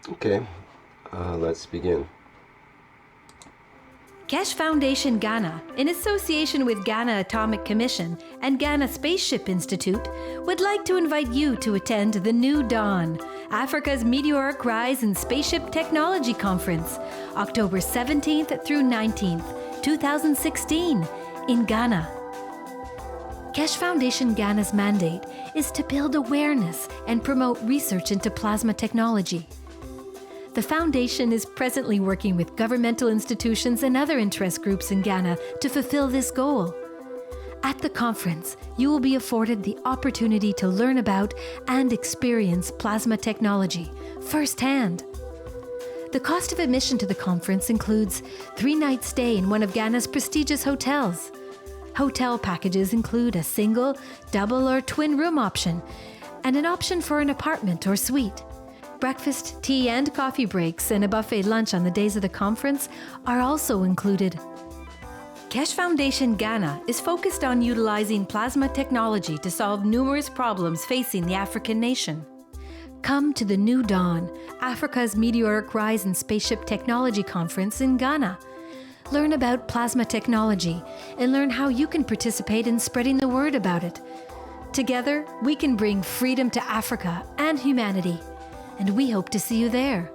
Okay, let's begin. Keshe Foundation Ghana, in association with Ghana Atomic Commission and Ghana Spaceship Institute, would like to invite you to attend the New Dawn, Africa's Meteoric Rise in Spaceship Technology Conference, October 17th through 19th, 2016, in Ghana. Keshe Foundation Ghana's mandate is to build awareness and promote research into plasma technology. The Foundation is presently working with governmental institutions and other interest groups in Ghana to fulfill this goal. At the conference, you will be afforded the opportunity to learn about and experience plasma technology firsthand. The cost of admission to the conference includes 3-night stay in one of Ghana's prestigious hotels. Hotel packages include a single, double, or twin room option, and an option for an apartment or suite. Breakfast, tea, and coffee breaks and a buffet lunch on the days of the conference are also included. Keshe Foundation Ghana is focused on utilizing plasma technology to solve numerous problems facing the African nation. Come to the New Dawn, Africa's Meteoric Rise in Spaceship Technology Conference in Ghana. Learn about plasma technology and learn how you can participate in spreading the word about it. Together, we can bring freedom to Africa and humanity. And we hope to see you there.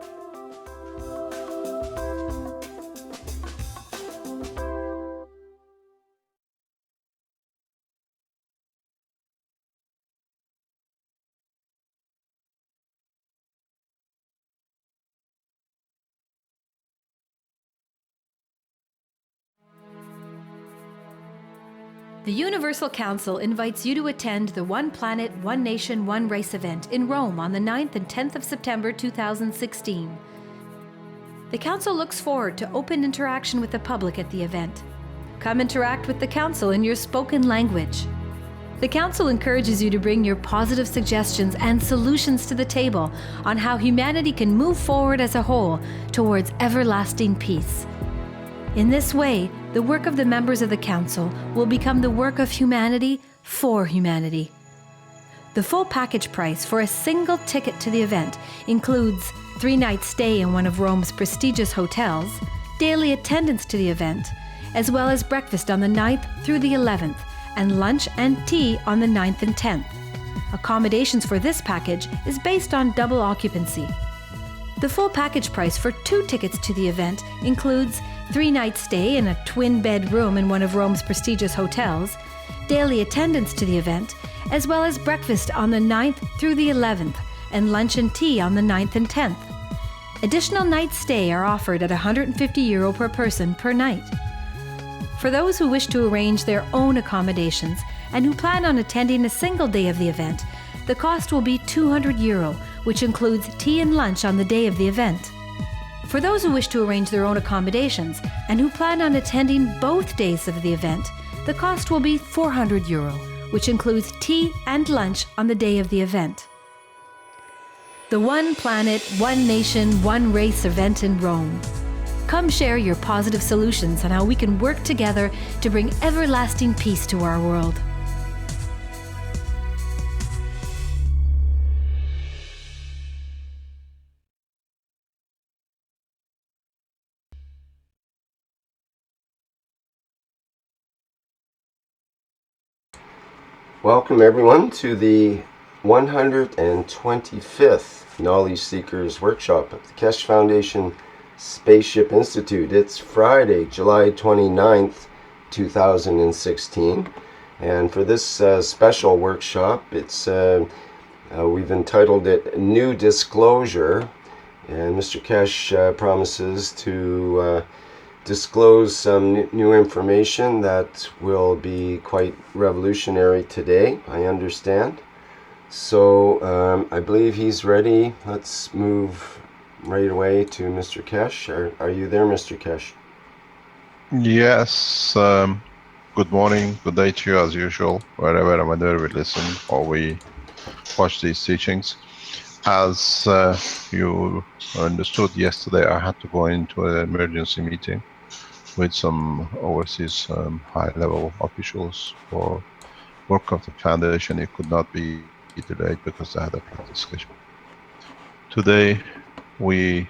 The Universal Council invites you to attend the One Planet, One Nation, One Race event in Rome on the 9th and 10th of September 2016. The Council looks forward to open interaction with the public at the event. Come interact with the Council in your spoken language. The Council encourages you to bring your positive suggestions and solutions to the table on how humanity can move forward as a whole towards everlasting peace. In this way, the work of the members of the Council will become the work of humanity for humanity. The full package price for a single ticket to the event includes 3-night stay in one of Rome's prestigious hotels, daily attendance to the event, as well as breakfast on the 9th through the 11th, and lunch and tea on the 9th and 10th. Accommodations for this package is based on double occupancy. The full package price for 2 tickets to the event includes 3-night stay in a twin-bed room in one of Rome's prestigious hotels, daily attendance to the event, as well as breakfast on the 9th through the 11th, and lunch and tea on the 9th and 10th. Additional nights stay are offered at €150 per person per night. For those who wish to arrange their own accommodations and who plan on attending a single day of the event, the cost will be €200, which includes tea and lunch on the day of the event. For those who wish to arrange their own accommodations and who plan on attending both days of the event, the cost will be €400, which includes tea and lunch on the day of the event. The One Planet, One Nation, One Race event in Rome. Come share your positive solutions on how we can work together to bring everlasting peace to our world. Welcome everyone to the 125th Knowledge Seekers Workshop of the Keshe Foundation Spaceship Institute. It's Friday, July 29th, 2016. And for this special workshop, we've entitled it New Disclosure. And Mr. Keshe promises to disclose some new information that will be quite revolutionary today, I understand. So I believe he's ready. Let's move right away to Mr. Keshe. Are you there, Mr. Keshe? Yes. Good morning, good day to you as usual, wherever and whenever we listen or we watch these teachings. As you understood yesterday, I had to go into an emergency meeting with some overseas high-level officials for work of the foundation. It could not be delayed because I had a practice schedule. Today, We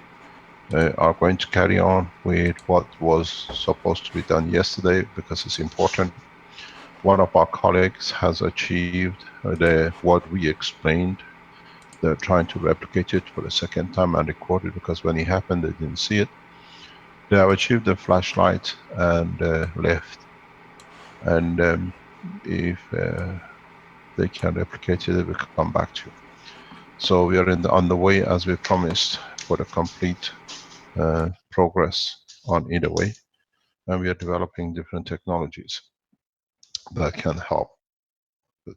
are going to carry on with what was supposed to be done yesterday because it's important. One of our colleagues has achieved what we explained. They're trying to replicate it for the second time and record it because when it happened, they didn't see it. They have achieved the flashlight and left. And if they can replicate it, they will come back to you. So we are on the way as we promised for the complete progress on either way. And we are developing different technologies that can help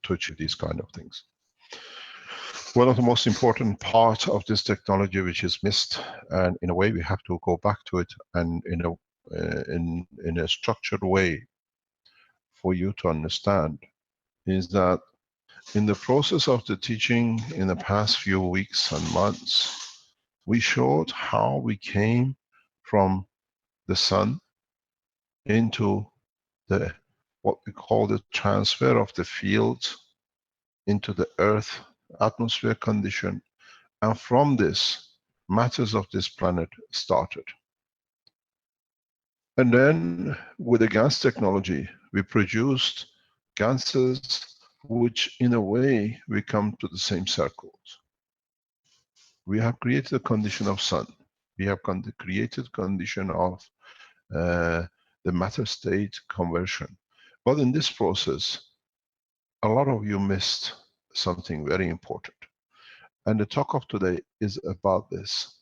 to achieve these kind of things. One of the most important parts of this technology which is missed, and in a way we have to go back to it, and in a structured way for you to understand, is that in the process of the teaching in the past few weeks and months, we showed how we came from the sun into the what we call the transfer of the fields into the earth atmosphere condition, and from this matters of this planet started. And then with the gas technology we produced gases which in a way we come to the same circles. We have created a condition of sun, we have created condition of the matter state conversion. But in this process a lot of you missed something very important. And the talk of today is about this.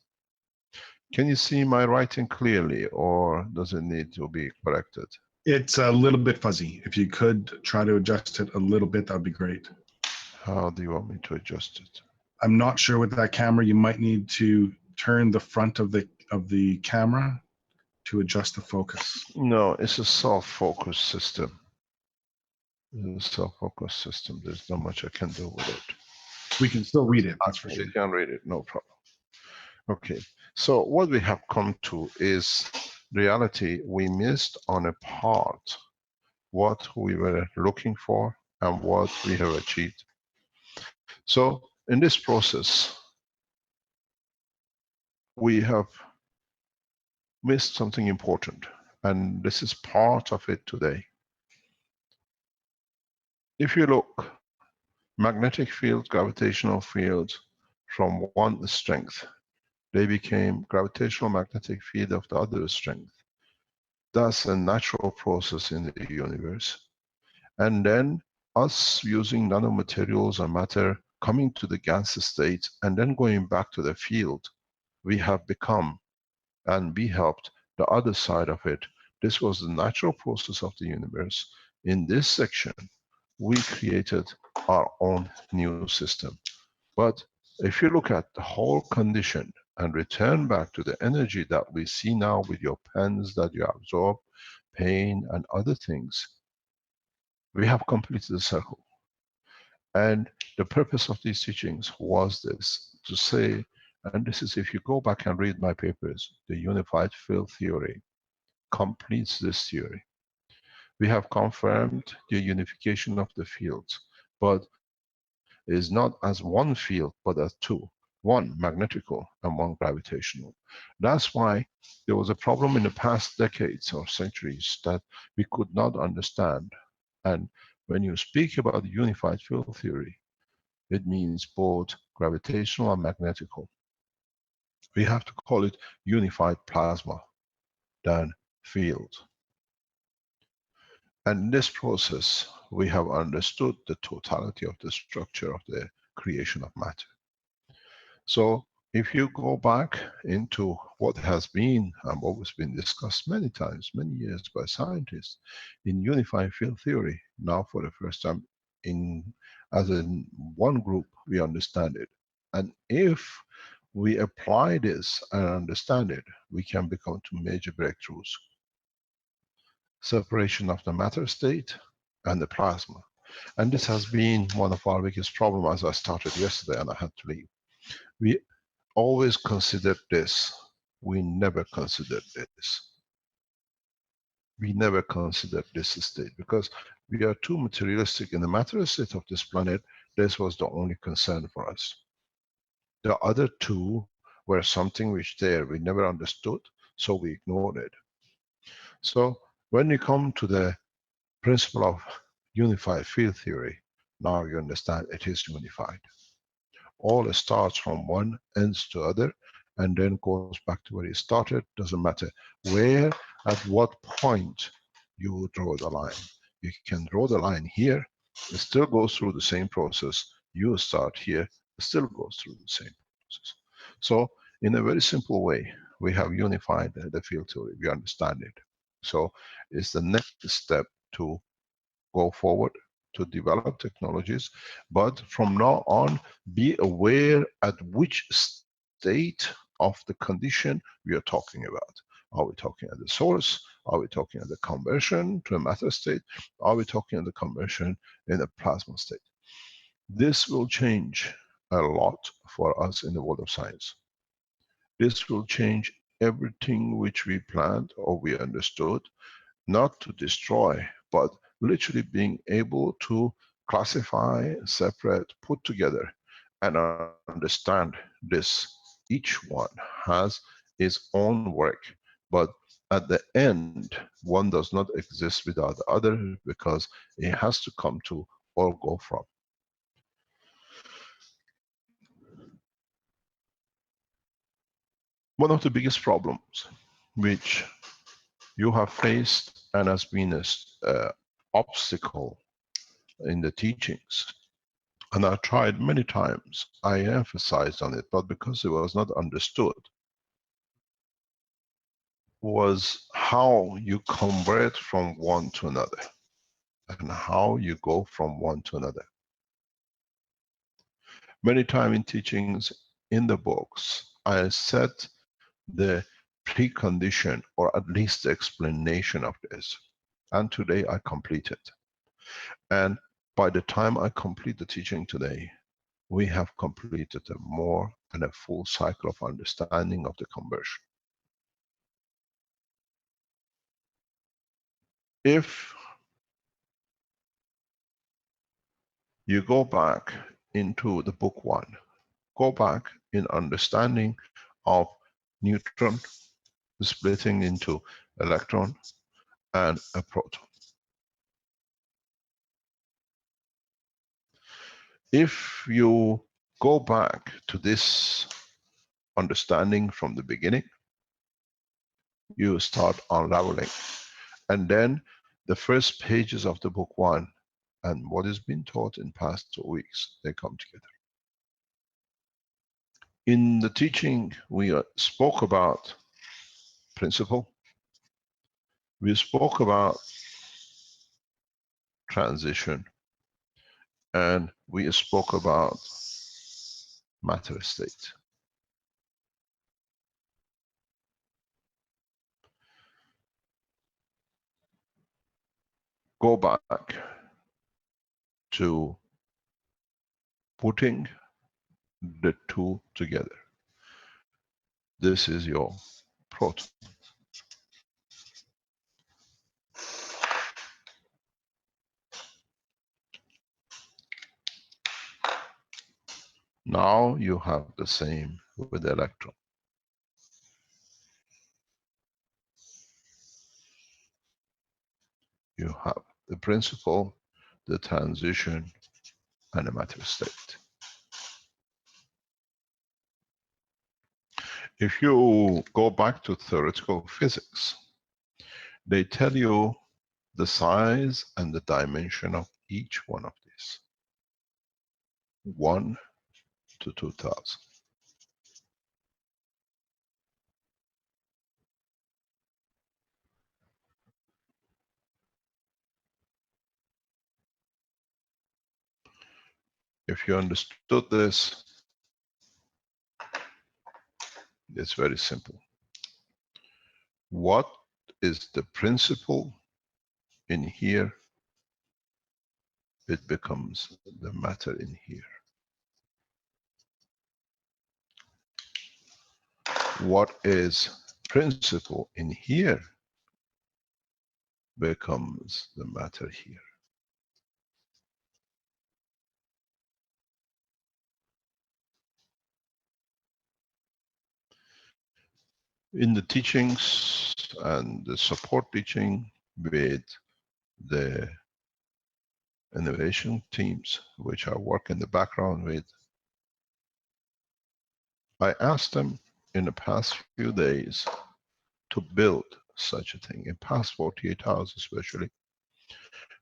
Can you see my writing clearly, or does it need to be corrected? It's a little bit fuzzy. If you could try to adjust it a little bit, that'd be great. How do you want me to adjust it? I'm not sure with that camera. You might need to turn the front of the camera to adjust the focus. No, it's a self-focus system. It's a self-focus system. There's not much I can do with it. We can still read it, that's for sure. You can read it, no problem. Okay, so what we have come to is reality. We missed on a part what we were looking for and what we have achieved. So in this process, we have missed something important, and this is part of it today. If you look, magnetic fields, gravitational fields, from one strength, they became gravitational magnetic field of the other strength. That's a natural process in the universe. And then us using nanomaterials and matter coming to the gas state and then going back to the field, we have become and we helped the other side of it. This was the natural process of the universe. In this section, we created our own new system. But if you look at the whole condition and return back to the energy that we see now with your pens that you absorb, pain and other things, we have completed the circle. And the purpose of these teachings was this, to say, and this is if you go back and read my papers, the unified field theory completes this theory. We have confirmed the unification of the fields, but it is not as one field, but as two. One magnetical and one gravitational. That's why there was a problem in the past decades or centuries that we could not understand. And when you speak about the unified field theory, it means both gravitational and magnetical. We have to call it unified plasma than field. And in this process, we have understood the totality of the structure of the creation of matter. So if you go back into what has been and what has been discussed many times, many years by scientists in unified field theory, now for the first time as in one group, we understand it. And if we apply this and understand it, we can become to major breakthroughs. Separation of the matter state and the plasma. And this has been one of our biggest problems as I started yesterday and I had to leave. We always considered this. We never considered this. We never considered this state because we are too materialistic in the matter state of this planet. This was the only concern for us. The other two where something which there we never understood, so we ignored it. So when you come to the principle of unified field theory, now you understand it is unified. All starts from one, ends to other, and then goes back to where it started. Doesn't matter where, at what point you draw the line. You can draw the line here, it still goes through the same process. You start here, it still goes through the same process. So in a very simple way, we have unified the field theory, we understand it. So it's the next step to go forward, to develop technologies, but from now on, be aware at which state of the condition we are talking about. Are we talking at the source? Are we talking at the conversion to a matter state? Are we talking at the conversion in a plasma state? This will change a lot for us in the world of science. This will change everything which we planned or we understood, not to destroy, but literally being able to classify, separate, put together, and understand this. Each one has its own work, but at the end, one does not exist without the other, because it has to come to or go from. One of the biggest problems which you have faced and has been an obstacle in the teachings, and I tried many times, I emphasized on it, but because it was not understood, was how you convert from one to another, and how you go from one to another. Many times in teachings, in the books, I set the precondition, or at least the explanation of this. And today I complete it. And by the time I complete the teaching today, we have completed a more and a full cycle of understanding of the conversion. If you go back into the book one, go back in understanding of neutron splitting into electron and a proton. If you go back to this understanding from the beginning, you start unraveling. And then the first pages of the book one and what has been taught in past 2 weeks, they come together. In the teaching, we spoke about principle. We spoke about transition. And we spoke about matter state. Go back to putting the two together. This is your proton. Now you have the same with the electron. You have the principle, the transition, and the matter state. If you go back to theoretical physics, they tell you the size and the dimension of each one of these. 1 to 2000. If you understood this, it's very simple. What is the principle in here? It becomes the matter in here. What is principle in here becomes the matter here. In the teachings and the support teaching with the innovation teams, which I work in the background with, I asked them in the past few days to build such a thing, in past 48 hours especially,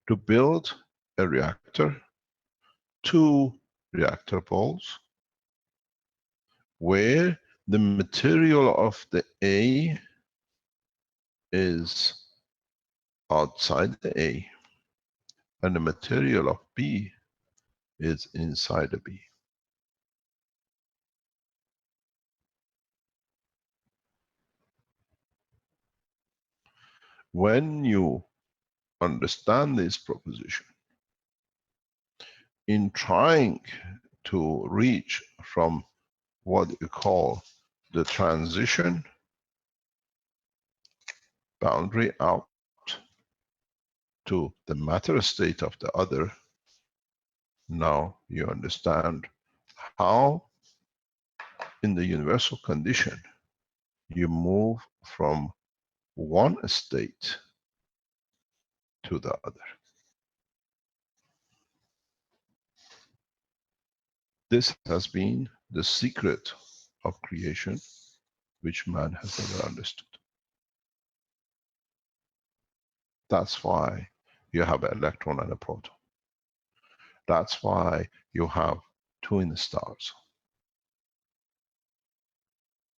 to build a reactor, 2 reactor balls, where the material of the A is outside the A, and the material of B is inside the B. When you understand this proposition, in trying to reach from what you call the transition boundary out to the matter state of the other, now you understand how in the universal condition you move from one state to the other. This has been the secret of creation, which man has never understood. That's why you have an electron and a proton. That's why you have twin stars.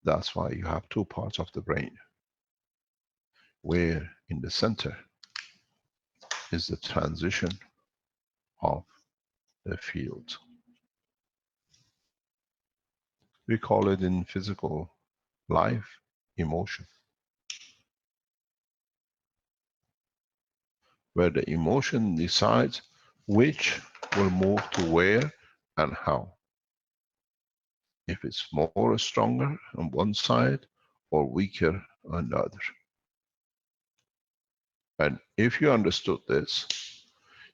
That's why you have 2 parts of the brain, where in the center is the transition of the field. We call it in physical life emotion, where the emotion decides which will move to where and how. If it's more stronger on one side or weaker on the other. And if you understood this,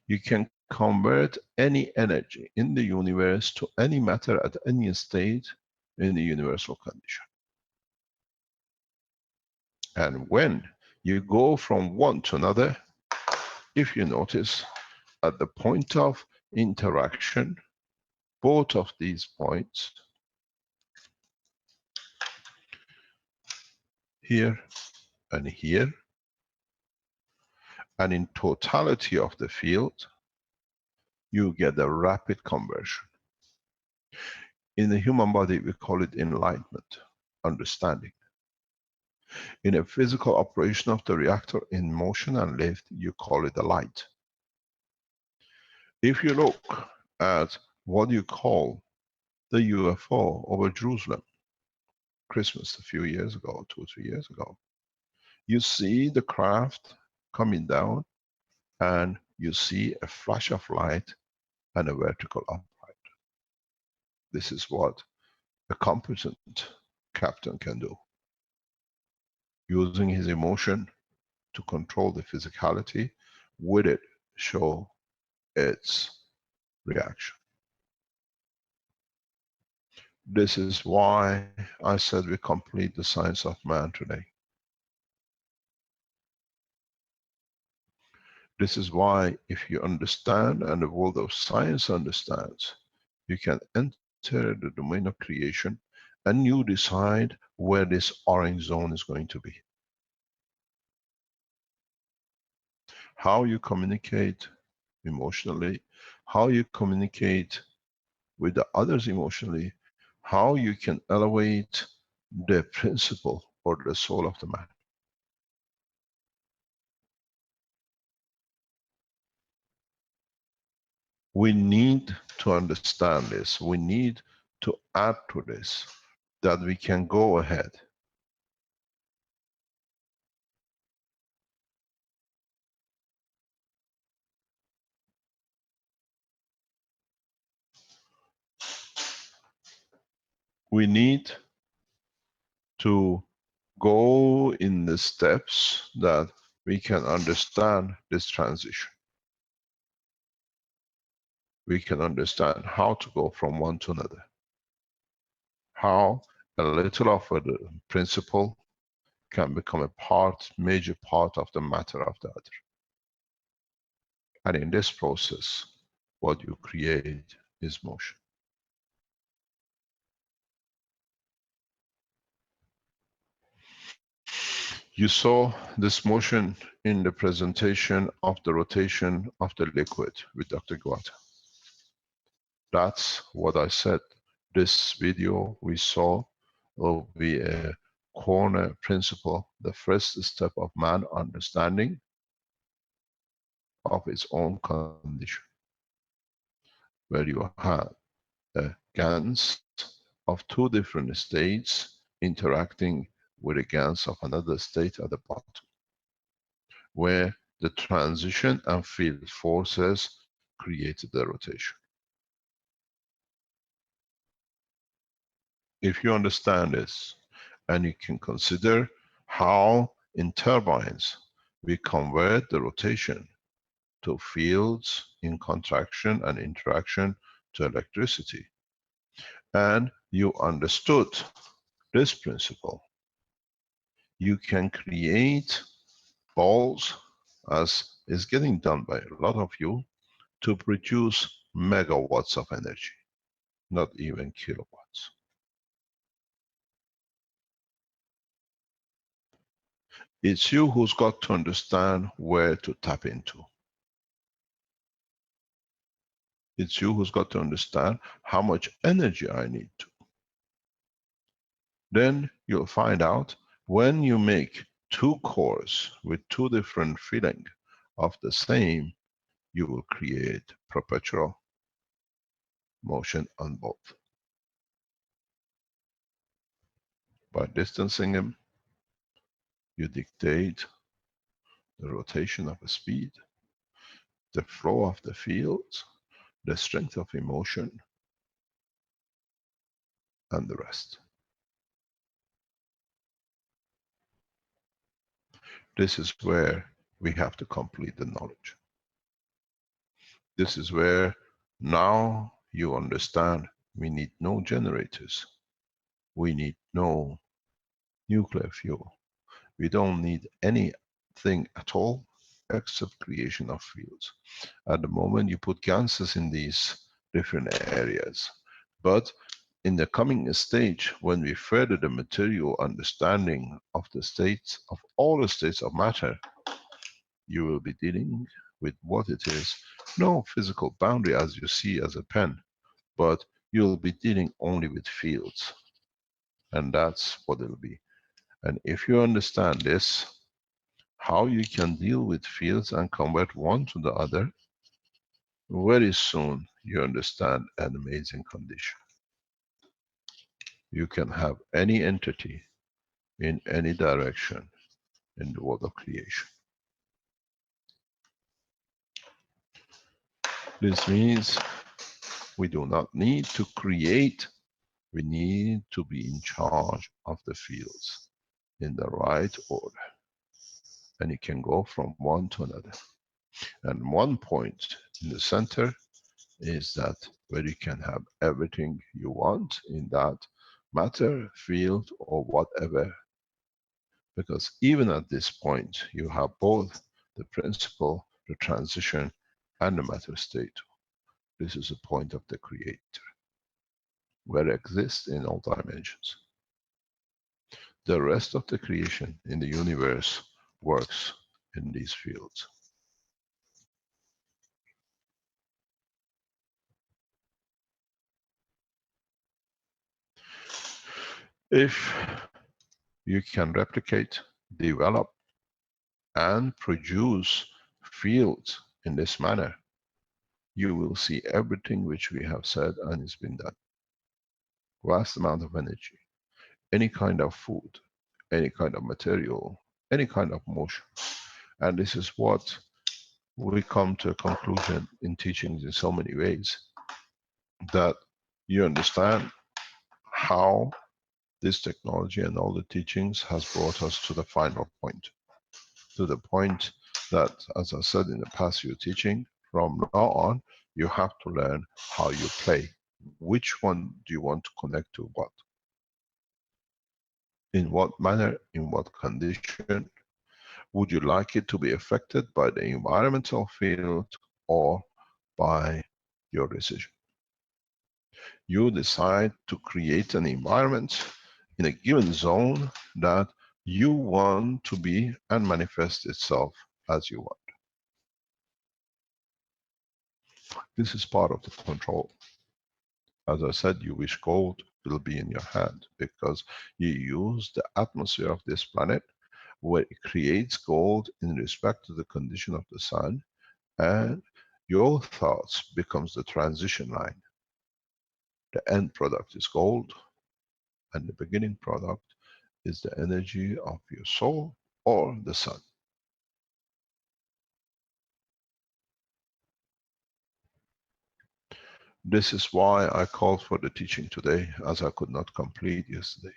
you can convert any energy in the universe to any matter at any state in the universal condition. And when you go from one to another, if you notice, at the point of interaction, both of these points, here and here, and in totality of the field, you get a rapid conversion. In the human body, we call it enlightenment, understanding. In a physical operation of the reactor in motion and lift, you call it a light. If you look at what you call the UFO over Jerusalem, Christmas a few years ago, 2 or 3 years ago, you see the craft coming down and you see a flash of light and a vertical upright. This is what a competent captain can do, using his emotion to control the physicality, with it show its reaction. This is why I said we complete the science of man today. This is why if you understand and the world of science understands, you can enter the domain of creation and you decide where this orange zone is going to be. How you communicate emotionally, how you communicate with the others emotionally, how you can elevate the principle or the soul of the man. We need to understand this. We need to add to this, that we can go ahead. We need to go in the steps that we can understand this transition. We can understand how to go from one to another. How a little of the principle can become a part, major part of the matter of the other. And in this process, what you create is motion. You saw this motion in the presentation of the rotation of the liquid with Dr. Guata. That's what I said. This video we saw will be a corner principle, the first step of man understanding of its own condition, where you have a GANs of two different states interacting with a GANs of another state at the bottom, where the transition and field forces create the rotation. If you understand this, and you can consider how in turbines we convert the rotation to fields in contraction and interaction to electricity, and you understood this principle, you can create balls, as is getting done by a lot of you, to produce megawatts of energy, not even kilowatts. It's you who's got to understand where to tap into. It's you who's got to understand how much energy I need to. Then you'll find out when you make two cores with two different filling of the same, you will create perpetual motion on both. By distancing them, you dictate the rotation of a speed, the flow of the fields, the strength of emotion, and the rest. This is where we have to complete the knowledge. This is where now you understand we need no generators. We need no nuclear fuel. We don't need anything at all except creation of fields. At the moment you put gases in these different areas. But in the coming stage, when we further the material understanding of the states, of all the states of matter, you will be dealing with what it is. No physical boundary as you see as a pen, but you'll be dealing only with fields. And that's what it'll be. And if you understand this, how you can deal with fields and convert one to the other, very soon you understand an amazing condition. You can have any entity in any direction in the world of creation. This means we do not need to create, we need to be in charge of the fields in the right order. And it can go from one to another. And one point in the center is that where you can have everything you want in that matter, field, or whatever. Because even at this point, you have both the principle, the transition, and the matter state. This is the point of the creator, where it exists in all dimensions. The rest of the creation in the universe works in these fields. If you can replicate, develop, and produce fields in this manner, you will see everything which we have said and it's been done. Vast amount of energy, any kind of food, any kind of material, any kind of motion. And this is what we come to a conclusion in teachings in so many ways, that you understand how this technology and all the teachings has brought us to the final point. To the point that, as I said in the past few teaching, from now on, you have to learn how you play. Which one do you want to connect to what? In what manner, in what condition would you like it to be affected by the environmental field or by your decision? You decide to create an environment in a given zone that you want to be and manifest itself as you want. This is part of the control. As I said, you wish gold will be in your hand because you use the atmosphere of this planet where it creates gold in respect to the condition of the sun, and your thoughts becomes the transition line. The end product is gold, and the beginning product is the energy of your soul or the sun. This is why I called for the teaching today, as I could not complete yesterday.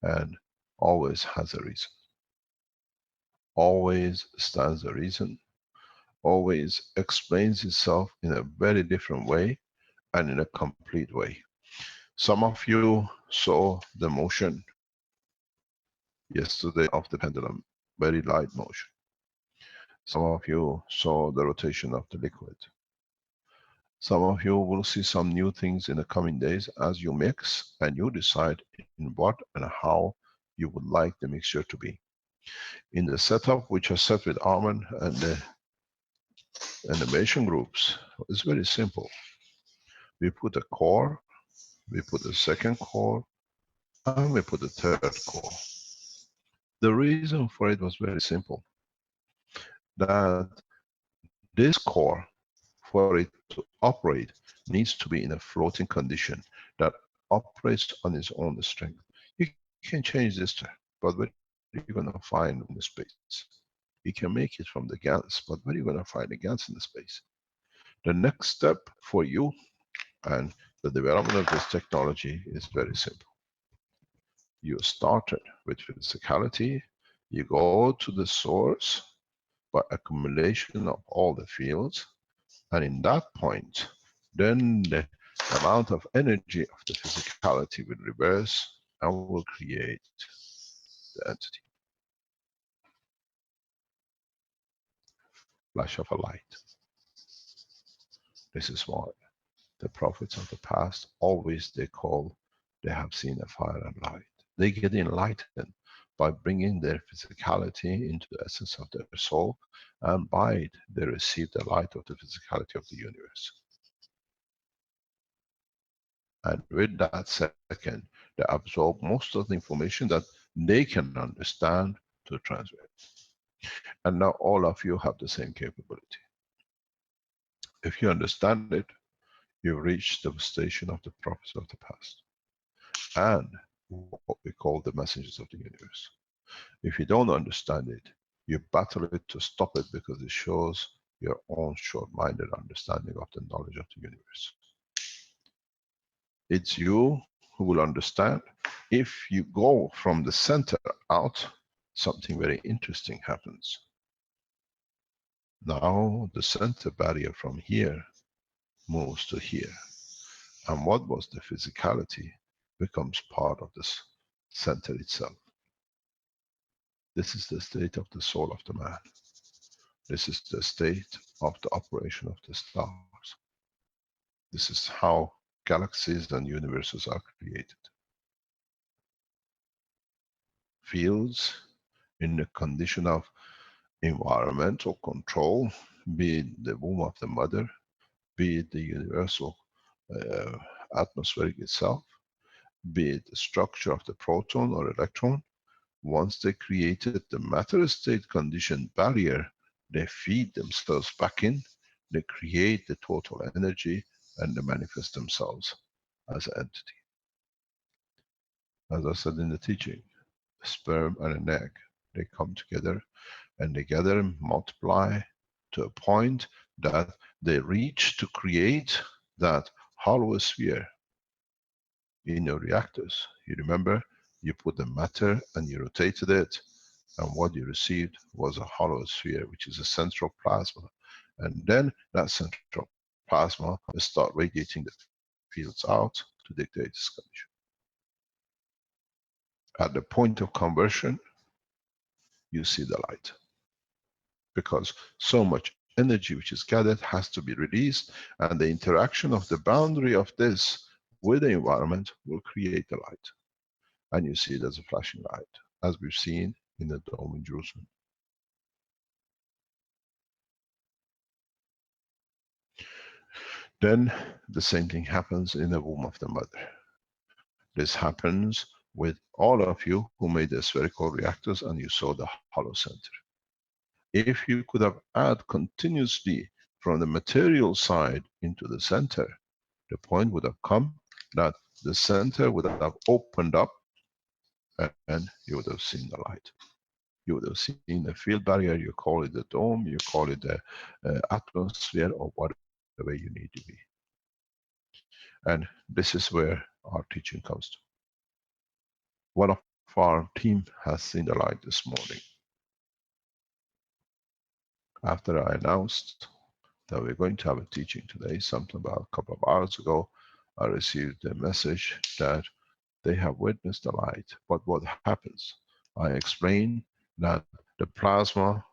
And always has a reason. Always stands a reason. Always explains itself in a very different way and in a complete way. Some of you saw the motion yesterday of the pendulum, very light motion. Some of you saw the rotation of the liquid. Some of you will see some new things in the coming days as you mix and you decide in what and how you would like the mixture to be. In the setup which I set with Arman and the animation groups, it's very simple. We put a core, we put a second core, and we put a third core. The reason for it was very simple. That this core, for it to operate, needs to be in a floating condition that operates on its own strength. You can change this, but where are you going to find in the space? You can make it from the GANs, but where are you going to find the GANs in the space? The next step for you and the development of this technology is very simple. You started with physicality, you go to the source by accumulation of all the fields, and in that point, then the amount of energy of the physicality will reverse and will create the entity. Flash of a light. This is why the prophets of the past always they have seen a fire and light. They get enlightened by bringing their physicality into the essence of their soul, and by it they receive the light of the physicality of the universe. And with that second, they absorb most of the information that they can understand to transmit. And now all of you have the same capability. If you understand it, you reach the station of the prophets of the past, and what we call the messengers of the universe. If you don't understand it, you battle it to stop it because it shows your own short-minded understanding of the knowledge of the universe. It's you who will understand. If you go from the center out, something very interesting happens. Now the center barrier from here moves to here. And what was the physicality becomes part of this center itself. This is the state of the soul of the man. This is the state of the operation of the stars. This is how galaxies and universes are created. Fields in the condition of environmental control, be it the womb of the mother, be it the universal atmospheric itself, be it the structure of the proton or electron. Once they created the matter state condition barrier, they feed themselves back in, they create the total energy, and they manifest themselves as an entity. As I said in the teaching, a sperm and an egg, they come together and together multiply to a point that they reach to create that hollow sphere in your reactors. You remember, you put the matter and you rotated it, and what you received was a hollow sphere, which is a central plasma. And then that central plasma will start radiating the fields out to dictate this condition. At the point of conversion, you see the light. Because so much energy which is gathered has to be released, and the interaction of the boundary of this with the environment will create the light. And you see it as a flashing light, as we've seen in the dome in Jerusalem. Then the same thing happens in the womb of the mother. This happens with all of you who made the spherical reactors and you saw the hollow center. If you could have added continuously from the material side into the center, the point would have come that the center would have opened up and you would have seen the light. You would have seen the field barrier, you call it the dome, you call it the atmosphere, or whatever you need to be. And this is where our teaching comes to. One of our team has seen the light this morning. After I announced that we're going to have a teaching today, something about a couple of hours ago, I received a message that they have witnessed the light. But what happens? I explained that the plasma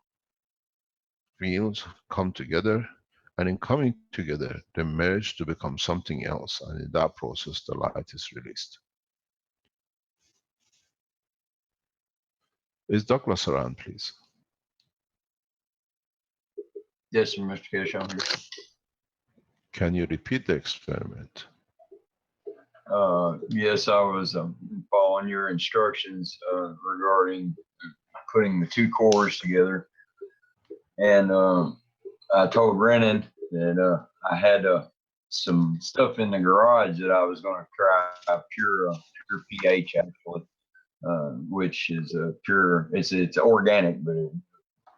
fields come together, and in coming together, they merge to become something else, and in that process, the light is released. Is Douglas around, please? Yes, Mr. Keshe, I'm here. Can you repeat the experiment? Yes, I was following your instructions regarding putting the two cores together. And I told Brennan that I had some stuff in the garage that I was going to try pure pH, actually, which is pure, it's organic, but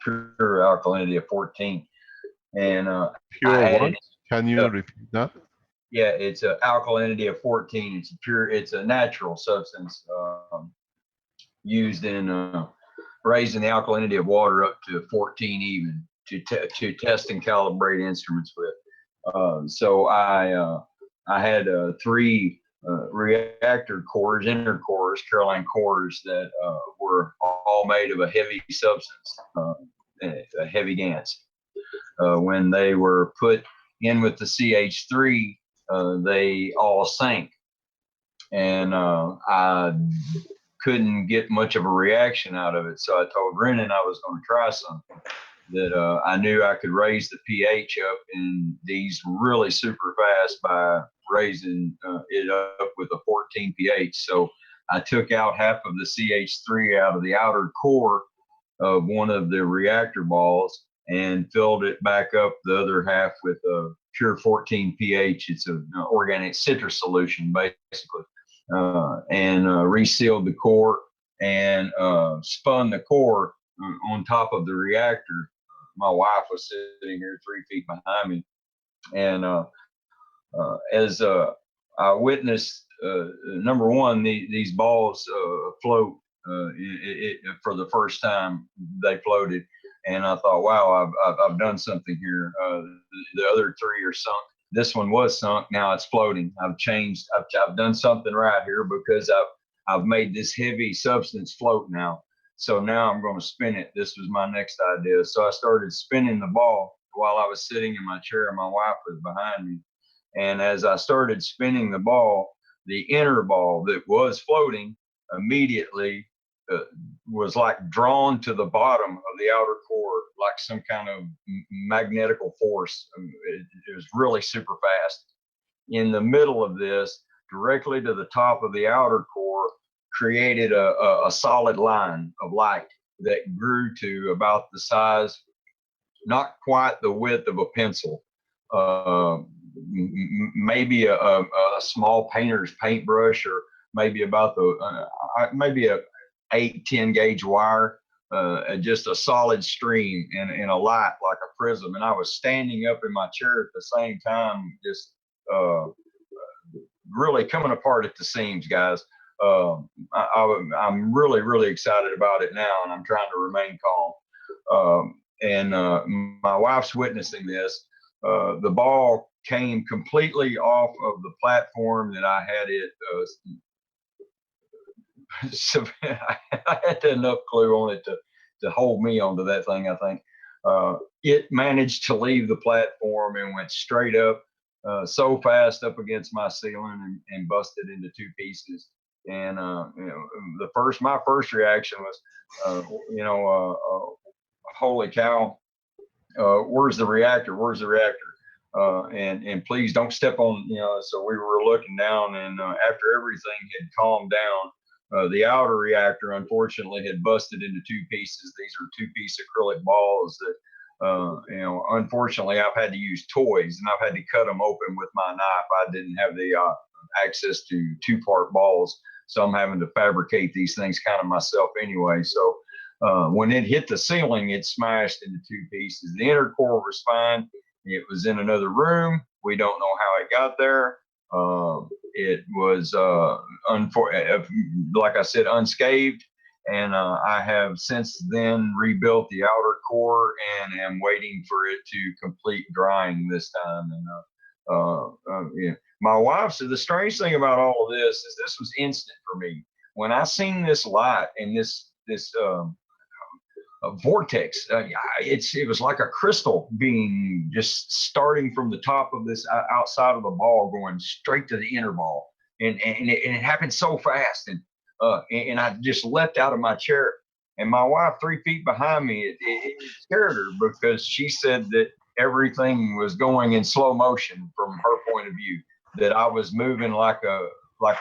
pure alkalinity of 14. And I Pure added what? Can you repeat that? Yeah, it's a alkalinity of 14. It's a pure, it's a natural substance used in raising the alkalinity of water up to 14 even to test and calibrate instruments with. So I had three reactor cores, inner cores, Caroline cores that were all made of a heavy substance, a heavy GaNs. When they were put in with the CH3, they all sank, and I couldn't get much of a reaction out of it. So I told Brennan I was going to try something that I knew I could raise the pH up in these really super fast by raising it up with a 14 pH. So I took out half of the CH3 out of the outer core of one of the reactor balls and filled it back up the other half with a pure 14 pH. It's an organic citrus solution, basically, and resealed the core and spun the core on top of the reactor. My wife was sitting here 3 feet behind me, and as I witnessed, number one, these balls float. For the first time, they floated, and I thought, wow, I've done something here. The other three are sunk. This one was sunk. Now it's floating. I've changed. I've done something right here because I've made this heavy substance float now. So now I'm going to spin it. This was my next idea. So I started spinning the ball while I was sitting in my chair. My wife was behind me. And as I started spinning the ball, the inner ball that was floating immediately was like drawn to the bottom of the outer core, like some kind of magnetical force. It was really super fast. In the middle of this, directly to the top of the outer core, created a solid line of light that grew to about the size, not quite the width of a pencil, maybe a small painter's paintbrush, or maybe about the maybe a 8-10 gauge wire, just a solid stream and a light like a prism. And I was standing up in my chair at the same time, just really coming apart at the seams, guys. I'm really excited about it now, and I'm trying to remain calm. And my wife's witnessing this. The ball came completely off of the platform that I had it So I had enough glue on it to hold me onto that thing, I think. It managed to leave the platform and went straight up so fast up against my ceiling and busted into two pieces. And my first reaction was, holy cow, where's the reactor? Where's the reactor? And please don't step on, so we were looking down, and after everything had calmed down, the outer reactor unfortunately had busted into two pieces. These are two-piece acrylic balls that, unfortunately I've had to use toys, and I've had to cut them open with my knife. I didn't have the access to two-part balls, so I'm having to fabricate these things kind of myself anyway. So when it hit the ceiling, it smashed into two pieces. The inner core was fine. It was in another room. We don't know how it got there. It was, like I said, unscathed. And I have since then rebuilt the outer core and am waiting for it to complete drying this time. And my wife said the strange thing about all of this is this was instant for me. When I seen this light and this a vortex. It was like a crystal being just starting from the top of this outside of the ball, going straight to the inner ball, and it happened so fast, and I just leapt out of my chair. And my wife, 3 feet behind me, it scared her because she said that everything was going in slow motion from her point of view. That I was moving like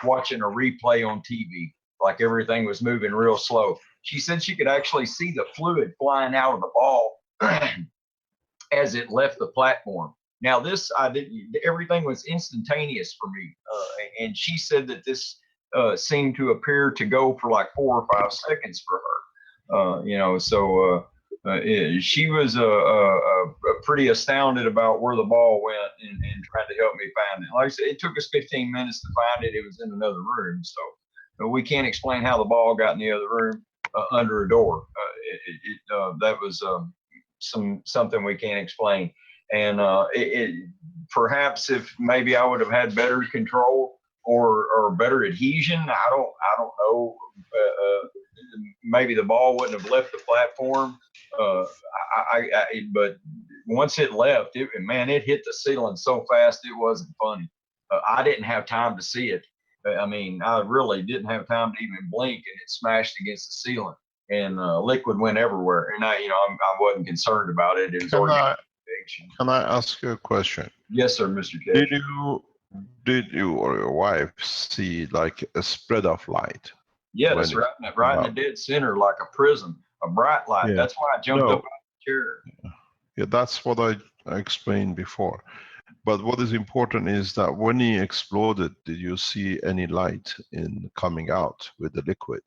watching a replay on TV, like everything was moving real slow. She said she could actually see the fluid flying out of the ball as it left the platform. Now everything was instantaneous for me. And she said that this seemed to appear to go for like 4 or 5 seconds for her. She was pretty astounded about where the ball went and trying to help me find it. Like I said, it took us 15 minutes to find it. It was in another room. So we can't explain how the ball got in the other room. Under a door. That was something we can't explain. And perhaps if maybe I would have had better control or better adhesion, I don't know. Maybe the ball wouldn't have left the platform. But once it left, it hit the ceiling so fast it wasn't funny. I didn't have time to see it. I mean, I really didn't have time to even blink, and it smashed against the ceiling, and liquid went everywhere. And I wasn't concerned about it. It was Can I ask you a question? Yes, sir, Mr. Keshe. Did you or your wife see like a spread of light? Yeah, that's right in the dead center, like a prism, a bright light. Yeah. That's why I jumped up out of the chair. Yeah, that's what I explained before. But what is important is that when he exploded, did you see any light coming out with the liquid?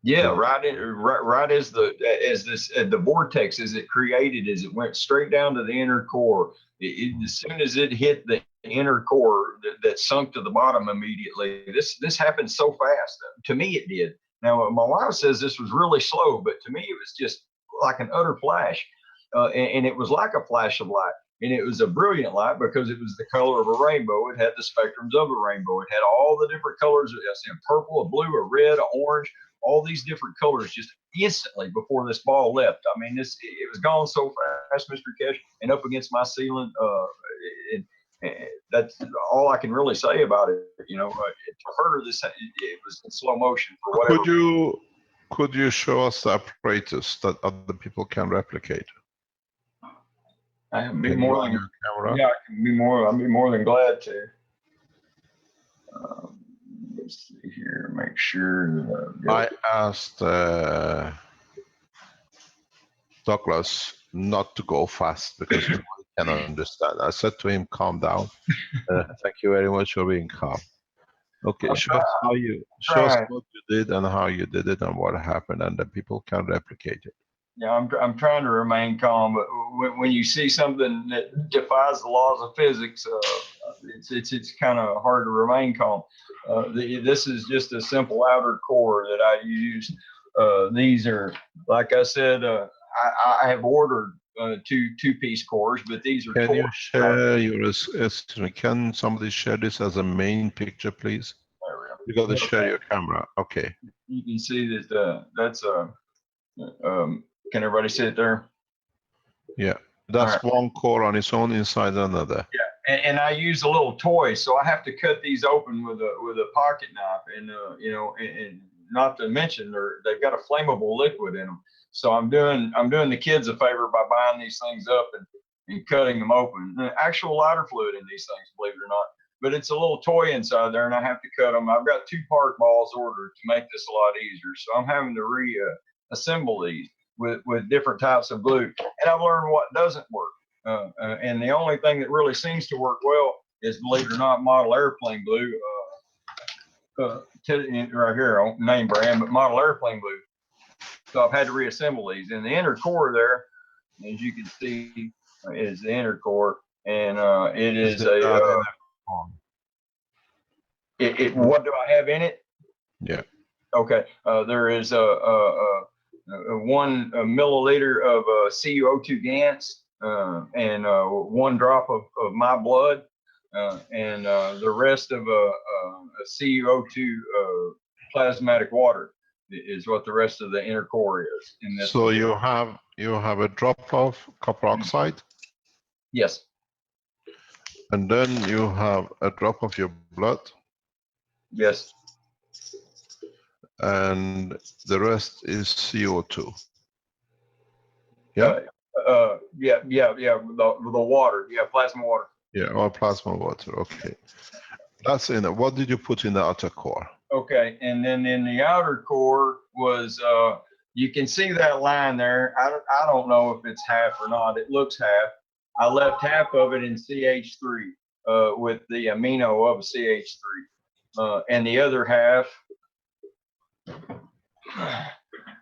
Yeah, right as the vortex as it created, as it went straight down to the inner core. As soon as it hit the inner core, that sunk to the bottom immediately. This happened so fast. To me, it did. Now, my wife says this was really slow, but to me, it was just like an utter flash, and it was like a flash of light. And it was a brilliant light because it was the color of a rainbow. It had the spectrums of a rainbow. It had all the different colors, a purple, a blue, a red, a orange, all these different colors just instantly before this ball left. I mean, it was gone so fast, Mr. Keshe, and up against my ceiling. And that's all I can really say about it. To her, it was in slow motion for whatever. Could you show us the apparatus that other people can replicate? I'd be more than glad to. Let's see here, make sure that I asked Douglas not to go fast because he cannot understand. I said to him, calm down. Thank you very much for being calm. Okay, show us what you did and how you did it and what happened, and the people can replicate it. Yeah, I'm trying to remain calm, but when you see something that defies the laws of physics, it's kind of hard to remain calm. This is just a simple outer core that I used. These are, like I said, I have ordered two-piece cores, but these are. Can you share your? Can somebody share this as a main picture, please? There we go. You got to share Okay. your camera. Okay. You can see that that's can everybody see it there? Yeah. That's All right. one core on its own inside another. Yeah, and I use a little toy, so I have to cut these open with a pocket knife, and you know, and not to mention they've got a flammable liquid in them. So I'm doing the kids a favor by buying these things up and cutting them open. Actual lighter fluid in these things, believe it or not. But it's a little toy inside there, and I have to cut them. I've got 2 part balls ordered to make this a lot easier, so I'm having to assemble these with different types of glue, and I've learned what doesn't work. And the only thing that really seems to work well is, believe it or not, model airplane glue. Right here, name brand, but model airplane glue. So I've had to reassemble these. And the inner core there, as you can see, is the inner core, and it is what do I have in it? Yeah. Okay, there is a 1 milliliter of CuO2 gas and 1 drop of my blood, and the rest of a CuO2 plasmatic water is what the rest of the inner core is. In this So you have a drop of copper oxide, yes, and then you have a drop of your blood, yes, and the rest is CO2. Yeah. yeah, the water, yeah, plasma water. Yeah, or plasma water. Okay. That's in it. What did you put in the outer core? Okay, and then in the outer core was you can see that line there. I don't know if it's half or not. It looks half. I left half of it in CH3 with the amino of CH3, and the other half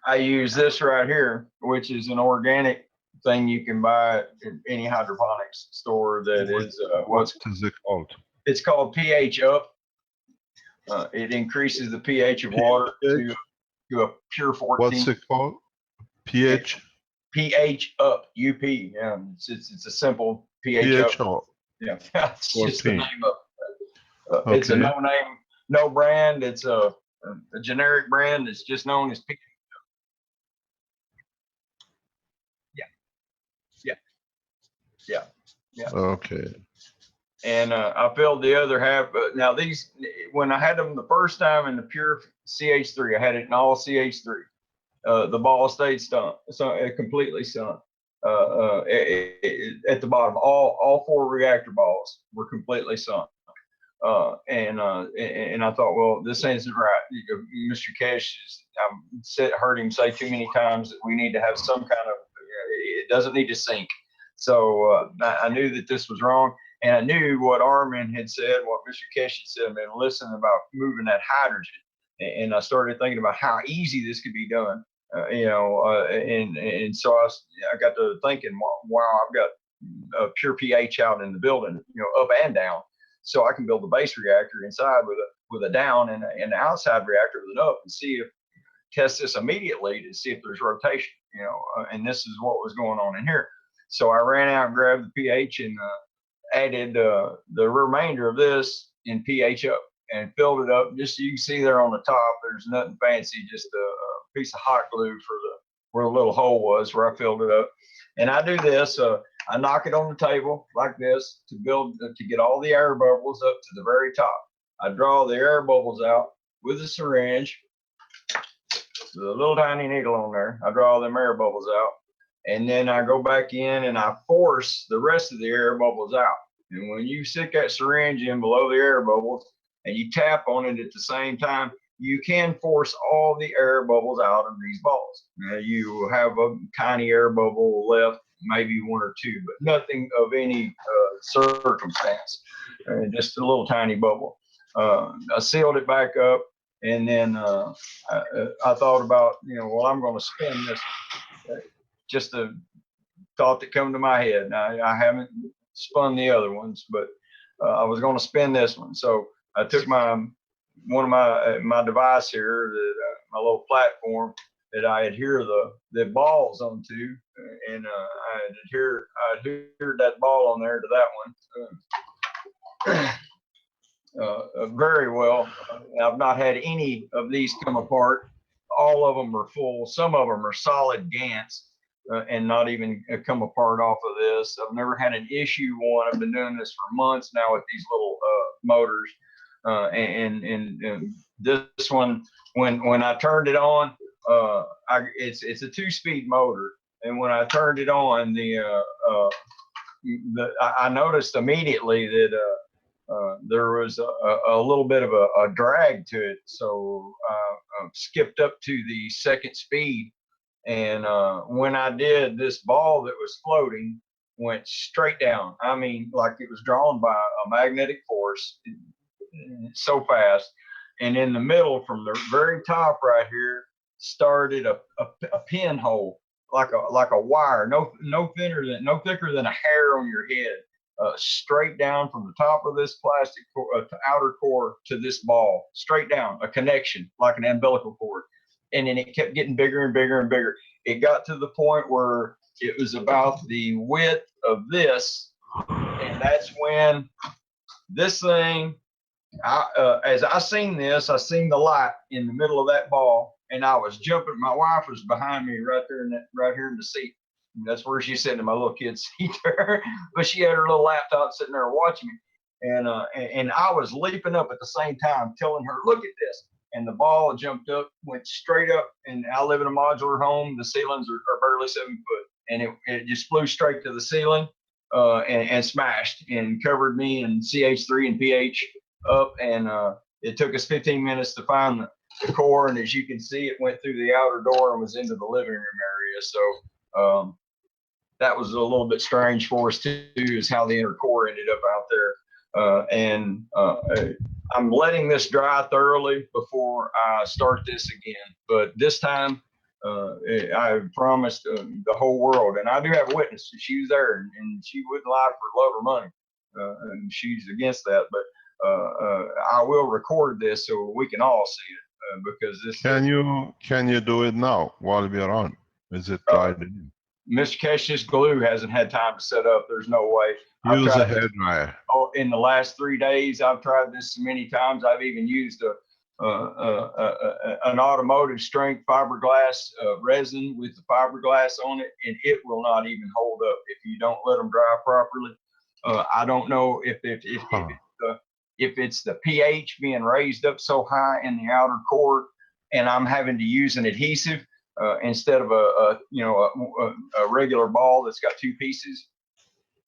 I use this right here, which is an organic thing you can buy in any hydroponics store. That is what is it called? It's called pH Up. It increases the pH of water to a pure 14. What's it called? pH? pH Up, UP. Yeah, it's a simple pH, pH Up. Up. Yeah, it's 14. just the name of it. Okay. It's a no name, no brand. It's a generic brand that's just known as pH. Yeah. Okay. And I filled the other half. But now these, when I had them the first time in the pure CH3, I had it in all CH3. The ball stayed sunk, so it completely sunk. At the bottom, all 4 reactor balls were completely sunk. And I thought, well, this ain't right. Mr. Keshe, I've heard him say too many times that we need to have some kind of, it doesn't need to sink. So I knew that this was wrong, and I knew what Armin had said, what Mr. Keshe had said, and listen about moving that hydrogen. And I started thinking about how easy this could be done. And so I got to thinking, wow, I've got a pure pH out in the building, up and down. So I can build a base reactor inside with a down and an outside reactor with an up, and test this immediately to see if there's rotation, and this is what was going on in here. So I ran out and grabbed the pH and added the remainder of this in pH Up and filled it up. Just so you can see there on the top, there's nothing fancy, just a piece of hot glue for where the little hole was where I filled it up. And I do this. I knock it on the table like this to get all the air bubbles up to the very top. I draw the air bubbles out with a syringe, with a little tiny needle on there. I draw them air bubbles out, and then I go back in and I force the rest of the air bubbles out. And when you stick that syringe in below the air bubbles and you tap on it at the same time, you can force all the air bubbles out of these balls. Now, you have a tiny air bubble left, maybe 1 or 2, but nothing of any circumstance, just a little tiny bubble. I sealed it back up, and then I thought about, well, I'm going to spin this. Just a thought that come to my head. Now, I haven't spun the other ones, but I was going to spin this one. So I took one of my device here, my little platform that I adhere the balls onto, and I adhered that ball on there to that one. very well. I've not had any of these come apart. All of them are full. Some of them are solid Gants and not even come apart off of this. I've never had an issue one. I've been doing this for months now with these little motors. And this one, when I turned it on, it's a 2-speed motor. And when I turned it on, I noticed immediately that there was a little bit of a drag to it. So I skipped up to the 2nd speed. And when I did, this ball that was floating went straight down. I mean, like it was drawn by a magnetic force so fast. And in the middle, from the very top right here, started a pinhole, like a wire, no thicker than a hair on your head, straight down from the top of this plastic outer core to this ball, straight down, a connection like an umbilical cord. And then it kept getting bigger and bigger and bigger. It got to the point where it was about the width of this, and that's when this thing, as I seen this, I seen the light in the middle of that ball, and I was jumping. My wife was behind me right there, right here in the seat. And that's where she's sitting in my little kid's seat there. But she had her little laptop sitting there watching me, and I was leaping up at the same time, telling her, "Look at this!" And the ball jumped up, went straight up. And I live in a modular home. The ceilings are barely 7 foot, and it just flew straight to the ceiling and smashed and covered me in CH3 and pH up. And it took us 15 minutes to find the core. And as you can see, it went through the outer door and was into the living room area. So that was a little bit strange for us too, is how the inner core ended up out there. I'm letting this dry thoroughly before I start this again. But this time, I promised the whole world, and I do have a witness. She was there, and she wouldn't lie for love or money, and she's against that. But I will record this so we can all see it, because this. Can you do it now while we are on? Is it dried in? Mr. Keshe's glue hasn't had time to set up. There's no way. Use a hair dryer. Oh, in the last 3 days, I've tried this so many times. I've even used an automotive strength fiberglass resin with the fiberglass on it, and it will not even hold up if you don't let them dry properly. I don't know if it's the pH being raised up so high in the outer core, and I'm having to use an adhesive instead of a regular ball that's got 2 pieces.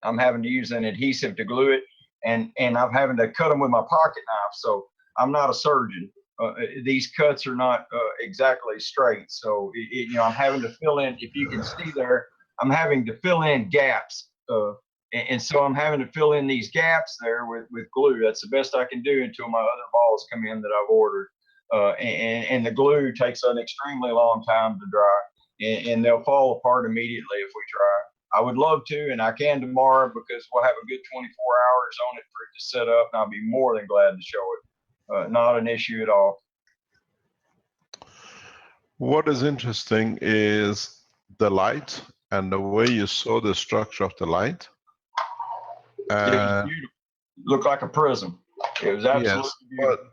I'm having to use an adhesive to glue it, and I'm having to cut them with my pocket knife. So I'm not a surgeon. These cuts are not exactly straight. So I'm having to fill in. If you can see there, I'm having to fill in gaps, and so I'm having to fill in these gaps there with glue. That's the best I can do until my other balls come in that I've ordered. And the glue takes an extremely long time to dry, and they'll fall apart immediately if we try. I would love to, and I can tomorrow, because we'll have a good 24 hours on it for it to set up, and I'll be more than glad to show it. Not an issue at all. What is interesting is the light and the way you saw the structure of the light. It was beautiful. Looked like a prism. It was absolutely beautiful.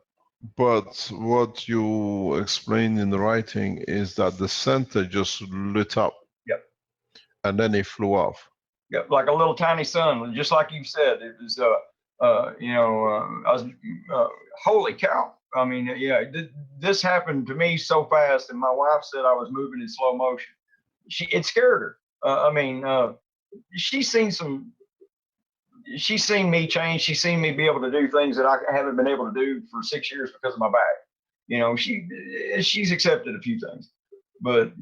But what you explained in the writing is that the center just lit up. Yep. And then it flew off. Yep, like a little tiny sun, just like you said. It was, I was, holy cow. I mean, yeah, this happened to me so fast, and my wife said I was moving in slow motion. It scared her. She's seen me change. She's seen me be able to do things that I haven't been able to do for 6 years because of my back. She's accepted a few things, but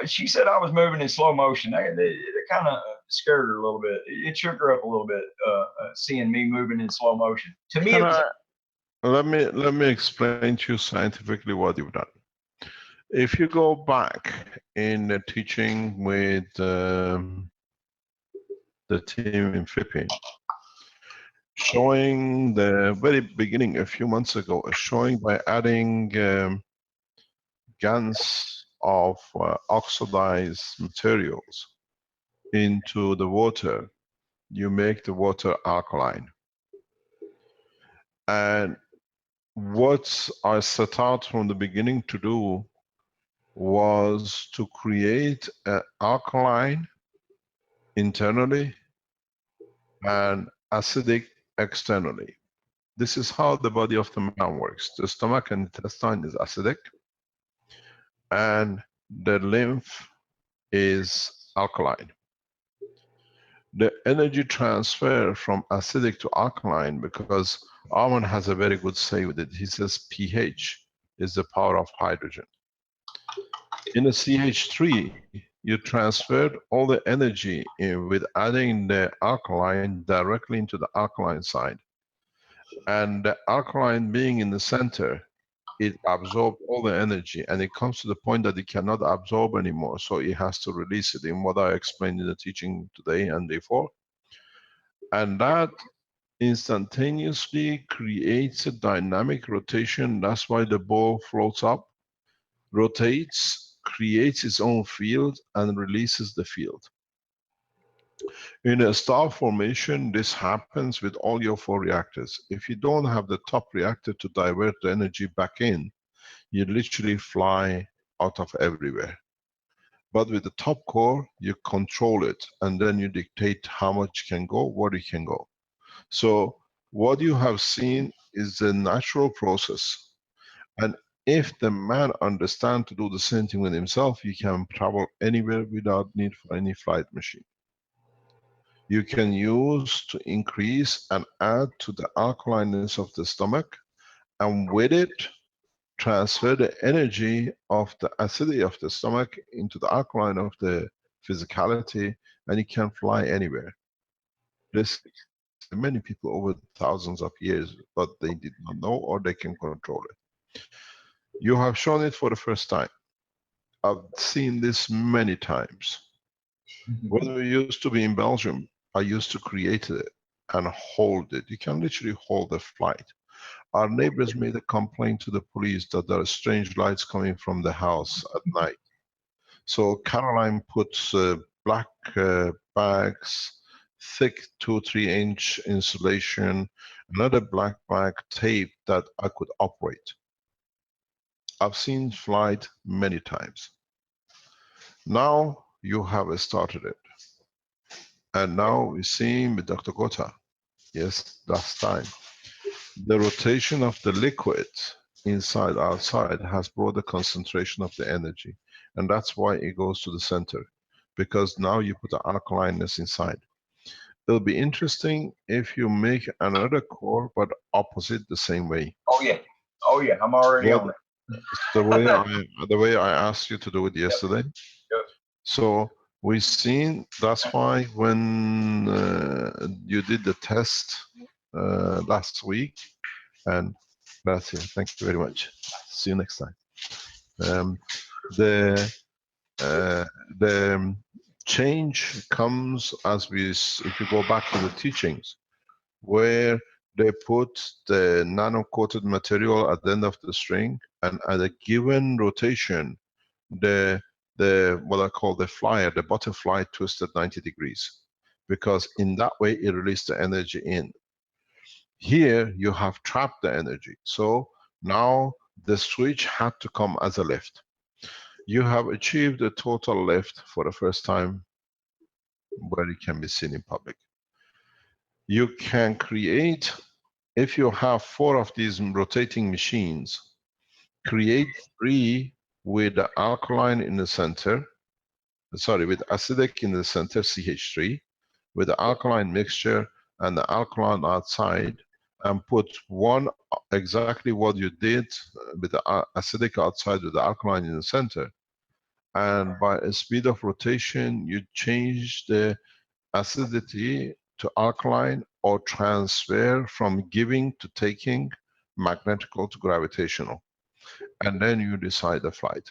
she said I was moving in slow motion. It kind of scared her a little bit. It shook her up a little bit, seeing me moving in slow motion. To me, let me explain to you scientifically what you've done. If you go back in the teaching with the team in Philippines, showing the very beginning a few months ago, showing by adding GaNs of oxidized materials into the water, you make the water alkaline. And what I set out from the beginning to do was to create an alkaline internally and acidic externally. This is how the body of the man works. The stomach and intestine is acidic, and the lymph is alkaline. The energy transfer from acidic to alkaline, because Arman has a very good say with it. He says pH is the power of hydrogen. In a CH3, you transferred all the energy with adding the alkaline directly into the alkaline side. And the alkaline being in the center, it absorbed all the energy, and it comes to the point that it cannot absorb anymore, so it has to release it, in what I explained in the teaching today and before. And that instantaneously creates a dynamic rotation. That's why the ball floats up, rotates, creates its own field, and releases the field. In a star formation, this happens with all your 4 reactors. If you don't have the top reactor to divert the energy back in, you literally fly out of everywhere. But with the top core, you control it, and then you dictate how much can go, where it can go. So what you have seen is the natural process. And if the man understands to do the same thing with himself, he can travel anywhere without need for any flight machine. You can use to increase and add to the alkalineness of the stomach, and with it, transfer the energy of the acidity of the stomach into the alkaline of the physicality, and you can fly anywhere. This many people over thousands of years, but they did not know, or they can control it. You have shown it for the first time. I've seen this many times. When we used to be in Belgium, I used to create it and hold it. You can literally hold a flight. Our neighbors made a complaint to the police that there are strange lights coming from the house at night. So Caroline puts black bags, thick 2-3 inch insulation, another black bag tape that I could operate. I've seen flight many times. Now you have started it. And now we see with Dr. Gota, yes, last time, the rotation of the liquid inside, outside has brought the concentration of the energy. And that's why it goes to the center, because now you put the alkalineness inside. It'll be interesting if you make another core, but opposite the same way. Oh yeah. Oh yeah. I'm already on it. The way I asked you to do it yesterday. Yep. So we've seen, that's why when you did the test last week, and that's it. Thank you very much. See you next time. The change comes as if you go back to the teachings, where they put the nano-coated material at the end of the string, and at a given rotation, the what I call the flyer, the butterfly, twisted 90 degrees, because in that way it released the energy in. Here you have trapped the energy, so now the switch had to come as a lift. You have achieved a total lift for the first time where it can be seen in public. You can create, if you have 4 of these rotating machines, create 3 with the alkaline in the center, sorry, with acidic in the center, CH3, with the alkaline mixture and the alkaline outside, and put 1 exactly what you did with the acidic outside with the alkaline in the center. And by a speed of rotation, you change the acidity to alkaline, or transfer from giving to taking, magnetical to gravitational. And then you decide the flight.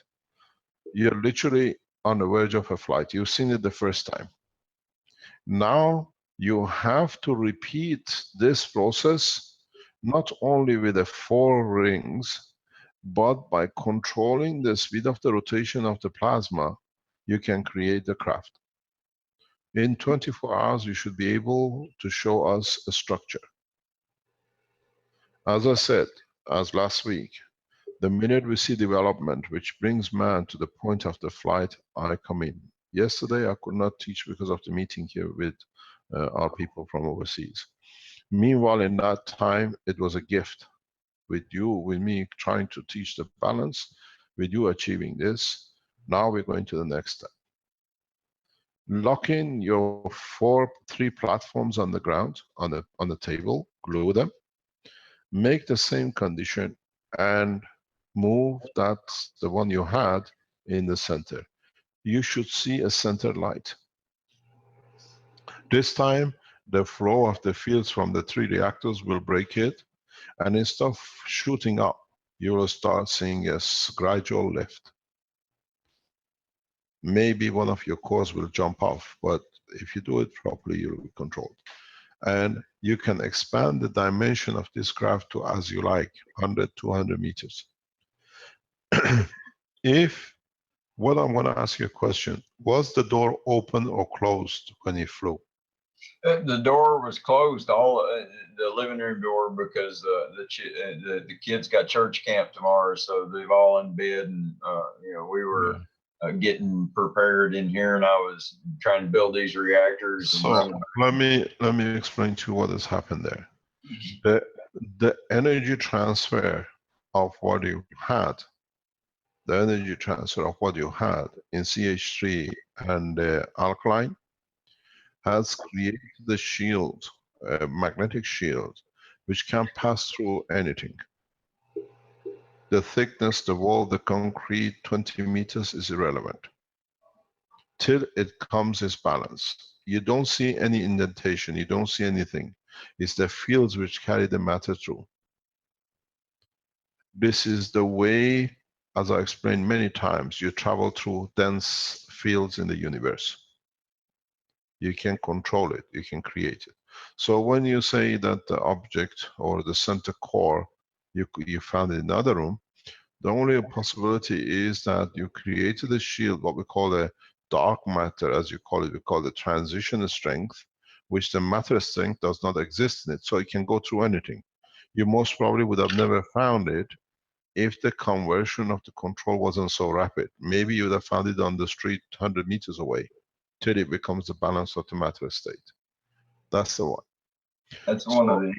You're literally on the verge of a flight. You've seen it the first time. Now you have to repeat this process, not only with the 4 rings, but by controlling the speed of the rotation of the plasma, you can create the craft. In 24 hours, you should be able to show us a structure. As I said, as last week, the minute we see development which brings man to the point of the flight, I come in. Yesterday I could not teach because of the meeting here with our people from overseas. Meanwhile, in that time, it was a gift with you, with me trying to teach the balance, with you achieving this. Now we're going to the next step. Lock in your three platforms on the ground, on the table, glue them, make the same condition, and move that's the one you had in the center. You should see a center light. This time, the flow of the fields from the three reactors will break it, and instead of shooting up, you will start seeing a gradual lift. Maybe one of your cores will jump off, but if you do it properly, you'll be controlled. And you can expand the dimension of this graph to as you like, 100, 200 meters. If, what I'm going to ask you a question, was the door open or closed when you flew? The door was closed, all the living room door, because the kids got church camp tomorrow, so they've all in bed, and we were getting prepared in here, and I was trying to build these reactors. So let me explain to you what has happened there. The energy transfer of what you had, the energy transfer of what you had in CH3 and alkaline has created the shield, a magnetic shield, which can pass through anything. The thickness, the wall, the concrete, 20 meters is irrelevant. Till it comes its balance. You don't see any indentation, you don't see anything. It's the fields which carry the matter through. This is the way, as I explained many times, you travel through dense fields in the universe. You can control it, you can create it. So when you say that the object or the center core, you found it in another room, the only possibility is that you created a shield, what we call a dark matter, as you call it, we call it transition strength, which the matter strength does not exist in it, so it can go through anything. You most probably would have never found it if the conversion of the control wasn't so rapid. Maybe you would have found it on the street 100 meters away, till it becomes the balance of the matter state. That's the one. That's one of the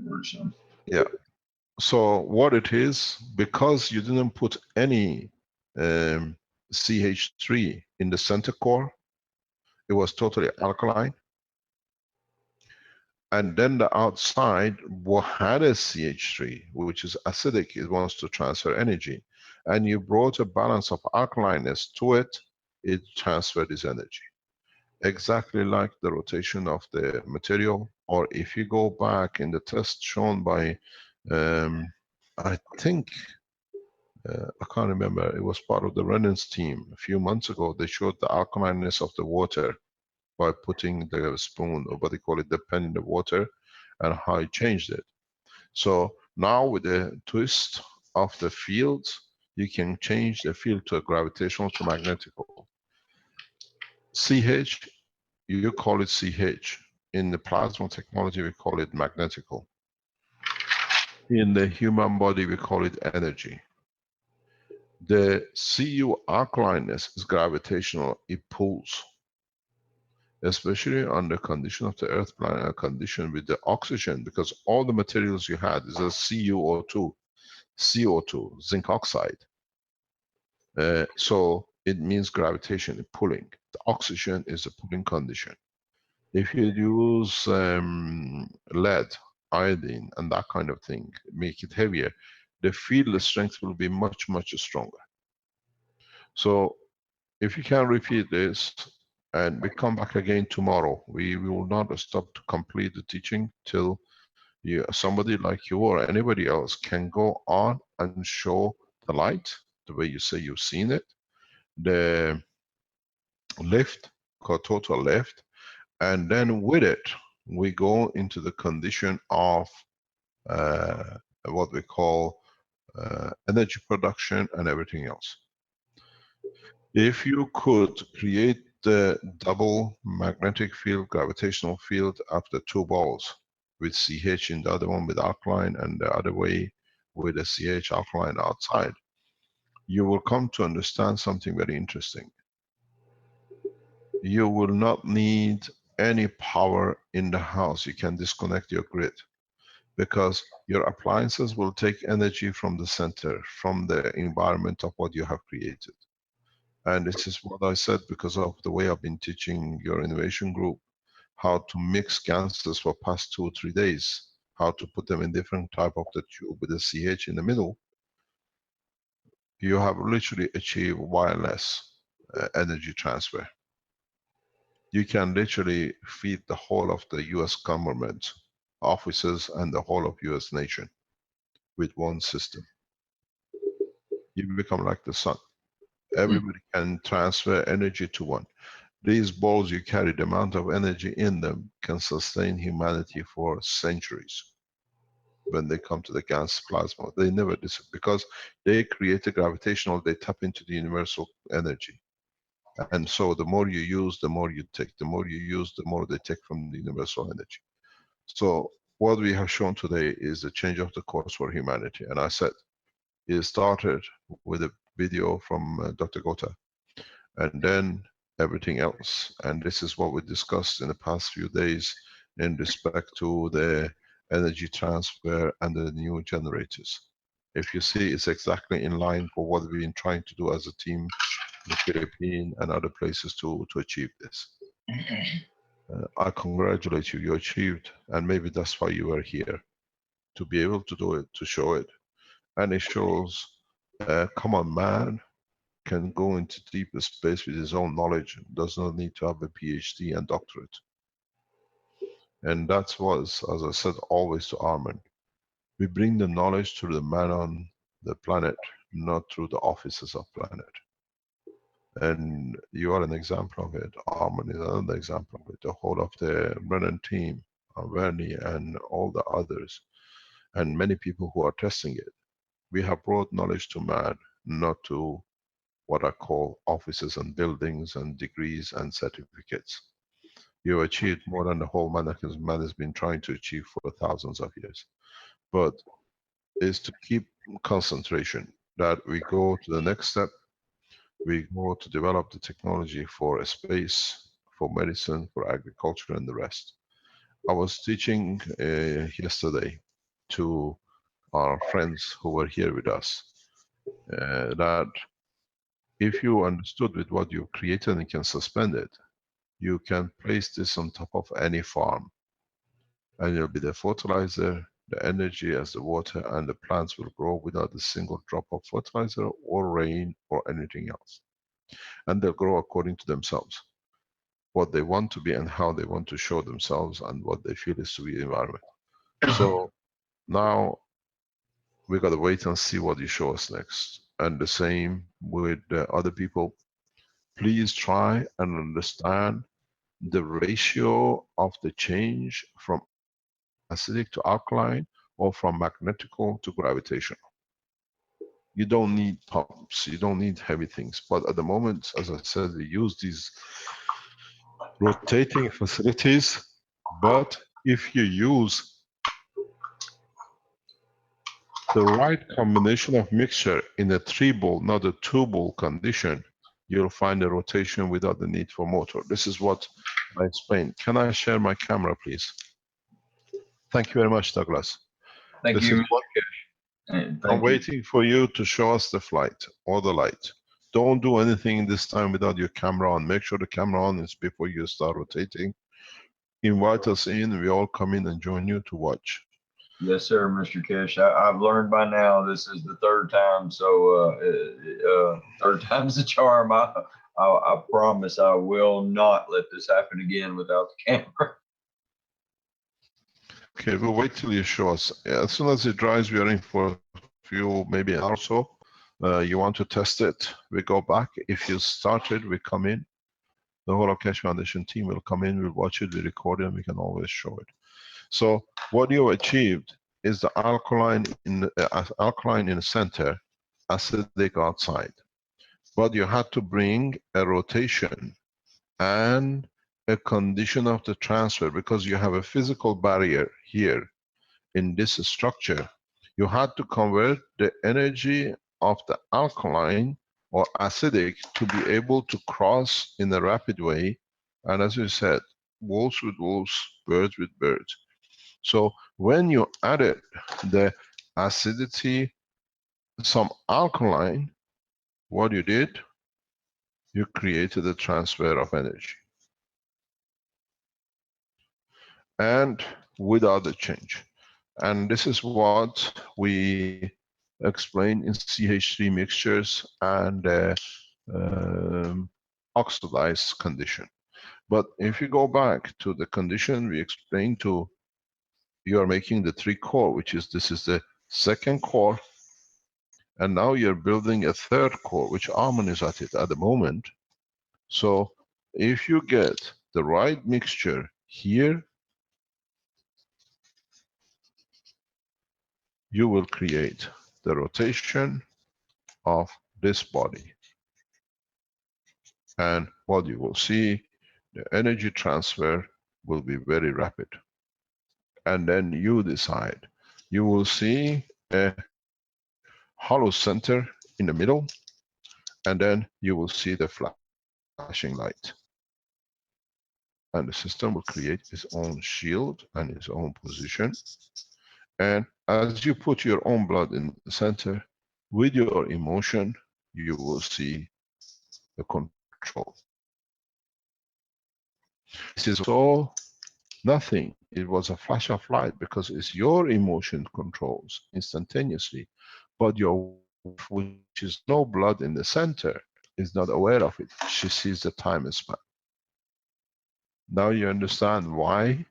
versions. Yeah. So what it is, because you didn't put any CH3 in the center core, it was totally alkaline. And then the outside had a CH3, which is acidic, it wants to transfer energy. And you brought a balance of alkalineness to it, it transferred this energy. Exactly like the rotation of the material, or if you go back in the test shown by, I think, I can't remember, it was part of the Renan's team a few months ago, they showed the alkalineness of the water by putting the spoon, or what they call it, the pen in the water, and how it changed it. So now with the twist of the fields, you can change the field to a gravitational to magnetical. CH, you call it CH. In the plasma technology, we call it magnetical. In the human body, we call it energy. The Cu alkalineness is gravitational, it pulls. Especially under condition of the Earth planet condition with the oxygen, because all the materials you had is a CuO2, CO2, zinc oxide. So it means gravitation, pulling. The oxygen is a pulling condition. If you use lead, iodine, and that kind of thing, make it heavier, the field strength will be much, much stronger. So if you can repeat this, and we come back again tomorrow, we will not stop to complete the teaching till somebody like you or anybody else can go on and show the light, the way you say you've seen it, the lift, total lift, and then with it, we go into the condition of what we call energy production and everything else. If you could create the double magnetic field, gravitational field after two balls, with CH in the other one with alkaline, and the other way with a CH alkaline outside, you will come to understand something very interesting. You will not need any power in the house. You can disconnect your grid, because your appliances will take energy from the center, from the environment of what you have created. And this is what I said because of the way I've been teaching your innovation group, how to mix gases for past 2 or 3 days, how to put them in different type of the tube with a CH in the middle. You have literally achieved wireless energy transfer. You can literally feed the whole of the US government, offices, and the whole of US nation with one system. You become like the sun. Everybody can transfer energy to one. These balls you carry, the amount of energy in them can sustain humanity for centuries. When they come to the gas plasma, they never disappear because they create a gravitational, they tap into the universal energy. And so the more you use, the more you take. The more you use, the more they take from the universal energy. So what we have shown today is the change of the course for humanity. And I said, it started with a video from Dr. Gota, and then everything else. And this is what we discussed in the past few days in respect to the energy transfer and the new generators. If you see, it's exactly in line for what we've been trying to do as a team in the Philippines and other places to achieve this. I congratulate you, you achieved, and maybe that's why you are here, to be able to do it, to show it. And it shows a common man can go into deeper space with his own knowledge, does not need to have a PhD and doctorate. And that was, as I said, always to Armin. We bring the knowledge to the man on the planet, not through the offices of planet. And you are an example of it. Armin is another example of it. The whole of the Brennan team, Vernie and all the others, and many people who are testing it. We have brought knowledge to man, not to what I call offices and buildings and degrees and certificates. You achieved more than the whole man has been trying to achieve for thousands of years. But is to keep concentration, that we go to the next step. We go to develop the technology for a space, for medicine, for agriculture, and the rest. I was teaching yesterday to our friends who were here with us that if you understood with what you've created and can suspend it, you can place this on top of any farm. And it'll be the fertilizer, the energy as the water, and the plants will grow without a single drop of fertilizer or rain or anything else. And they'll grow according to themselves, what they want to be and how they want to show themselves and what they feel is to be the environment. So now we got to wait and see what you show us next. And the same with other people. Please try and understand the ratio of the change from acidic to alkaline or from magnetical to gravitational. You don't need pumps, you don't need heavy things. But at the moment, as I said, we use these rotating facilities. But if you use the right combination of mixture in a 3-ball, not a 2-ball condition, you'll find a rotation without the need for motor. This is what I explained. Can I share my camera, please? Thank you very much, Douglas. Thank This you, is Mr. what Keshe. And I'm thank you. waiting for you to show us the flight or the light. Don't do anything this time without your camera on. Make sure the camera on is before you start rotating. Invite us in, we all come in and join you to watch. Yes, sir, Mr. Keshe. I've learned by now this is the third time, so third time's the charm. I promise I will not let this happen again without the camera. Okay, we'll wait till you show us. As soon as it dries, we are in for a few, maybe an hour or so. You want to test it, we go back. If you started, we come in. The whole of Keshe Foundation team will come in, we'll watch it, we record it, and we can always show it. So what you achieved is the alkaline in the center, acidic outside. But you had to bring a rotation and a condition of the transfer, because you have a physical barrier here in this structure, you had to convert the energy of the alkaline or acidic to be able to cross in a rapid way. And as you said, wolves with wolves, birds with birds. So when you added the acidity, some alkaline, what you did, you created a transfer of energy. And without a change. And this is what we explain in CH3 mixtures and oxidized condition. But if you go back to the condition we explained to, you are making the 3 core, which is, this is the second core, and now you're building a third core, which Armin is at it at the moment. So if you get the right mixture here, you will create the rotation of this body. And what you will see, the energy transfer will be very rapid. And then you decide. You will see a hollow center in the middle, and then you will see the flashing light. And the system will create its own shield and its own position. And as you put your own blood in the center, with your emotion, you will see the control. This is so nothing. It was a flash of light because it's your emotion controls instantaneously. But your wife, which is no blood in the center, is not aware of it. She sees the time span. Now you understand why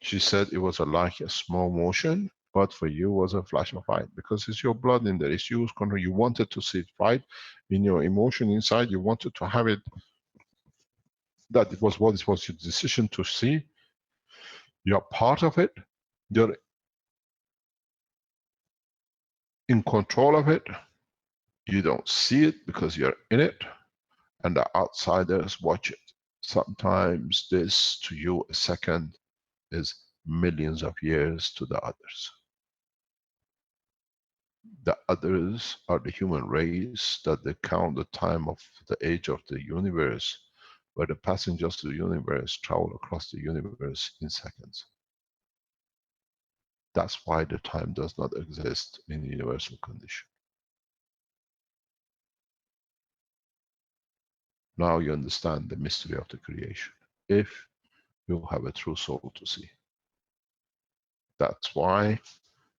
she said it was like a small motion, but for you was a flash of light, because it's your blood in there. It's your control. You wanted to see it right in your emotion inside. You wanted to have it, that it was what it was your decision to see. You're part of it. You're in control of it. You don't see it because you're in it, and the outsiders watch it. Sometimes this, to you, a second is millions of years to the others. The others are the human race, that they count the time of the age of the universe, where the passengers to the universe travel across the universe in seconds. That's why the time does not exist in the universal condition. Now you understand the mystery of the creation, if you have a true soul to see. That's why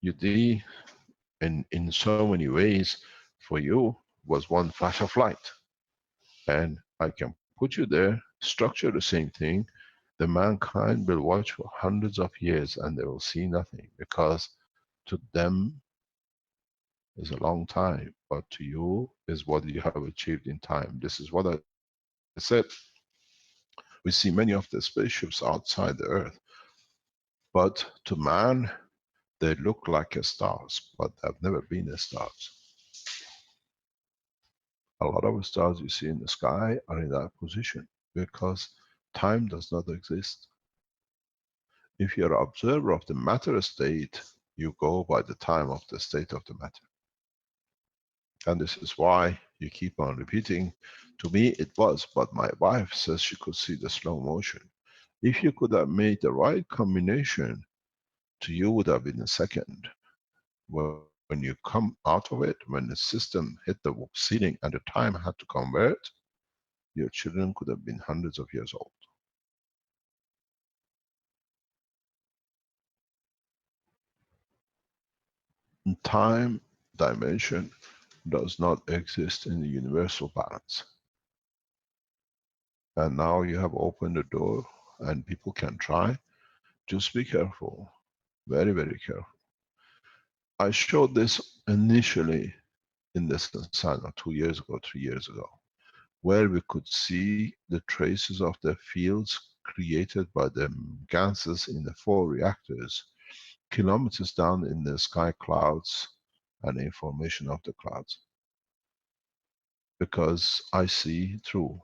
you did, in so many ways, for you was one flash of light. And I can put you there, structure the same thing, the mankind will watch for hundreds of years and they will see nothing, because to them is a long time, but to you is what you have achieved in time. This is what I said. We see many of the spaceships outside the Earth, but to man, they look like stars, but they've never been stars. A lot of stars you see in the sky are in that position, because time does not exist. If you're an observer of the matter state, you go by the time of the state of the matter. And this is why you keep on repeating, to me it was, but my wife says she could see the slow motion. If you could have made the right combination, to you would have been a second. When you come out of it, when the system hit the ceiling and the time had to convert, your children could have been hundreds of years old. Time dimension does not exist in the universal balance. And now you have opened the door and people can try. Just be careful, very, very careful. I showed this initially in the Sana 2 years ago, 3 years ago, where we could see the traces of the fields created by the gases in the 4 reactors, kilometers down in the sky clouds and information of the clouds. Because I see through,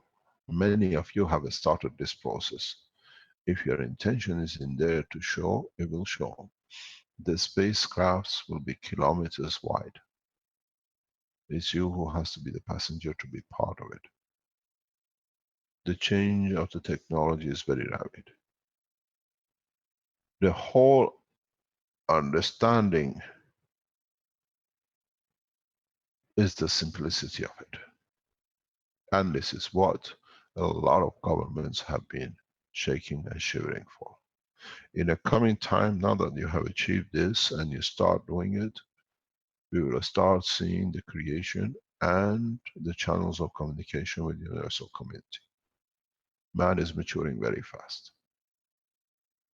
many of you have started this process. If your intention is in there to show, it will show. The spacecrafts will be kilometers wide. It's you who has to be the passenger to be part of it. The change of the technology is very rapid. The whole understanding is the simplicity of it. And this is what a lot of governments have been shaking and shivering for. In a coming time, now that you have achieved this and you start doing it, we will start seeing the creation and the channels of communication with the universal community. Man is maturing very fast.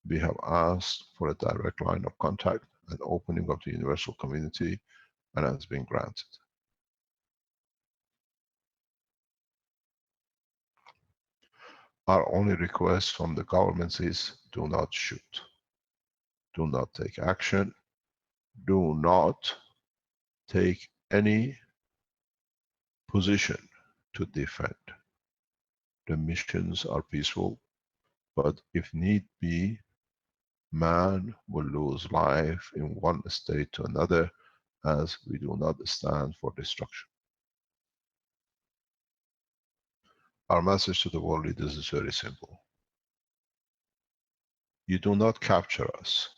We have asked for a direct line of contact and opening of the universal community, and has been granted. Our only request from the governments is do not shoot. Do not take action. Do not take any position to defend. The missions are peaceful, but if need be, man will lose life in one state to another, as we do not stand for destruction. Our message to the world leaders is very simple. You do not capture us.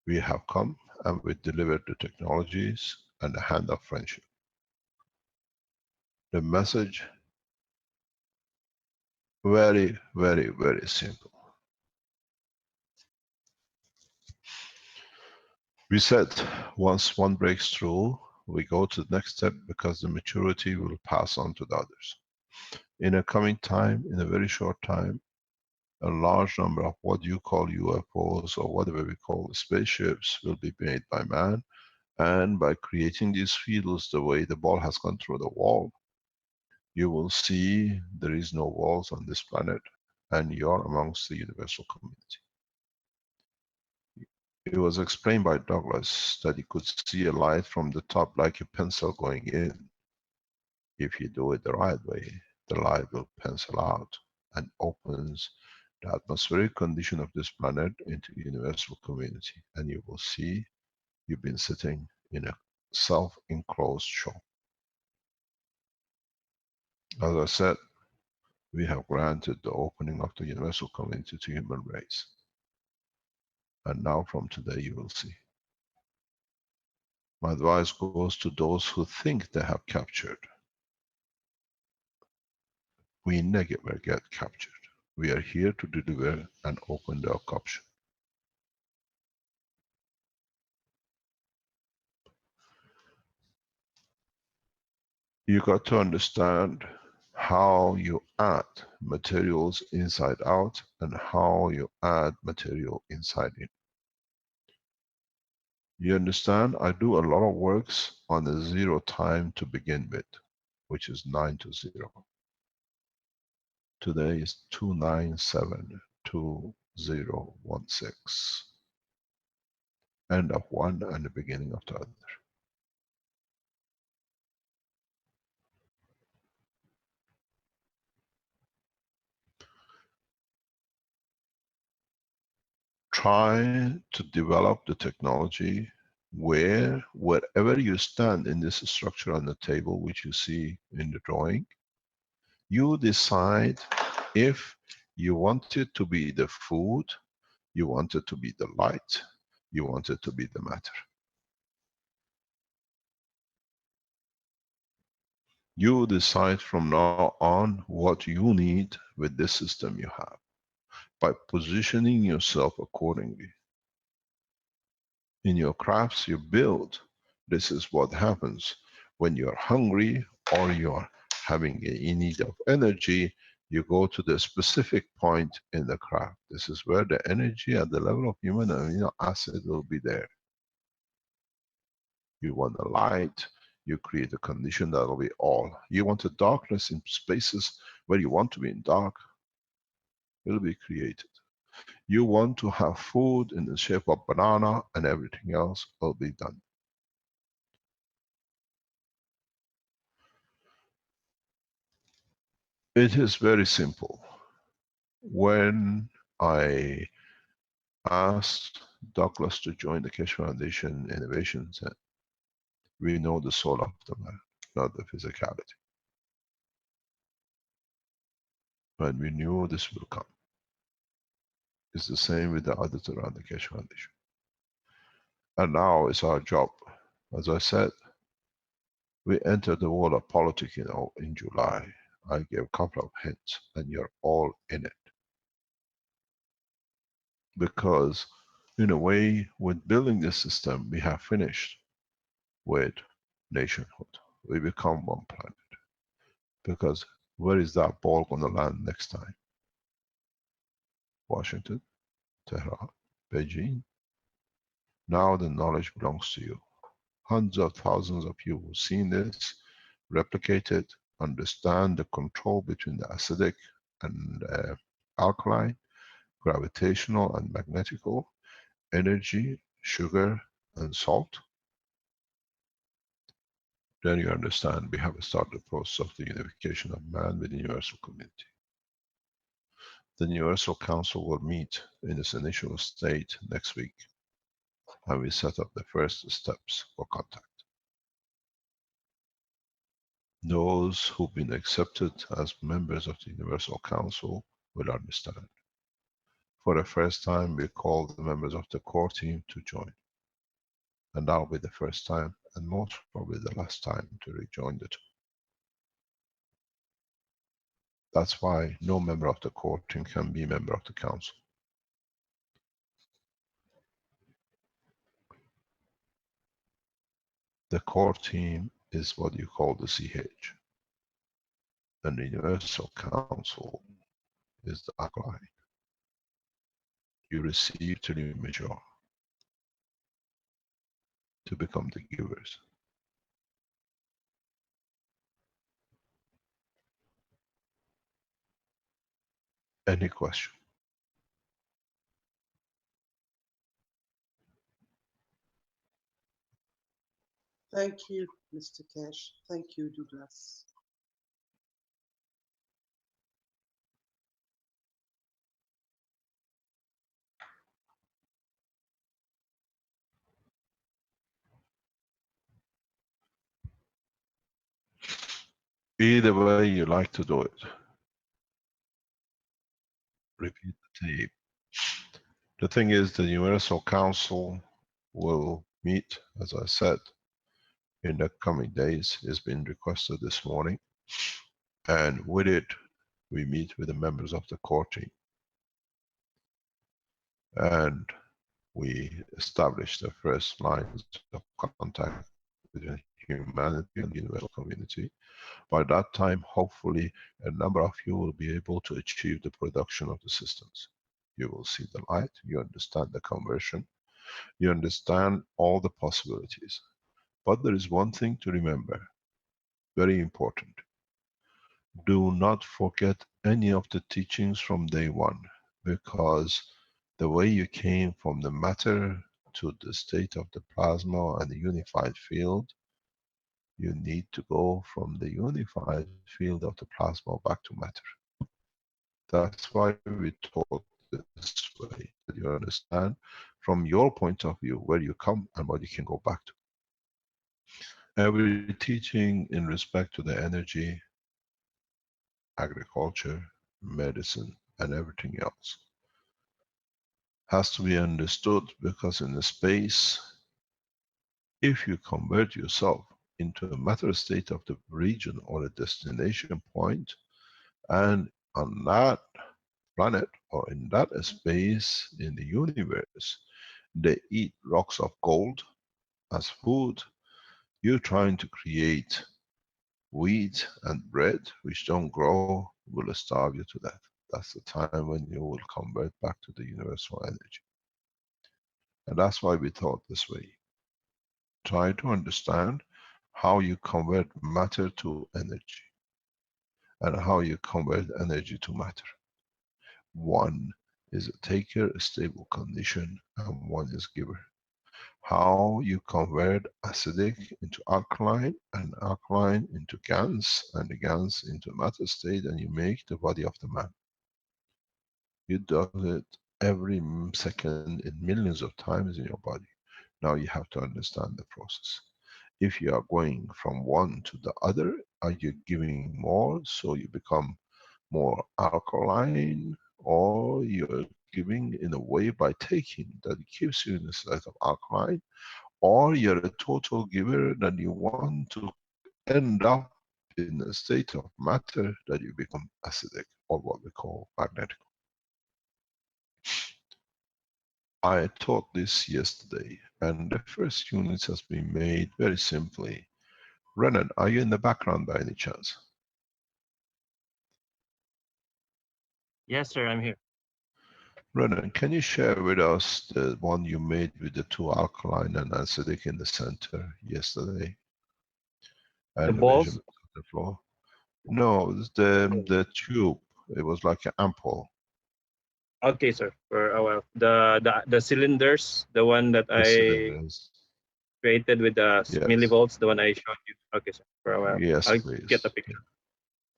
We have come and we delivered the technologies and the hand of friendship. The message, very, very, very simple. We said once one breaks through, we go to the next step because the maturity will pass on to the others. In a coming time, in a very short time, a large number of what you call UFOs or whatever we call spaceships will be made by man, and by creating these fields the way the ball has gone through the wall, you will see there is no walls on this planet and you are amongst the universal community. It was explained by Douglas that he could see a light from the top like a pencil going in. If you do it the right way, the light will pencil out and opens the atmospheric condition of this planet into universal community, and you will see you've been sitting in a self-enclosed shop. As I said, we have granted the opening of the universal community to human race. And now from today you will see. My advice goes to those who think they have captured. We never get captured. We are here to deliver and open the option. You got to understand how you add materials inside out and how you add material inside in. You understand, I do a lot of works on the 0 time to begin with, which is 9 to 0. Today is 2972016. End of one and the beginning of the other. Try to develop the technology where, wherever you stand in this structure on the table, which you see in the drawing, you decide if you want it to be the food, you want it to be the light, you want it to be the matter. You decide from now on what you need with this system you have, by positioning yourself accordingly. In your crafts you build, this is what happens. When you're hungry or you're having a need of energy, you go to the specific point in the craft. This is where the energy at the level of human amino acid will be there. You want the light, you create a condition that will be all. You want the darkness in spaces where you want to be in dark, it will be created. You want to have food in the shape of banana, and everything else will be done. It is very simple. When I asked Douglas to join the Keshe Foundation Innovation Center. We know the soul of the man, not the physicality. But we knew this will come. It's the same with the others around the Keshe Foundation. And now it's our job. As I said, we entered the world of politics in July. I gave a couple of hints, and you're all in it. Because in a way, with building this system, we have finished with nationhood. We become one planet. Because where is that ball going to land next time? Washington, Tehran, Beijing. Now the knowledge belongs to you. Hundreds of thousands of you who've seen this, replicate it, understand the control between the acidic and alkaline, gravitational and magnetical, energy, sugar and salt. Then you understand we have started the process of the unification of man with the universal community. The Universal Council will meet in its initial state next week, and we set up the first steps for contact. Those who've been accepted as members of the Universal Council will understand. For the first time, we call the members of the core team to join. And that'll be the first time, and most probably the last time, to rejoin the two. That's why no member of the core team can be a member of the council. The core team is what you call the CH. And the Universal Council is the alkaline. You receive till you mature, to become the givers. Any question? Thank you, Mr. Keshe. Thank you, Douglas. Either way you like to do it. Repeat the tape. The thing is, the Universal Council will meet, as I said, in the coming days. It's been requested this morning. And with it, we meet with the members of the core team. And we establish the first lines of contact between humanity and the universal community. By that time, hopefully, a number of you will be able to achieve the production of the systems. You will see the light, you understand the conversion, you understand all the possibilities. But there is one thing to remember, very important. Do not forget any of the teachings from day one, because the way you came from the matter to the state of the plasma and the unified field, you need to go from the unified field of the plasma back to matter. That's why we taught this way, that you understand from your point of view where you come and what you can go back to. Every teaching in respect to the energy, agriculture, medicine, and everything else has to be understood, because in the space, if you convert yourself into a matter state of the region or a destination point, and on that planet or in that space in the universe, they eat rocks of gold as food, you're trying to create wheat and bread which don't grow, will starve you to death. That's the time when you will convert back to the universal energy. And that's why we thought this way. Try to understand how you convert matter to energy, and how you convert energy to matter. One is a taker, a stable condition, and one is giver. How you convert acidic into alkaline, and alkaline into gans, and the gans into matter state, and you make the body of the man. You do it every second in millions of times in your body. Now you have to understand the process. If you are going from one to the other, are you giving more so you become more alkaline, or you're giving in a way by taking that it keeps you in a state of alkaline, or you're a total giver that you want to end up in a state of matter that you become acidic, or what we call magnetic. I taught this yesterday, and the first unit has been made very simply. Renan, are you in the background by any chance? Yes, sir, I'm here. Renan, can you share with us the one you made with the two alkaline and acidic in the center yesterday? The And the balls? measurements on the floor? No, it's the tube. It was like an ample. Okay, sir. For a while. The cylinders, the one that The I cylinders. created with the Yes. millivolts, the one I showed you. Okay, sir. For a while. Yes, I'll get the please. picture.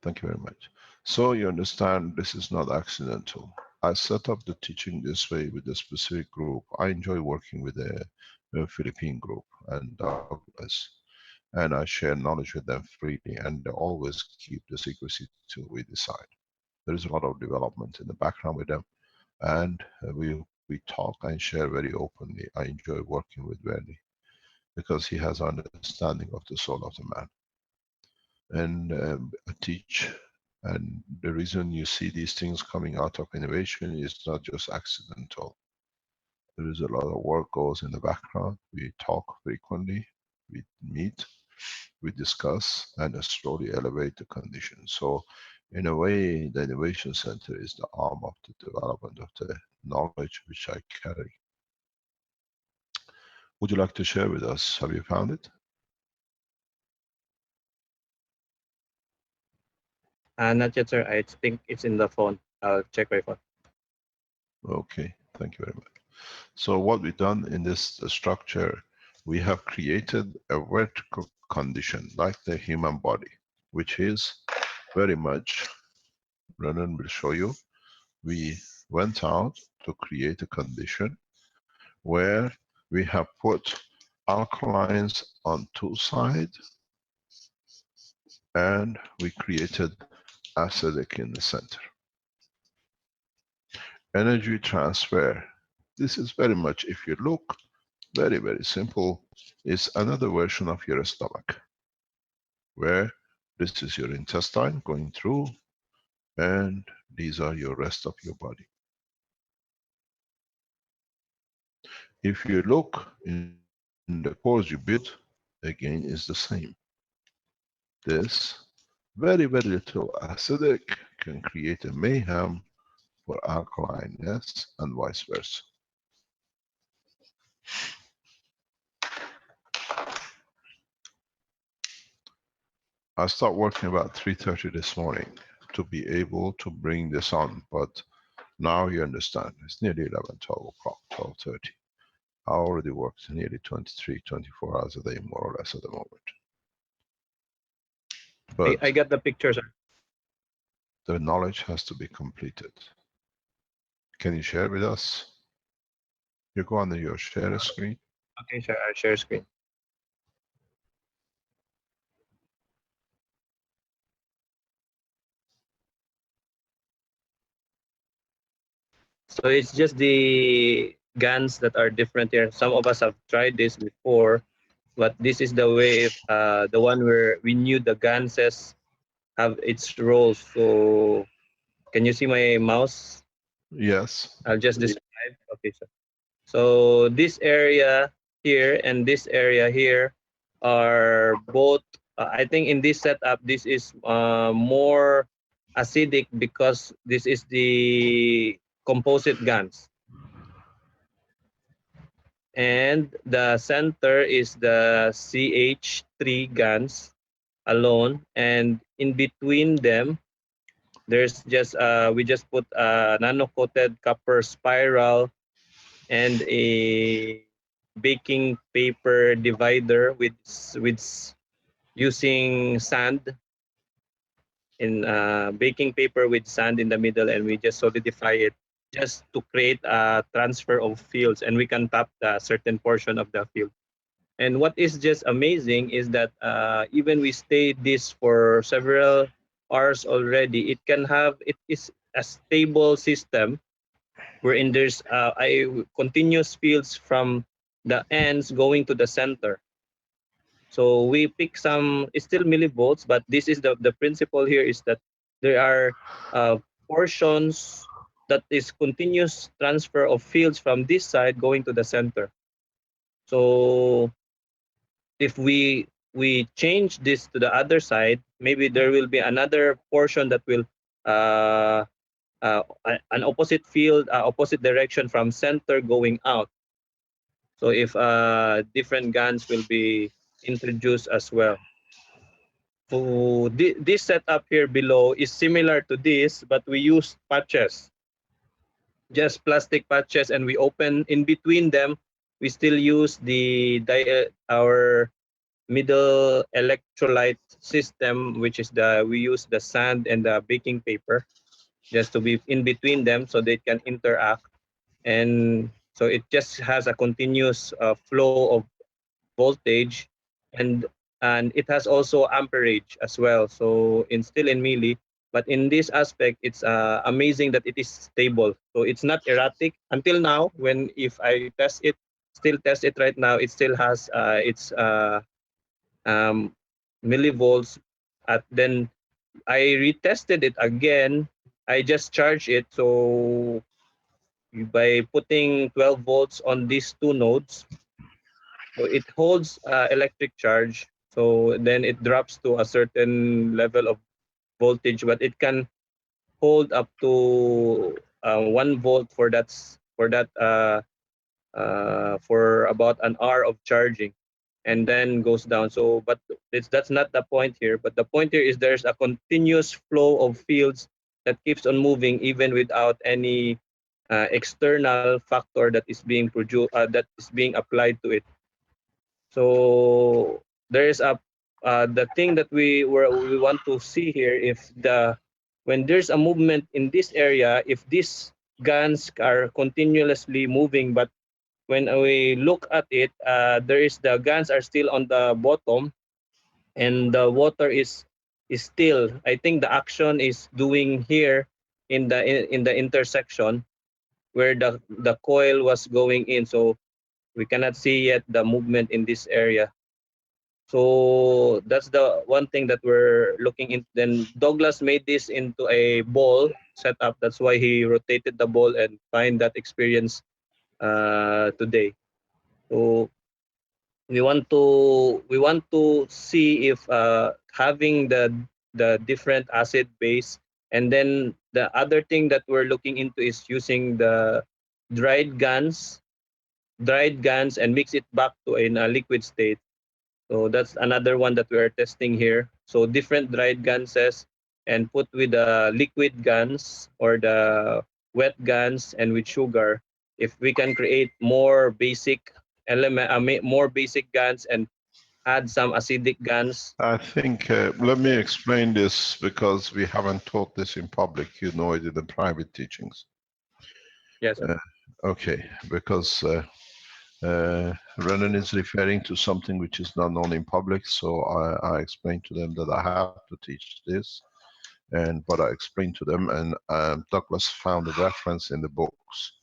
Thank you very much. So you understand this is not accidental. I set up the teaching this way with a specific group. I enjoy working with a Philippine group and Douglas, and I share knowledge with them freely, and they always keep the secrecy till we decide. There is a lot of development in the background with them, and we talk and share very openly. I enjoy working with Verdi because he has understanding of the soul of the man. And I teach, and the reason you see these things coming out of innovation is not just accidental. There is a lot of work goes in the background. We talk frequently, we meet, we discuss, and slowly elevate the conditions. So in a way, the Innovation Center is the arm of the development of the knowledge which I carry. Would you like to share with us? Have you found it? Not yet, sir. I think it's in the phone. I'll check my phone. Okay, thank you very much. So what we've done in this structure, we have created a vertical condition like the human body, which is very much, Renan will show you, we went out to create a condition where we have put alkalines on two sides and we created acidic in the center. Energy transfer. This is very much, if you look, very, very simple. It's another version of your stomach, where this is your intestine going through, and these are your rest of your body. If you look in the pores you build, again is the same. This very, very little acidic can create a mayhem for alkalineness and vice versa. I start working about 3:30 this morning to be able to bring this on, but now you understand, it's nearly 11, 12 o'clock, 12:30. I already worked nearly 23, 24 hours a day, more or less at the moment. But I got the picture, sir. the knowledge has to be completed. Can you share with us? You go on your share screen. Okay, sir. I'll share screen. So it's just the guns that are different here. Some of us have tried this before, but this is the way, the one where we knew the ganses have its roles. So can you see my mouse? Yes. I'll just describe. Okay, sir. So this area here and this area here are both, I think in this setup, this is more acidic because this is the composite GANs. And the center is the CH3 GANs alone. And in between them, there's just, we just put a nano-coated copper spiral and a baking paper divider with using sand in baking paper with sand in the middle, and we just solidify it just to create a transfer of fields, and we can tap the certain portion of the field. And what is just amazing is that even we stay this for several hours already, it is a stable system wherein there's continuous fields from the ends going to the center. So we pick some, it's still millivolts, but this is the principle here is that there are portions that is continuous transfer of fields from this side going to the center. So if we change this to the other side, maybe there will be another portion that will uh, an opposite field, opposite direction from center going out. So if different guns will be introduced as well. So this setup here below is similar to this, but we use patches, just plastic patches, and we open in between them. We still use our middle electrolyte system, which is we use the sand and the baking paper just to be in between them so they can interact. And so it just has a continuous flow of voltage, and it has also amperage as well. So still in milli, but in this aspect, it's amazing that it is stable. So it's not erratic until now. When if I still test it right now, it still has its um, millivolts. At then I retested it again. I just charged it. So by putting 12 volts on these two nodes, so it holds electric charge. So then it drops to a certain level of voltage, but it can hold up to 1 volt for for about an hour of charging, and then goes down. So, but that's not the point here. But the point here is there's a continuous flow of fields that keeps on moving even without any external factor that is being produced that is being applied to it. So there is the thing that we want to see here, if when there's a movement in this area, if these guns are continuously moving, but when we look at it, the guns are still on the bottom, and the water is still. I think the action is doing here in the intersection where the coil was going in. So we cannot see yet the movement in this area. So that's the one thing that we're looking into. Then Douglas made this into a ball setup. That's why he rotated the ball and find that experience today. So we want to see if having the different acid base, and then the other thing that we're looking into is using the dried guns and mix it back to in a liquid state. So that's another one that we are testing here. So different dried ganses and put with the liquid gans or the wet gans and with sugar. If we can create more basic more basic gans and add some acidic gans. I think, let me explain this because we haven't taught this in public. You know it in the private teachings. Yes, sir. Okay, because Renan is referring to something which is not known in public, so I explained to them that I have to teach this, but I explained to them, and Douglas found a reference in the books.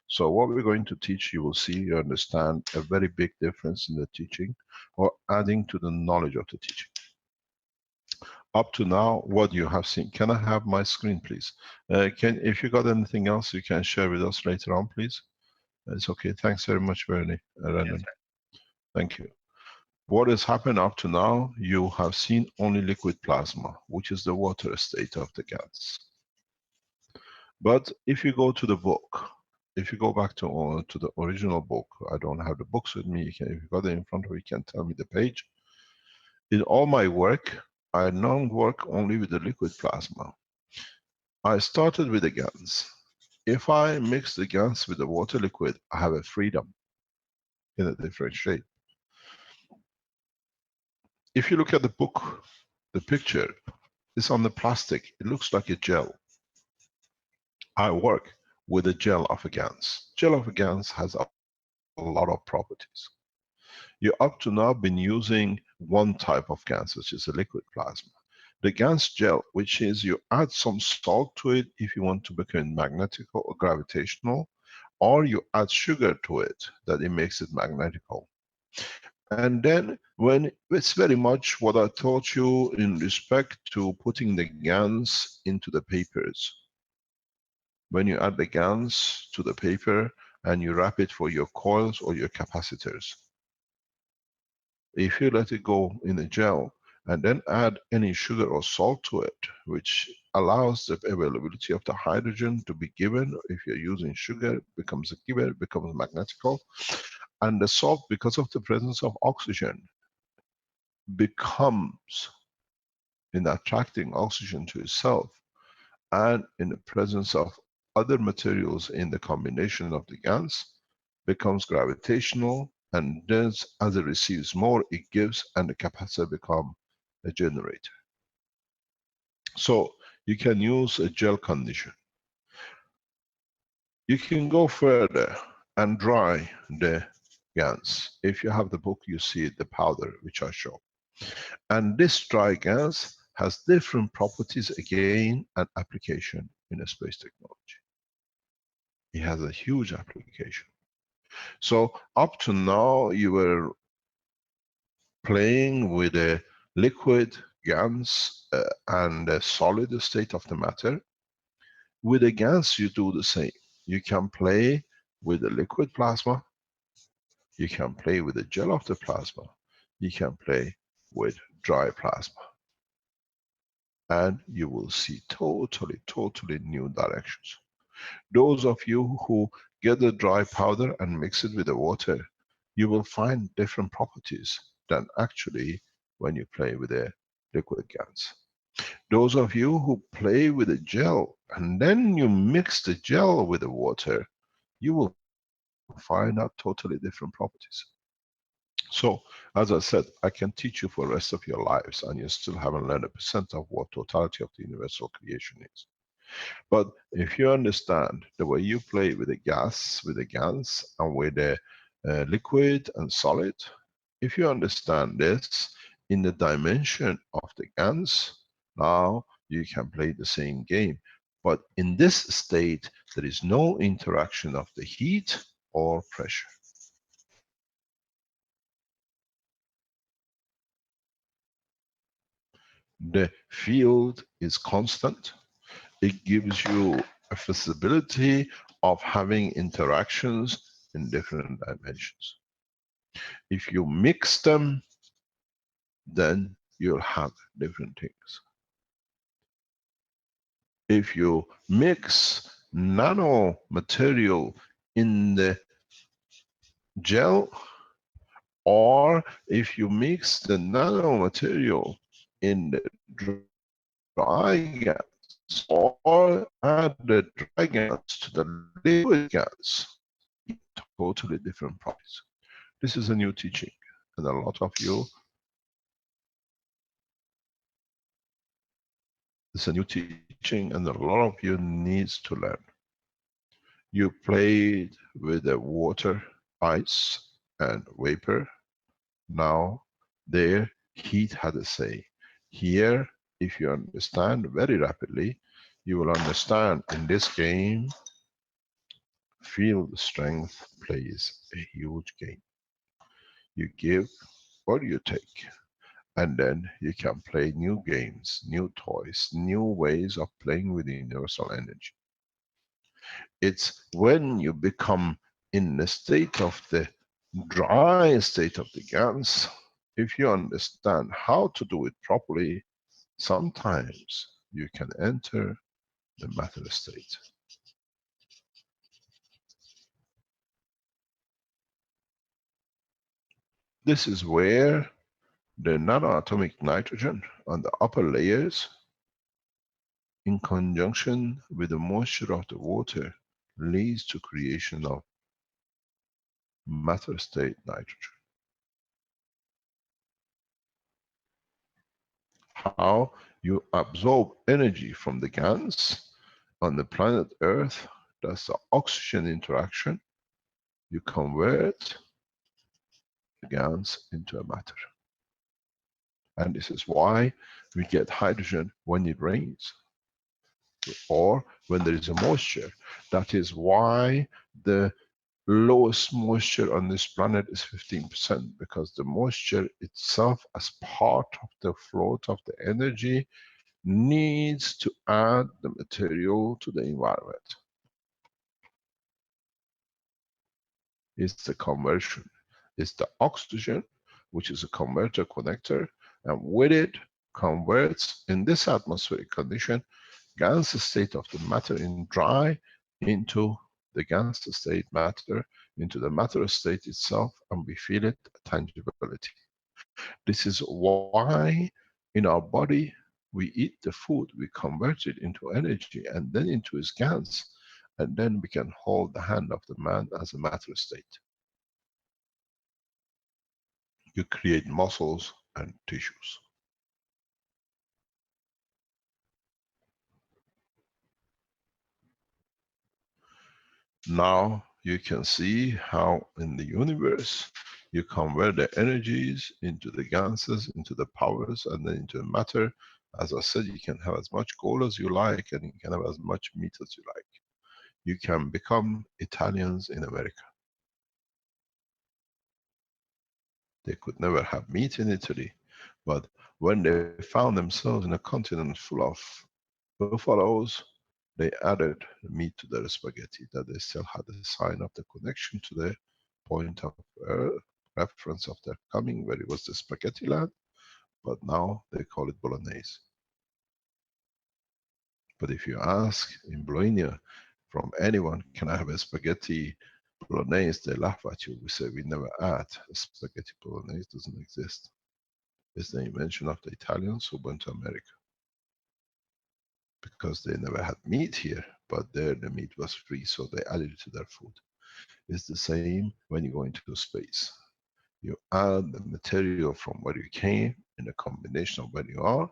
So what we're going to teach, you will see, you understand a very big difference in the teaching, or adding to the knowledge of the teaching. Up to now, what you have seen. Can I have my screen, please? If you got anything else, you can share with us later on, please. It's okay. Thanks very much, Renan. Yes, Thank you. What has happened up to now, you have seen only liquid plasma, which is the water state of the gas. But if you go to the book, if you go back to the original book, I don't have the books with me, if you got it in front of you, you can tell me the page. In all my work, I don't work only with the liquid plasma. I started with the GANs. If I mix the GANs with the water liquid, I have a freedom in a different shape. If you look at the book, the picture is on the plastic. It looks like a gel. I work with a gel of a GANs. Gel of a GANs has a lot of properties. You up to now been using one type of GANs, which is a liquid plasma. The GANs gel, which is you add some salt to it if you want to become magnetical or gravitational, or you add sugar to it that it makes it magnetical. And then when it's very much what I taught you in respect to putting the GANs into the papers. When you add the GANs to the paper and you wrap it for your coils or your capacitors. If you let it go in the gel and then add any sugar or salt to it, which allows the availability of the hydrogen to be given, if you're using sugar, it becomes a giver, it becomes magnetical. And the salt, because of the presence of oxygen, becomes in attracting oxygen to itself and in the presence of other materials in the combination of the GANs, becomes gravitational, and then as it receives more, it gives, and the capacitor become a generator. So you can use a gel condition. You can go further and dry the GANs. If you have the book, you see the powder, which I show. And this dry GANs has different properties again and application in a space technology. It has a huge application. So up to now, you were playing with a liquid GANs and a solid state of the matter. With a GANs, you do the same. You can play with the liquid plasma. You can play with the gel of the plasma. You can play with dry plasma. And you will see totally, totally new directions. Those of you who get the dry powder and mix it with the water, you will find different properties than actually when you play with the liquid GANs. Those of you who play with the gel and then you mix the gel with the water, you will find out totally different properties. So, as I said, I can teach you for the rest of your lives and you still haven't learned 1% of what totality of the universal creation is. But if you understand the way you play with the gas, with the GANs, and with the liquid and solid, if you understand this in the dimension of the GANs, now you can play the same game. But in this state, there is no interaction of the heat or pressure. The field is constant. It gives you a feasibility of having interactions in different dimensions. If you mix them, then you'll have different things. If you mix nano material in the gel, or if you mix the nano material in the dry gas, or add the dry gas to the liquid gas, totally different properties. This is a new teaching, and a lot of you, it's a new teaching, and a lot of you needs to learn. You played with the water, ice, and vapor. Now, there, heat had a say. Here, if you understand very rapidly, you will understand in this game, field strength plays a huge game. You give or you take. And then you can play new games, new toys, new ways of playing with the universal energy. It's when you become in the state of the dry state of the GANs, if you understand how to do it properly, sometimes you can enter the matter state. This is where the nanoatomic nitrogen on the upper layers, in conjunction with the moisture of the water, leads to creation of matter state nitrogen. How you absorb energy from the GANs on the planet Earth that's the oxygen interaction, you convert the gans into a matter. And this is why we get hydrogen when it rains or when there is a moisture. That is why the lowest moisture on this planet is 15%, because the moisture itself, as part of the float of the energy, needs to add the material to the environment. It's the conversion. It's the oxygen, which is a converter connector, and with it converts, in this atmospheric condition, gas state of the matter in dry into the gas state matter, into the matter state itself, and we feel it tangibility. This is why in our body we eat the food, we convert it into energy and then into its gas, and then we can hold the hand of the man as a matter state. You create muscles and tissues. Now you can see how in the universe you convert the energies into the gases, into the powers, and then into matter. As I said, you can have as much gold as you like, and you can have as much meat as you like. You can become Italians in America. They could never have meat in Italy, but when they found themselves in a continent full of buffaloes, they added meat to their spaghetti, that they still had a sign of the connection to the point of reference of their coming, where it was the spaghetti land, but now they call it bolognese. But if you ask in Bologna from anyone, can I have a spaghetti bolognese, they laugh at you. We say we never add. Spaghetti bolognese doesn't exist. It's the invention of the Italians who went to America, because they never had meat here, but there the meat was free, so they added it to their food. It's the same when you go into space. You add the material from where you came in a combination of where you are,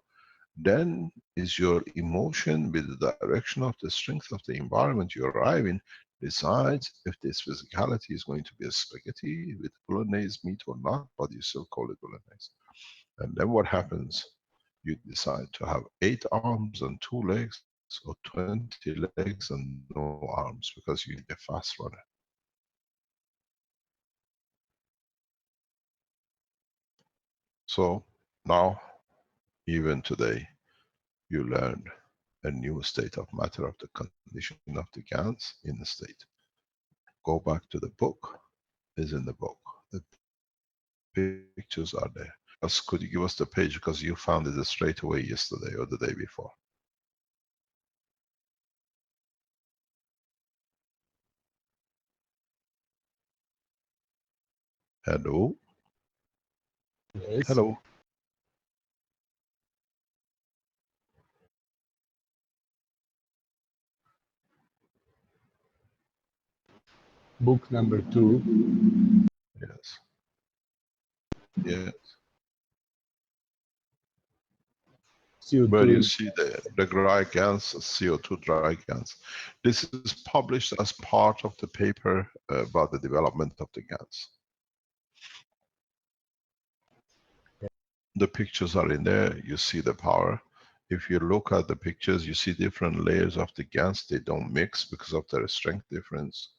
then is your emotion with the direction of the strength of the environment you arrive in, decides if this physicality is going to be a spaghetti with bolognese meat or not, but you still call it bolognese. And then what happens? You decide to have 8 arms and 2 legs, or 20 legs and no arms, because you need a fast runner. So now, even today, you learn a new state of matter of the condition of the gans in the state. Go back to the book, is in the book. The pictures are there. Could you give us the page, because you found it straight away yesterday or the day before. Hello? Yes. Hello? Book number 2. Yes. Yes. Where you CO2. see the dry gans, CO2 dry gans. This is published as part of the paper about the development of the gans. The pictures are in there, you see the power. If you look at the pictures, you see different layers of the gans. They don't mix because of their strength difference.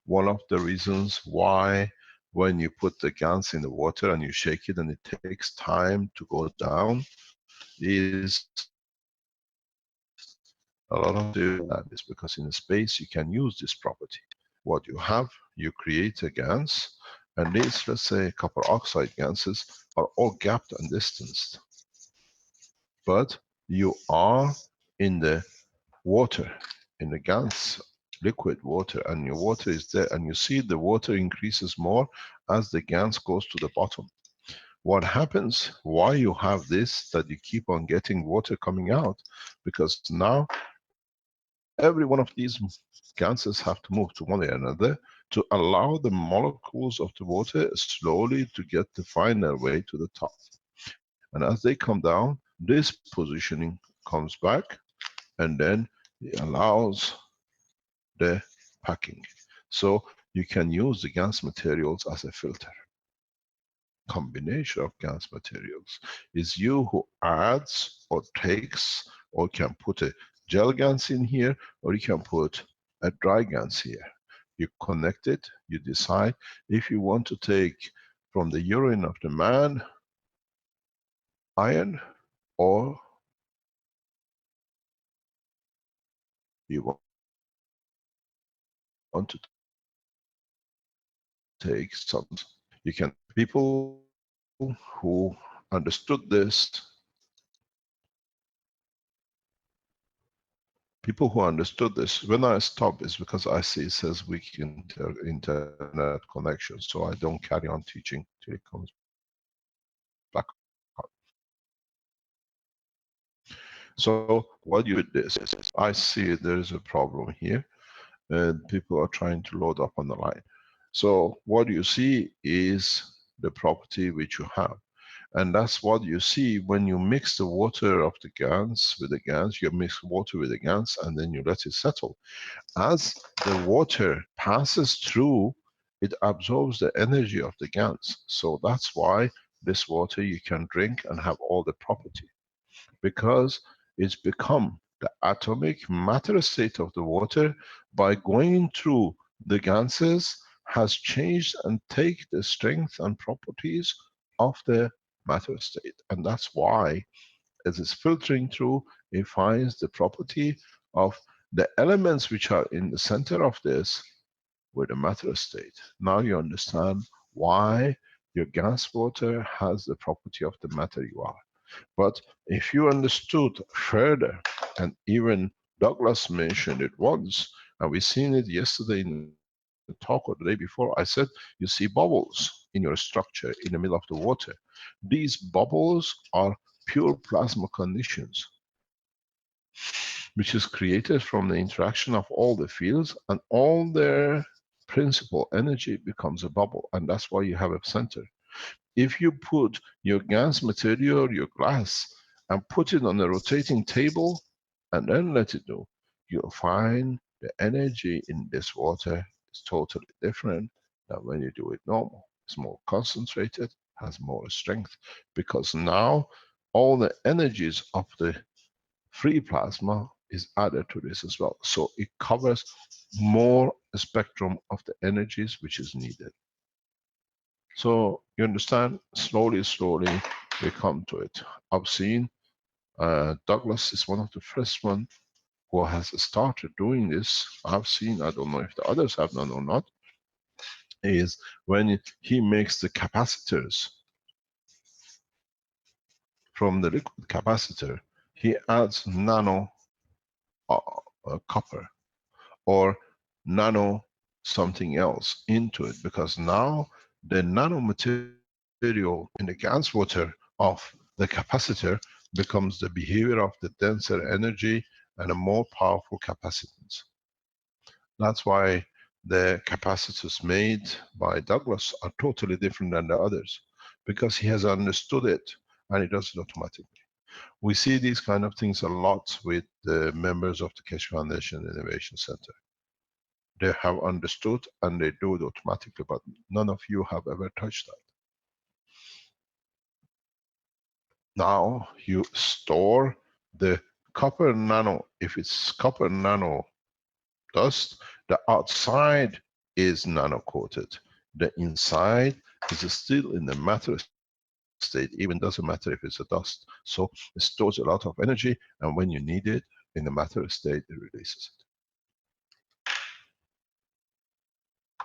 One of the reasons why when you put the gans in the water and you shake it and it takes time to go down is a lot of that is because in space you can use this property. What you have, you create a gans, and these, let's say, copper oxide ganses are all gapped and distanced. But you are in the water, in the gans, liquid water, and your water is there, and you see the water increases more as the gans goes to the bottom. What happens, why you have this, that you keep on getting water coming out, because now every one of these ganses have to move to one another to allow the molecules of the water slowly to get to find their way to the top. And as they come down, this positioning comes back, and then it allows the packing. So you can use the gas materials as a filter. Combination of gas materials is you who adds or takes, or can put a gel gas in here, or you can put a dry gas here. You connect it, you decide if you want to take from the urine of the man iron, or you want to take some. You can, people who understood this, when I stop is because I see it says weak internet connection, so I don't carry on teaching till it comes back up. So what you do this, I see there is a problem here, and people are trying to load up on the line. So what you see is the property which you have. And that's what you see when you mix the water of the GANs with the GANs. You mix water with the GANs and then you let it settle. As the water passes through, it absorbs the energy of the GANs. So that's why this water you can drink and have all the property. Because it's become the atomic matter state of the water, by going through the ganses, has changed and take the strength and properties of the matter state. And that's why as it's filtering through, it finds the property of the elements which are in the center of this with the matter state. Now you understand why your gas water has the property of the matter you are. But if you understood further, and even Douglas mentioned it once, and we seen it yesterday in the talk or the day before, I said, you see bubbles in your structure in the middle of the water. These bubbles are pure plasma conditions, which is created from the interaction of all the fields, and all their principal energy becomes a bubble, and that's why you have a center. If you put your gas material, your glass, and put it on a rotating table, and then let it do, you'll find the energy in this water is totally different than when you do it normal. It's more concentrated, has more strength, because now all the energies of the free plasma is added to this as well. So it covers more spectrum of the energies which is needed. So you understand, slowly, slowly we come to it. I've seen Douglas is one of the first one who has started doing this. I've seen, I don't know if the others have done or not, is when he makes the capacitors from the liquid capacitor, he adds nano copper or nano something else into it, because now the nanomaterial in the gas water of the capacitor becomes the behavior of the denser energy and a more powerful capacitance. That's why the capacitors made by Douglas are totally different than the others, because he has understood it and he does it automatically. We see these kind of things a lot with the members of the Keshe Foundation Innovation Center. They have understood and they do it automatically, but none of you have ever touched that. Now you store the copper nano. If it's copper nano dust, the outside is nano coated. The inside is still in the matter state, even doesn't matter if it's a dust. So it stores a lot of energy, and when you need it in the matter state, it releases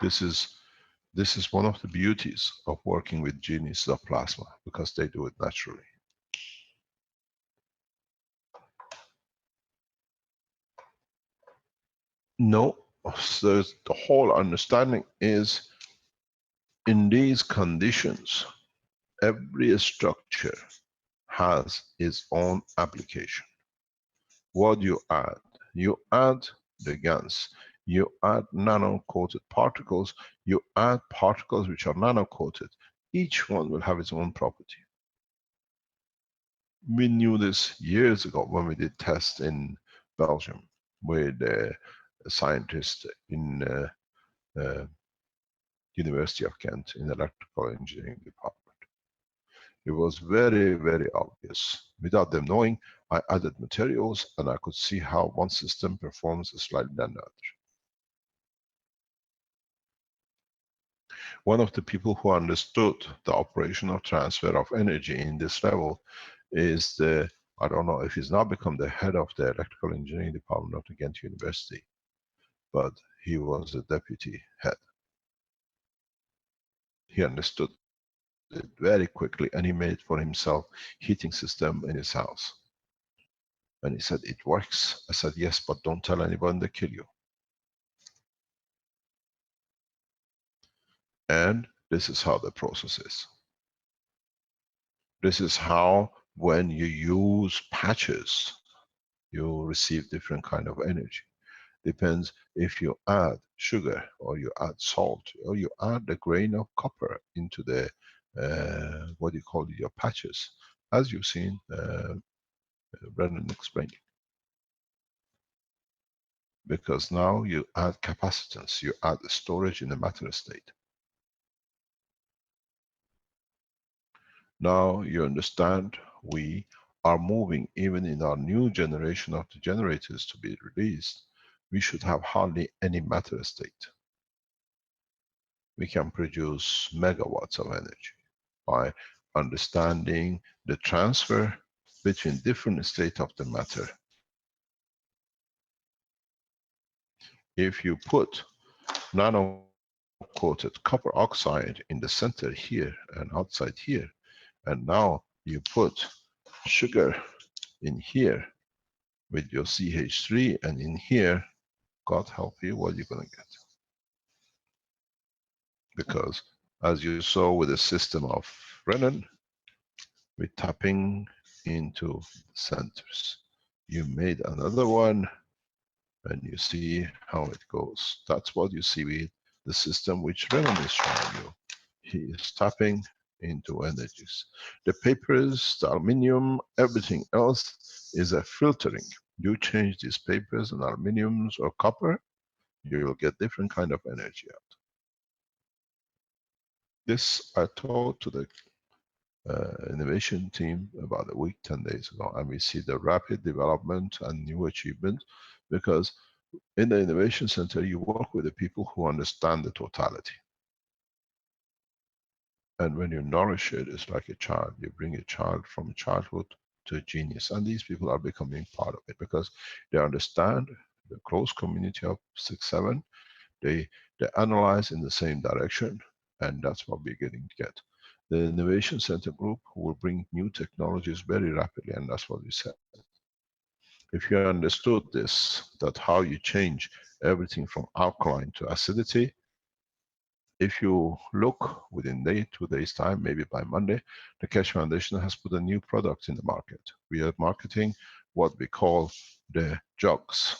it. This is one of the beauties of working with geniuses of plasma, because they do it naturally. No, so the whole understanding is, in these conditions, every structure has its own application. What you add? You add the GANs, you add nano-coated particles, you add particles which are nano-coated. Each one will have its own property. We knew this years ago when we did tests in Belgium with a scientist in uh, University of Kent in electrical engineering department. It was very, very obvious. Without them knowing, I added materials and I could see how one system performs slightly than the other. One of the people who understood the operational transfer of energy in this level is the, I don't know if he's now become the head of the electrical engineering department of the Ghent University, but he was the deputy head. He understood it very quickly and he made for himself heating system in his house. And he said, it works. I said, yes, but don't tell anyone, they kill you. And this is how the process is. This is how, when you use patches, you receive different kind of energy. Depends if you add sugar or you add salt or you add a grain of copper into the, what do you call it, your patches. As you've seen Brennan explain. Because now you add capacitance, you add storage in the matter state. Now you understand we are moving, even in our new generation of the generators to be released, we should have hardly any matter state. We can produce megawatts of energy by understanding the transfer between different states of the matter. If you put nano-coated copper oxide in the center here and outside here, and now you put sugar in here with your CH3 and in here, God help you, what you're gonna get. Because as you saw with the system of Brennan, we're tapping into centers. You made another one and you see how it goes. That's what you see with the system which Brennan is showing you. He is tapping into energies. The papers, the aluminium, everything else is a filtering. You change these papers and aluminiums or copper, you will get different kind of energy out. This I told to the innovation team about a week, 10 days ago, and we see the rapid development and new achievement, because in the innovation center you work with the people who understand the totality. And when you nourish it, it's like a child. You bring a child from childhood to a genius. And these people are becoming part of it because they understand the close community of 6, 7. They analyze in the same direction, and that's what we're getting to get. The Innovation Center group will bring new technologies very rapidly, and that's what we said. If you understood this, that how you change everything from alkaline to acidity, if you look within 2 days time, maybe by Monday, the Keshe Foundation has put a new product in the market. We are marketing what we call the jugs.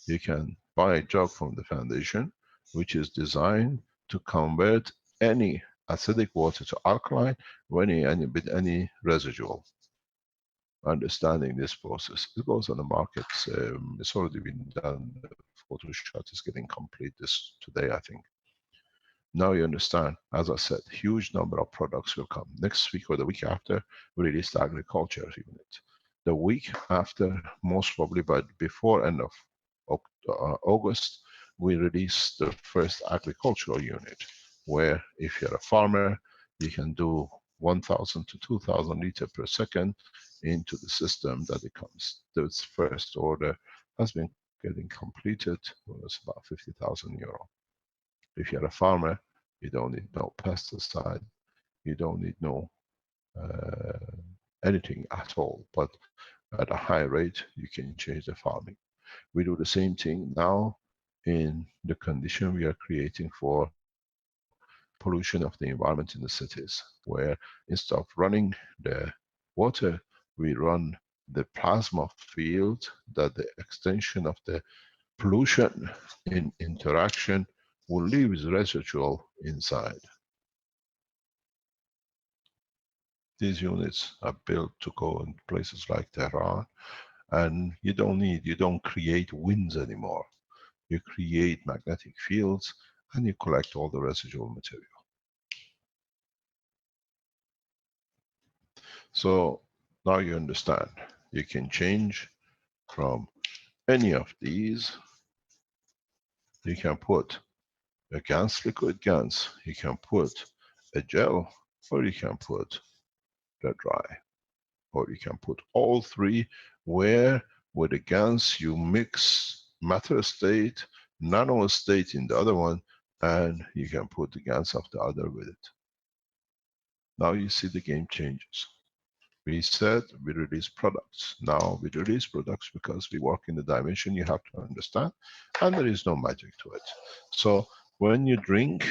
You can buy a jug from the foundation, which is designed to convert any acidic water to alkaline with any residual. Understanding this process, it goes on the market. It's already been done. The photo shot is getting complete this today, I think. Now you understand, as I said, huge number of products will come. Next week or the week after, we release the agriculture unit. The week after, most probably, but before end of August, we release the first agricultural unit, where if you're a farmer, you can do 1,000 to 2,000 liters per second into the system that it comes. This first order has been getting completed. It was about 50,000 euro. If you're a farmer, you don't need no pesticide, you don't need no anything at all, but at a high rate, you can change the farming. We do the same thing now in the condition we are creating for pollution of the environment in the cities, where instead of running the water, we run the plasma field, that the extension of the pollution in interaction will leave its residual inside. These units are built to go in places like Tehran, and you don't create winds anymore. you create magnetic fields, and you collect all the residual material. So now you understand. You can change from any of these. You can put a GANS, liquid GANS. You can put a gel, or you can put the dry. Or you can put all three, where with the GANS you mix matter state, nano state in the other one, and you can put the GANS of the other with it. Now you see the game changes. We said we release products. Now we release products because we work in the dimension you have to understand, and there is no magic to it. So when you drink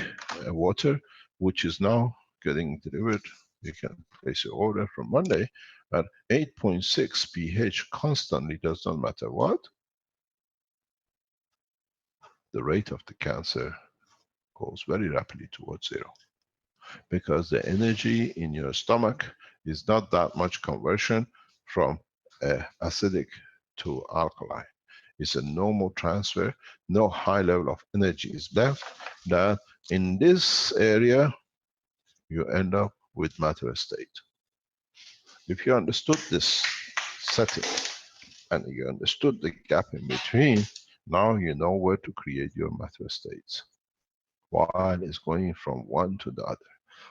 water, which is now getting delivered, you can place your order from Monday at 8.6 pH constantly, does not matter what, the rate of the cancer goes very rapidly towards zero. Because the energy in your stomach is not that much conversion from acidic to alkaline. It's a normal transfer. No high level of energy is left. That in this area, you end up with matter state. If you understood this setting and you understood the gap in between, now you know where to create your matter states. While it's going from one to the other.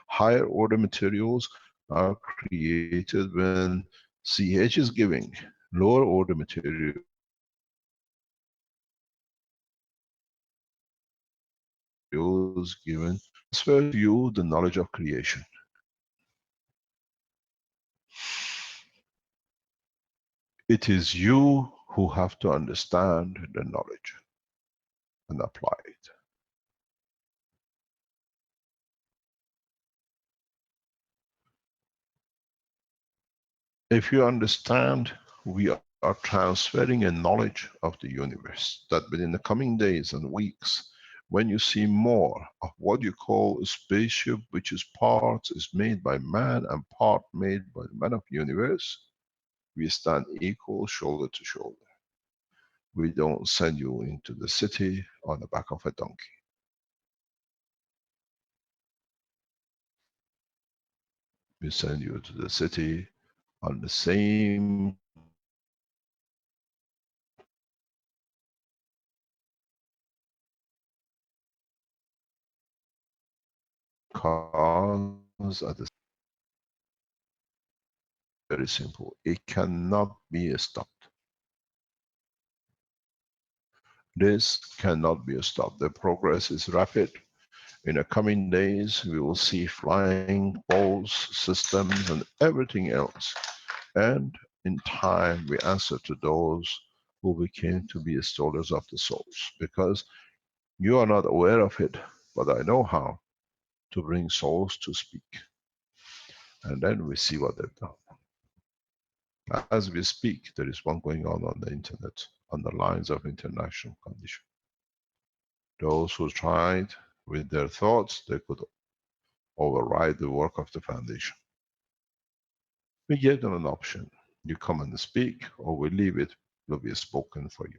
Higher order materials are created when CH is giving. Lower order materials given transfer to you the knowledge of creation. It is you who have to understand the knowledge and apply it. If you understand, we are transferring a knowledge of the universe that within the coming days and weeks, when you see more of what you call a spaceship, which is part is made by man and part made by the man of the universe, we stand equal, shoulder to shoulder. We don't send you into the city on the back of a donkey. We send you to the city on the same cars at the. Very simple. It cannot be stopped. This cannot be stopped. The progress is rapid. In the coming days, we will see flying balls, systems, and everything else. And in time, we answer to those who became to be stealers of the souls. Because you are not aware of it, but I know how to bring souls to speak. And then we see what they've done. As we speak, there is one going on the internet, on the lines of international condition. Those who tried with their thoughts, they could override the work of the foundation. We give them an option. You come and speak, or we leave it, will be spoken for you.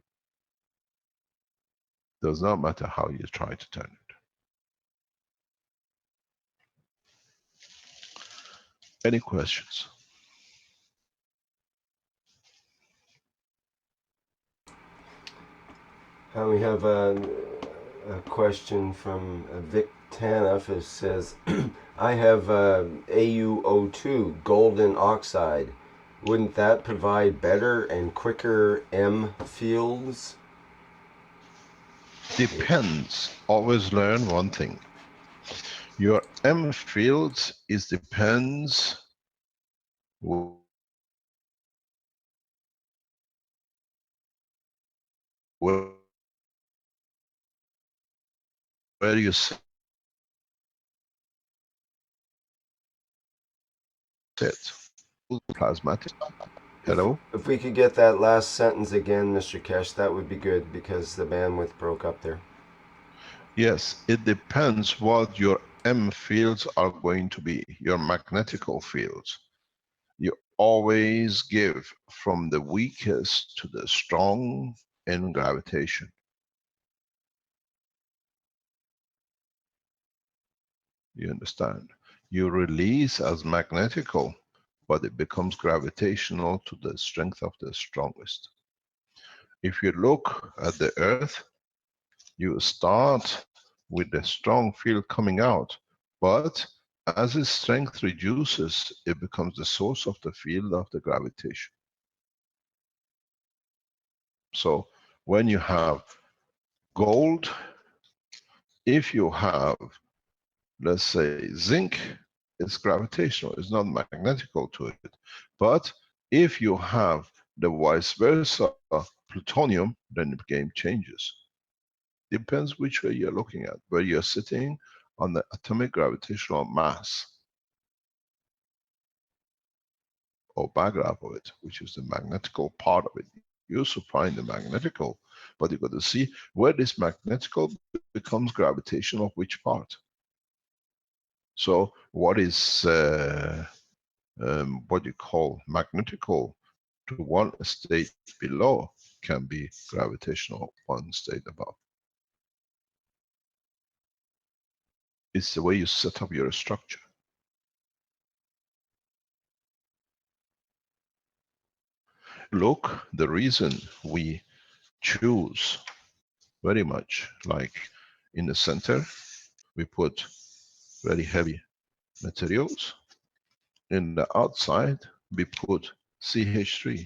Does not matter how you try to turn it. Any questions? We have a question from Vic Tanif. It says, I have AuO2, golden oxide. Wouldn't that provide better and quicker M fields? Depends. Always learn one thing. Your M fields is depends where you sit. Plasmatic. Hello? If we could get that last sentence again, Mr. Keshe, that would be good because the bandwidth broke up there. Yes, it depends what your M fields are going to be, your magnetical fields. You always give from the weakest to the strong in gravitation. You understand? You release as magnetical, but it becomes gravitational to the strength of the strongest. If you look at the Earth, you start with the strong field coming out, but as its strength reduces, it becomes the source of the field of the gravitation. So when you have gold, if you have, let's say, zinc, it's gravitational, it's not magnetical to it. But if you have the vice versa, plutonium, then the game changes. Depends which way you're looking at, where you're sitting on the atomic gravitational mass, or backgraph of it, which is the magnetical part of it. You supply the magnetical, but you got to see where this magnetical becomes gravitational of which part. So what is what you call magnetical to one state below can be gravitational one state above. It's the way you set up your structure. Look, the reason we choose very much, like in the center, we put very heavy materials. In the outside, we put CH3.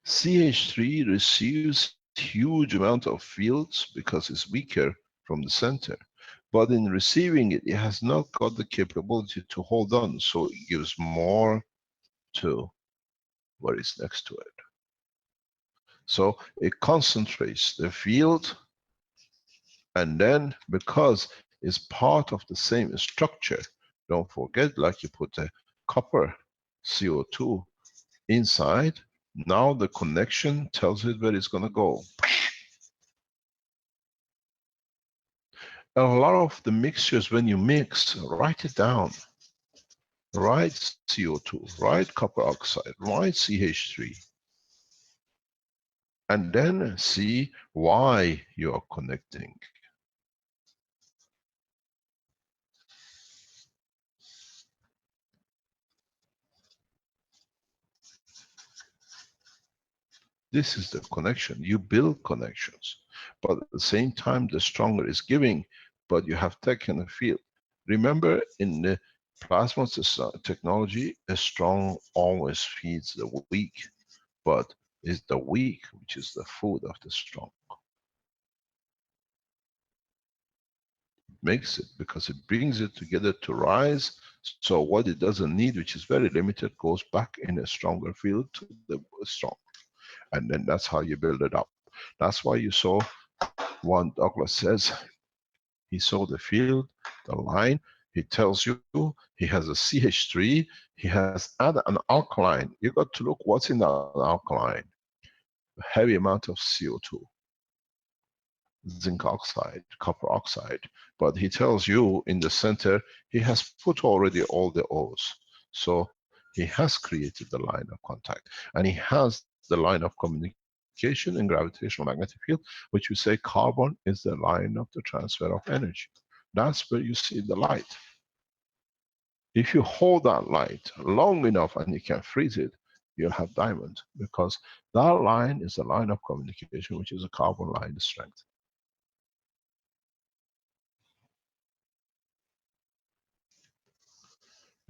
CH3 receives huge amount of fields because it's weaker from the center. But in receiving it, it has not got the capability to hold on, so it gives more to what is next to it. So it concentrates the field, and then because it's part of the same structure, don't forget, like you put a copper CO2 inside, now the connection tells it where it's going to go. A lot of the mixtures, when you mix, write it down. Write CO2, write copper oxide, write CH3. And then see why you are connecting. This is the connection. You build connections. But at the same time, the stronger is giving, but you have taken a field. Remember, in the plasma technology, a strong always feeds the weak, but it's the weak which is the food of the strong. Makes it, because it brings it together to rise, so what it doesn't need, which is very limited, goes back in a stronger field to the strong. And then that's how you build it up. That's why you saw one Douglas says, he saw the field, the line, he tells you he has a CH3, he has added an alkaline. You got to look what's in that alkaline. A heavy amount of CO2, zinc oxide, copper oxide. But he tells you in the center, he has put already all the O's. So he has created the line of contact, and he has the line of communication in gravitational magnetic field, which we say carbon is the line of the transfer of energy. That's where you see the light. If you hold that light long enough and you can freeze it, you'll have diamond, because that line is the line of communication, which is a carbon line strength.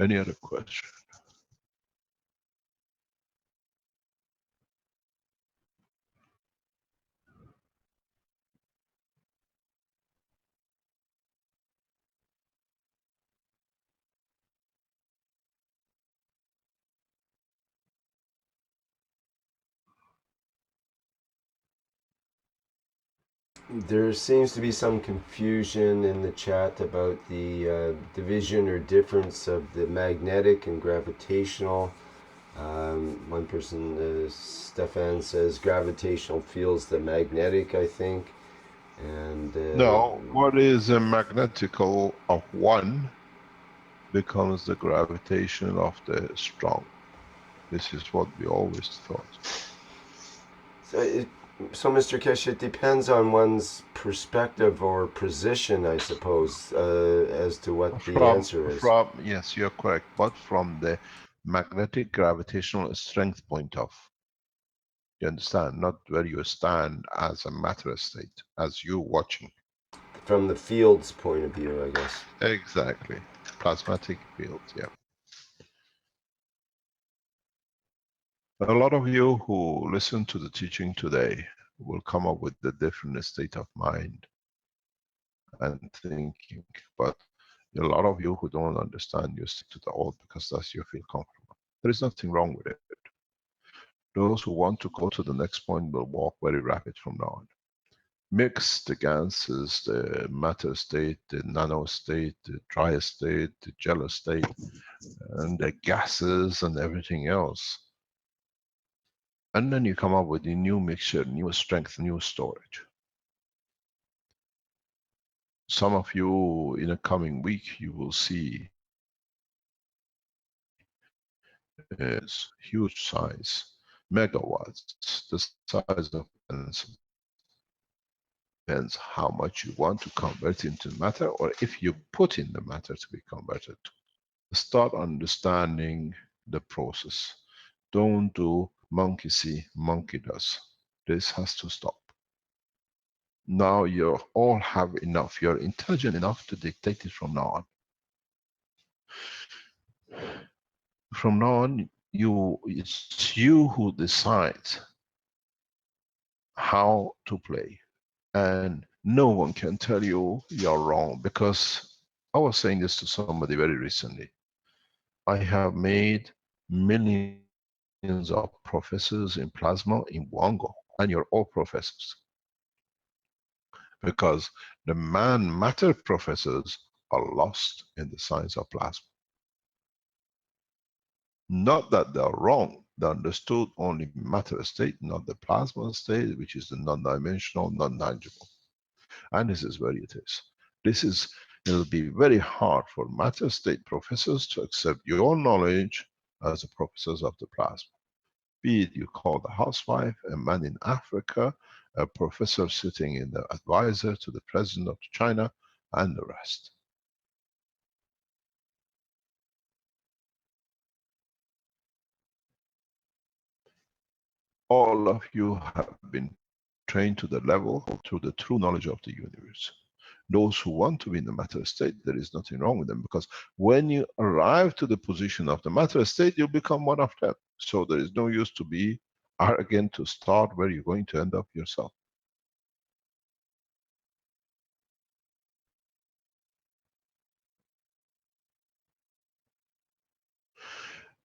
Any other question? There seems to be some confusion in the chat about the division or difference of the magnetic and gravitational. One person, Stefan, says gravitational feels the magnetic, I think. And No, what is a magnetical of one becomes the gravitation of the strong. This is what we always thought. so, Mr. Keshe, it depends on one's perspective or position, I suppose, as to what the From, answer is. yes, you're correct, but from the magnetic gravitational strength point of, you understand, not where you stand as a matter state, as you watching. From the field's point of view, I guess. Exactly. Plasmatic field, yeah. A lot of you who listen to the teaching today will come up with a different state of mind and thinking, but a lot of you who don't understand, you stick to the old because that's you feel comfortable. There is nothing wrong with it. Those who want to go to the next point will walk very rapid from now on. Mix the gases, the matter state, the nano state, the dry state, the jello state, and the gases and everything else. And then you come up with a new mixture, new strength, new storage. Some of you in a coming week, you will see is huge size, megawatts, the size of pencil. Depends how much you want to convert into matter, or if you put in the matter to be converted. Start understanding the process. Don't do monkey see, monkey does. This has to stop. Now you all have enough. You're intelligent enough to dictate it from now on. From now on, it's you who decides how to play. And no one can tell you you're wrong, because I was saying this to somebody very recently. I have made millions of professors in plasma in one go, and you're all professors. Because the man-matter professors are lost in the science of plasma. Not that they're wrong, they understood only matter state, not the plasma state, which is the non-dimensional, non-tangible. And this is where it is. It'll be very hard for matter state professors to accept your knowledge as the professors of the plasma. Be it you call the housewife, a man in Africa, a professor sitting in the advisor to the president of China, and the rest. All of you have been trained to the level through the true knowledge of the universe. Those who want to be in the matter state, there is nothing wrong with them, because when you arrive to the position of the matter state, you become one of them. So there is no use to be arrogant to start where you're going to end up yourself.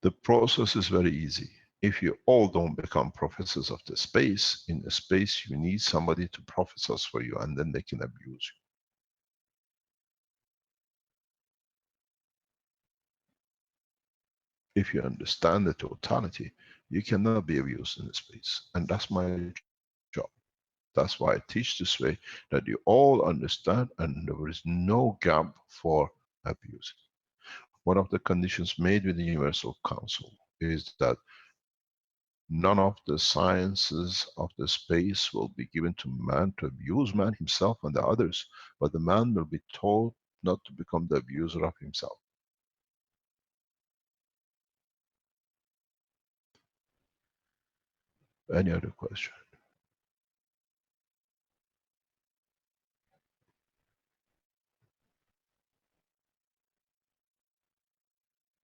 The process is very easy. If you all don't become professors of the space, in the space you need somebody to professors for you, and then they can abuse you. If you understand the totality, you cannot be abused in space. And that's my job. That's why I teach this way, that you all understand and there is no gap for abuse. One of the conditions made with the Universal Council is that none of the sciences of the space will be given to man to abuse man himself and the others, but the man will be told not to become the abuser of himself. Any other question?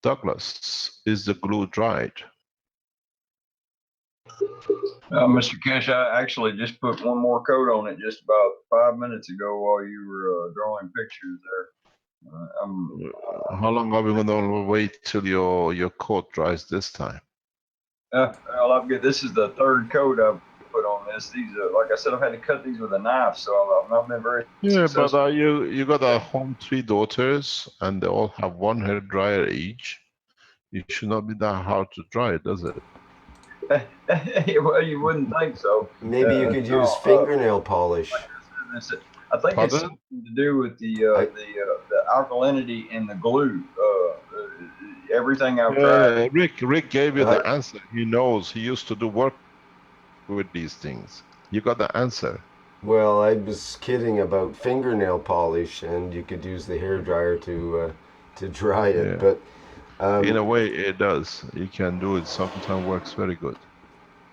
Douglas, is the glue dried? Mr. Keshe, I actually just put one more coat on it just about 5 minutes ago while you were drawing pictures there. How long are we going to wait till your coat dries this time? Well, this is the third coat I've put on this. These, like I said, I've had to cut these with a knife, so I've not been very successful. But you got at home 3 daughters, and they all have one hair dryer each. It should not be that hard to dry, does it? Well, you wouldn't think so. Maybe you could use fingernail polish. I think it's something to do with the alkalinity in the glue. Everything I've tried. Rick gave you the answer. He knows. He used to do work with these things. You got the answer. Well, I was kidding about fingernail polish, and you could use the hair dryer to dry it. Yeah. But In um, a way, it does. You can do it. Sometimes works very good.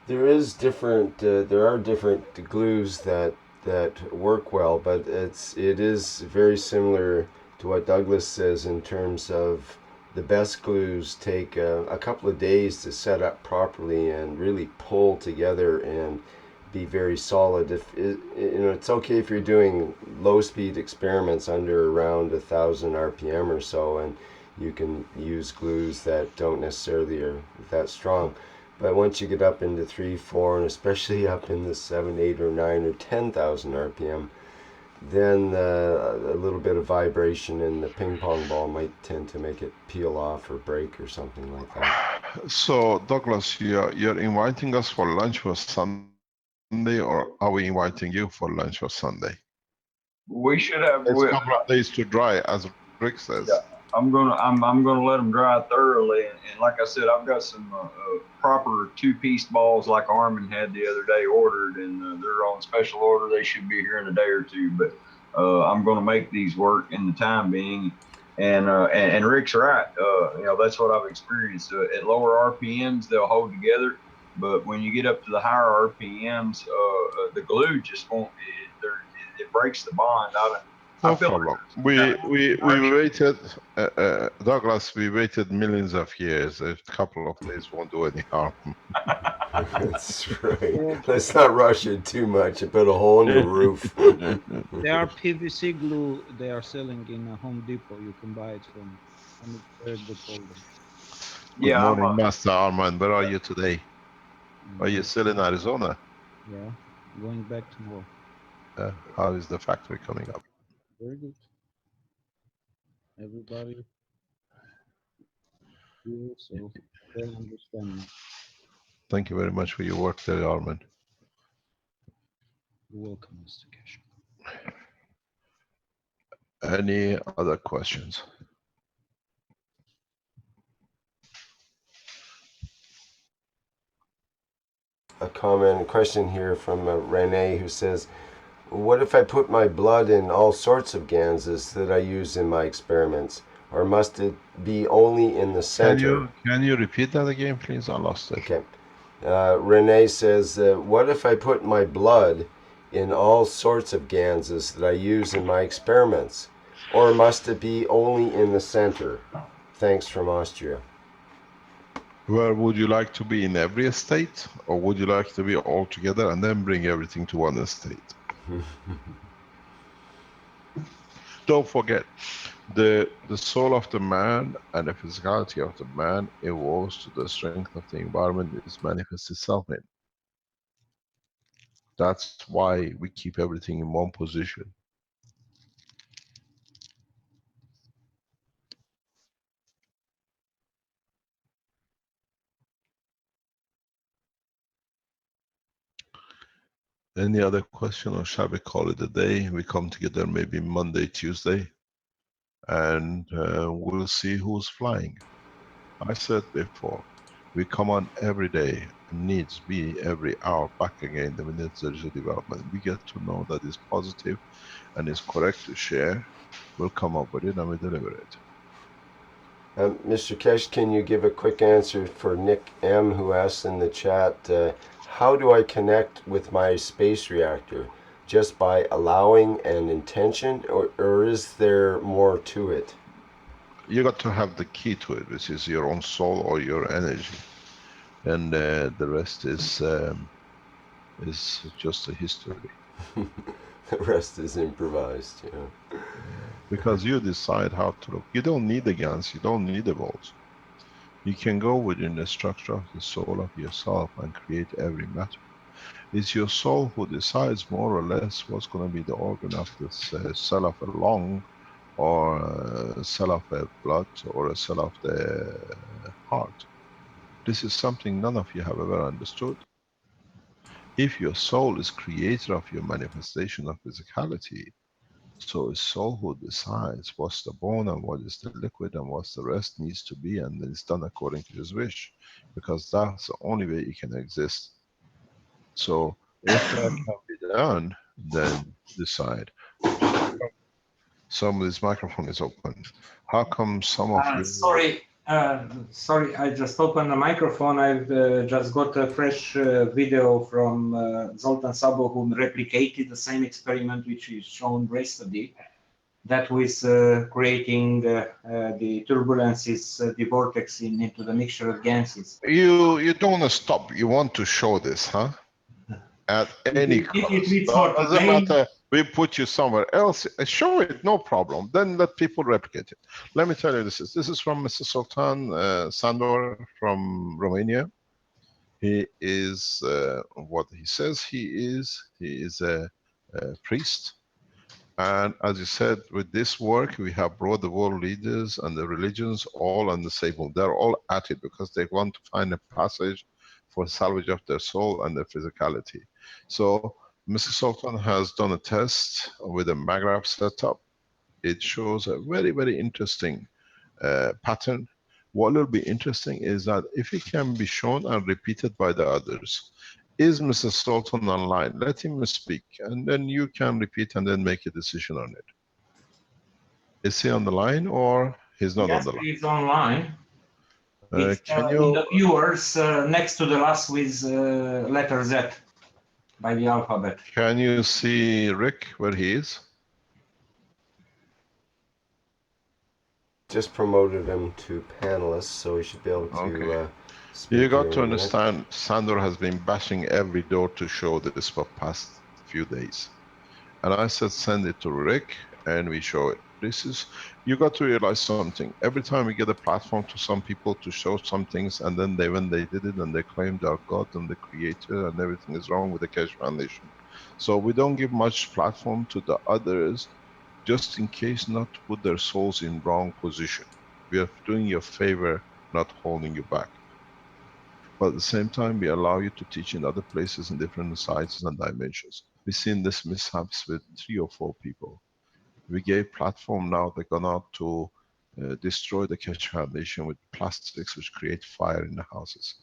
there are different glues that work well, but it is very similar to what Douglas says in terms of the best glues take a couple of days to set up properly and really pull together and be very solid. If it's okay if you're doing low speed experiments under around 1,000 RPM or so, and you can use glues that don't necessarily are that strong. But once you get up into 3, 4, and especially up in the 7, 8, or 9, or 10,000 RPM, then a little bit of vibration in the ping pong ball might tend to make it peel off or break or something like that. So, Douglas, you're inviting us for lunch for Sunday, or are we inviting you for lunch for Sunday? We should have. It's a couple of days to dry, as Rick says. Yeah, I'm gonna let them dry thoroughly, and like I said, I've got some proper two-piece balls like Armin had the other day ordered, and they're on special order. They should be here in a day or two, but I'm gonna make these work in the time being. And Rick's right. That's what I've experienced. At lower RPMs, they'll hold together, but when you get up to the higher RPMs, the glue just won't. It breaks the bond. I No feel problem. like We waited, Douglas. We waited millions of years. A couple of days won't do any harm. That's right. Let's not rush it too much and put a hole in your roof. There are PVC glue they are selling in Home Depot. You can buy it from, and it's very good quality. Good yeah, morning, Master Armand. Where are you today? Are you Mm, still in Arizona? Yeah, going back tomorrow. How is the factory coming up? Very good. Everybody here, so they understand me. Thank you very much for your work there, Armand. You're welcome, Mr. Keshe. Any other questions? A comment, a question here from Rene, who says, "What if I put my blood in all sorts of ganses that I use in my experiments, or must it be only in the center?" Can you repeat that again, please? I lost it. Okay. Renee says, "What if I put my blood in all sorts of ganses that I use in my experiments, or must it be only in the center?" Thanks from Austria. Where would you like to be, in every state, or would you like to be all together and then bring everything to one state? Don't forget, the soul of the man and the physicality of the man evolves to the strength of the environment it manifests itself in. That's why we keep everything in one position. Any other question, or shall we call it a day? We come together maybe Monday, Tuesday, and we'll see who's flying. I said before, we come on every day, needs be every hour back again the minute there is a development. We get to know that is positive and is correct to share. We'll come up with it and we deliver it. Mr. Keshe, can you give a quick answer for Nick M., who asked in the chat, how do I connect with my space reactor? Just by allowing an intention, or is there more to it? You got to have the key to it, which is your own soul or your energy, and the rest is just a history. The rest is improvised, Because you decide how to look. You don't need the GANs, you don't need the volts. You can go within the structure of the soul of yourself and create every matter. It's your soul who decides more or less what's going to be the organ of this cell of a lung, or a cell of a blood, or a cell of the heart. This is something none of you have ever understood. If your soul is creator of your manifestation of physicality, so it's soul who decides what's the bone and what is the liquid and what's the rest needs to be, and then it's done according to his wish, because that's the only way it can exist. So if that can be done, then decide. Somebody's microphone is open. How come some of you... Sorry, I just opened the microphone. I've just got a fresh video from Zoltan Sabo, who replicated the same experiment which is shown yesterday. That was creating the turbulences, the vortex into the mixture of gases. You don't want to stop. You want to show this, huh? At any cost. Doesn't matter. We put you somewhere else. Show it, no problem. Then let people replicate it. Let me tell you, this is from Mr. Zoltan Sandor from Romania. He is what he says he is. He is a priest. And as you said, with this work, we have brought the world leaders and the religions all on the same boat. They're all at it because they want to find a passage for salvage of their soul and their physicality. So Mr. Sultan has done a test with a Maghreb setup. It shows a very, very interesting pattern. What will be interesting is that if it can be shown and repeated by the others, is Mr. Sultan online? Let him speak, and then you can repeat and then make a decision on it. Is he on the line or he's not on the line? Yes, he's online. It's Can in you... the viewers next to the last with letter Z by the alphabet. Can you see Rick where he is? Just promoted him to panelist, so he should be able to speak. You got to understand, Sandor has been bashing every door to show this for past few days. And I said, send it to Rick, and we show it. This is, you got to realize something. Every time we get a platform to some people to show some things, and then when they did it, and they claim they are God and the creator, and everything is wrong with the Keshe Foundation. So we don't give much platform to the others, just in case not to put their souls in wrong position. We are doing you a favor, not holding you back. But at the same time, we allow you to teach in other places in different sizes and dimensions. We've seen this mishaps with 3 or 4 people. We gave platform, now they've gone out to destroy the Keshe Foundation with plastics which create fire in the houses.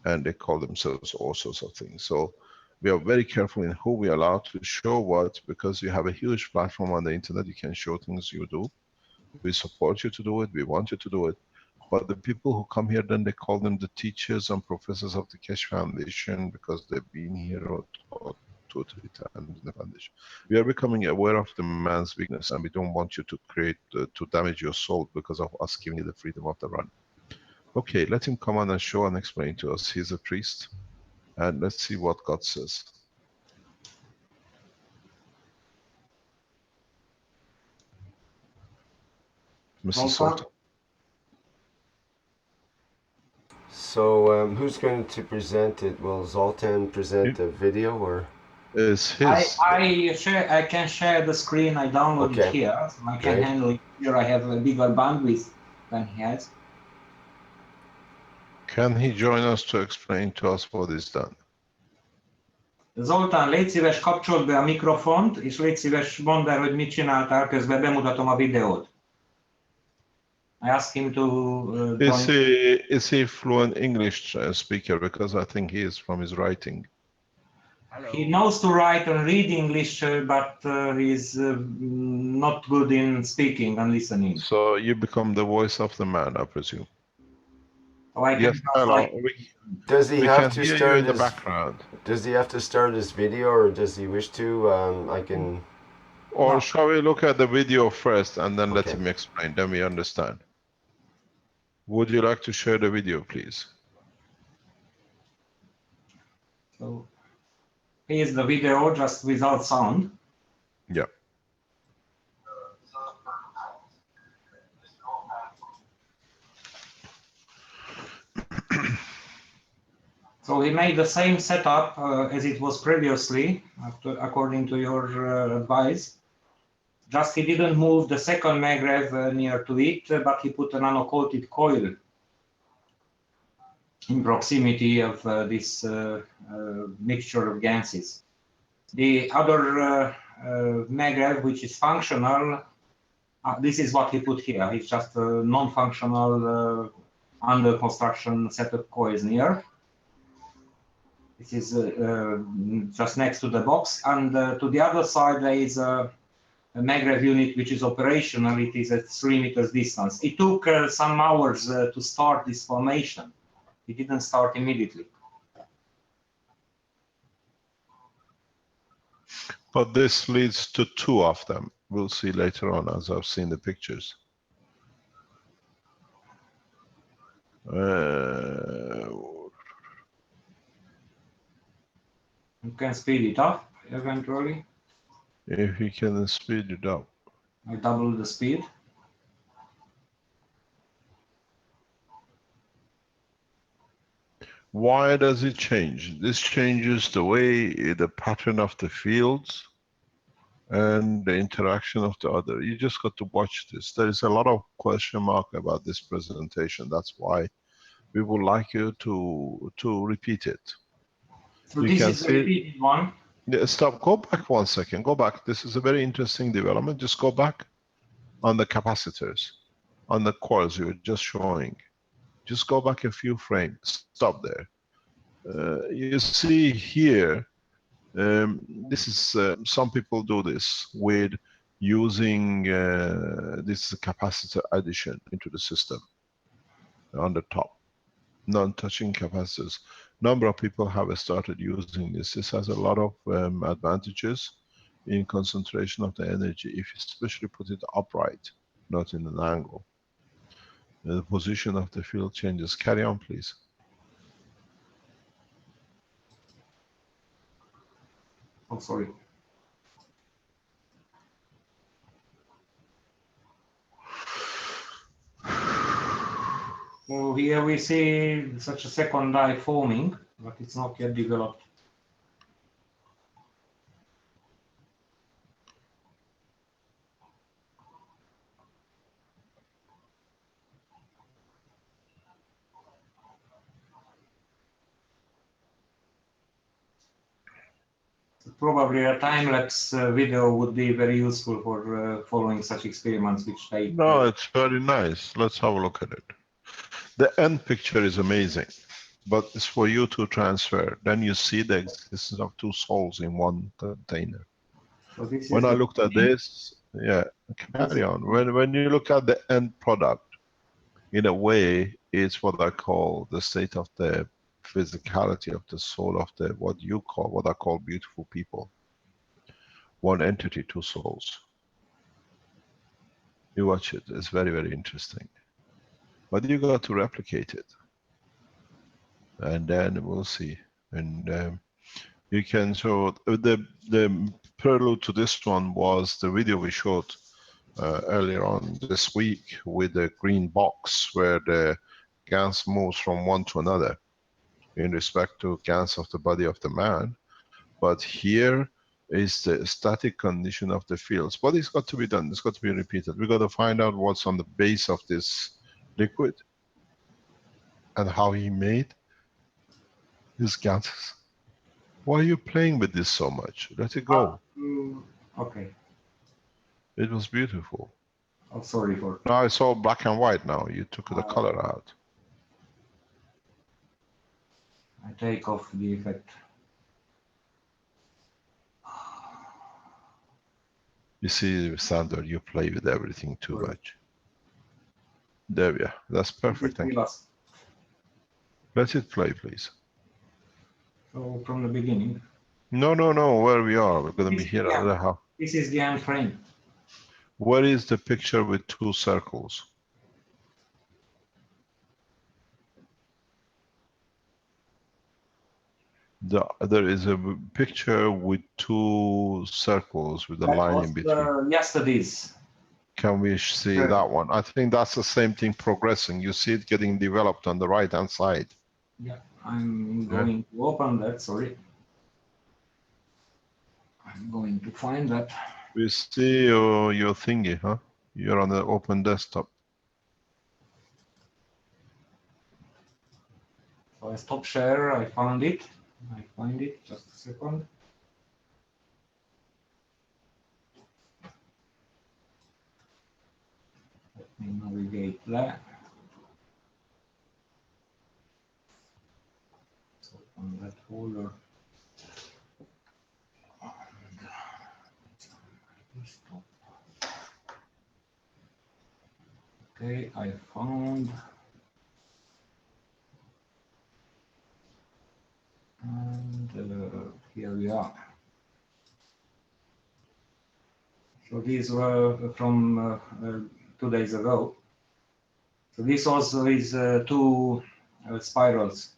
And they call themselves all sorts of things. So we are very careful in who we allow to show what, because you have a huge platform on the internet, you can show things you do. We support you to do it, we want you to do it. But the people who come here, then they call them the teachers and professors of the Keshe Foundation because they've been here or taught 2 or 3 times in the foundation. We are becoming aware of the man's weakness, and we don't want you to create, to damage your soul because of us giving you the freedom of the run. Okay, let him come on and show and explain to us. He's a priest, and let's see what God says. Mr. Sultan. So who's going to present it? Will Zoltan present the video, or? Is his... I can share the screen. I downloaded it here, so I can handle it here. I have a bigger bandwidth than he has. Can he join us to explain to us what is done? Zoltán, légy szíves, kapcsold be a mikrofont, és légy szíves, mondd el, hogy mit csináltál, közben bemutatom a videót. I asked him to Is he fluent English speaker? Because I think he is from his writing. He knows to write and read English, but he's not good in speaking and listening. So you become the voice of the man, I presume. Oh, I yes, hello. Does he have to start in the background? Does he have to start his video, or does he wish to? I can. Or shall we look at the video first and then let him explain? Then we understand. Would you like to share the video, please? So here's the video, just without sound. Yeah. So he made the same setup as it was previously, according to your advice. Just he didn't move the second magrev near to it, but he put a nano-coated coil in proximity of this mixture of gases. The other magrev, which is functional, this is what he put here. It's just a non-functional under construction set of coils near. This is just next to the box, and to the other side there is a maglev unit which is operational. It is at 3 meters distance. It took some hours to start this formation. It didn't start immediately. But this leads to 2 of them. We'll see later on as I've seen the pictures. You can speed it up eventually. If you can speed it up. I double the speed. Why does it change? This changes the way, the pattern of the fields and the interaction of the other. You just got to watch this. There is a lot of question mark about this presentation. That's why we would like you to repeat it. So You this can is the see. repeated one. Yeah, stop. Go back 1 second. Go back. This is a very interesting development. Just go back on the capacitors, on the coils you were just showing. Just go back a few frames. Stop there. You see here, this is some people do this with using this capacitor addition into the system on the top, non-touching capacitors. Number of people have started using this. This has a lot of advantages in concentration of the energy, if you especially put it upright, not in an angle. The position of the field changes. Carry on, please. Oh, sorry. So here we see such a second die forming, but it's not yet developed. So probably a time-lapse video would be very useful for following such experiments which take... No, it's very nice. Let's have a look at it. The end picture is amazing, but it's for you to transfer. Then you see the existence of 2 souls in one container. So this When is I the looked at this, yeah, carry on. When you look at the end product, in a way, it's what I call the state of the physicality of the soul of the, what I call beautiful people. One entity, 2 souls. You watch it, it's very, very interesting. But you got to replicate it. And then we'll see. And you can show, the prelude to this one was the video we showed earlier on this week with the green box where the gas moves from one to another in respect to gas of the body of the man. But here is the static condition of the fields. But it's got to be done, it's got to be repeated. We got to find out what's on the base of this liquid and how he made his gases. Why are you playing with this so much? Let it go. Okay. It was beautiful. Oh, sorry for... Now it's all black and white now. You took the color out. I take off the effect. You see, Sandor, you play with everything too much. There we are. That's perfect. Thank you. Let it play, please. So from the beginning. No, no, no. Where we are, we're going to be here. This is the end frame. Where is the picture with 2 circles? There is a picture with 2 circles with a line in between. Yesterday's. Can we see that one? I think that's the same thing progressing. You see it getting developed on the right hand side. Yeah, I'm going to open that, sorry. I'm going to find that. We see your thingy, huh? You're on the open desktop. So I stop share, I found it. I find it, just a second. Let me navigate there. So on that folder. Okay, I found. And here we are. So these were from 2 days ago. So this also is two spirals.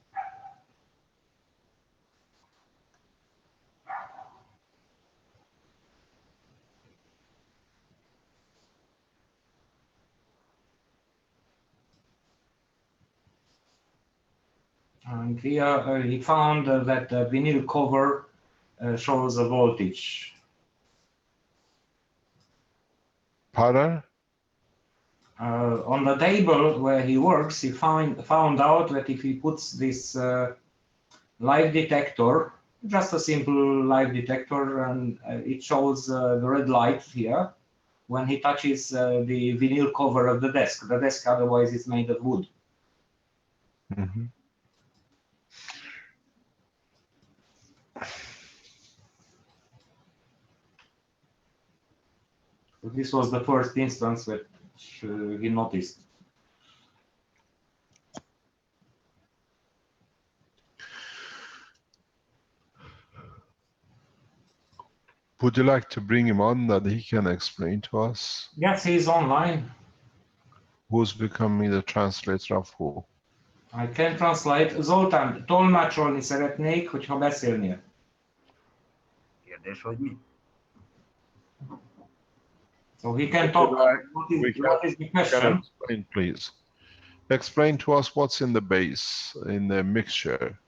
And here he found that the vinyl cover shows a voltage. Pardon? On the table where he works, he found out that if he puts this live detector, just a simple live detector, and it shows the red light here when he touches the vinyl cover of the desk. The desk otherwise is made of wood. Mm-hmm. So this was the first instance which he noticed. Would you like to bring him on that he can explain to us? Yes, he's online. Who's becoming the translator of who? I can translate. Zoltan, tolmácsolni szeretnék, hogyha beszélnél. Kérdés, hogy mi? So he can talk. What is the question? Explain, please. Explain to us what's in the base, in the mixture.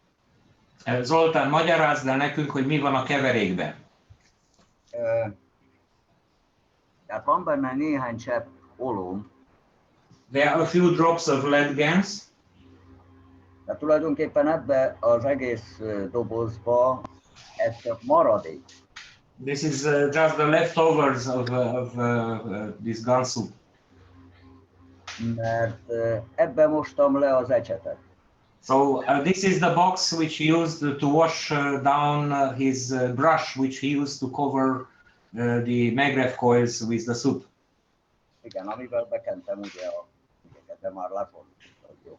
Zoltán, magyarázd el nekünk, hogy mi van a keverékben. Tehát van benne néhány csepp olóm. There are a few drops of lead gas. De tulajdonképpen ebbe az egész dobozba ez csak maradék. This is just the leftovers of this gun soup. Mert ebbe mostam le az ecsetet. So this is the box which he used to wash down his brush, which he used to cover the Magrev coils with the soup. Igen, amivel bekentem ugye a ügyeket, de már lefordítottam.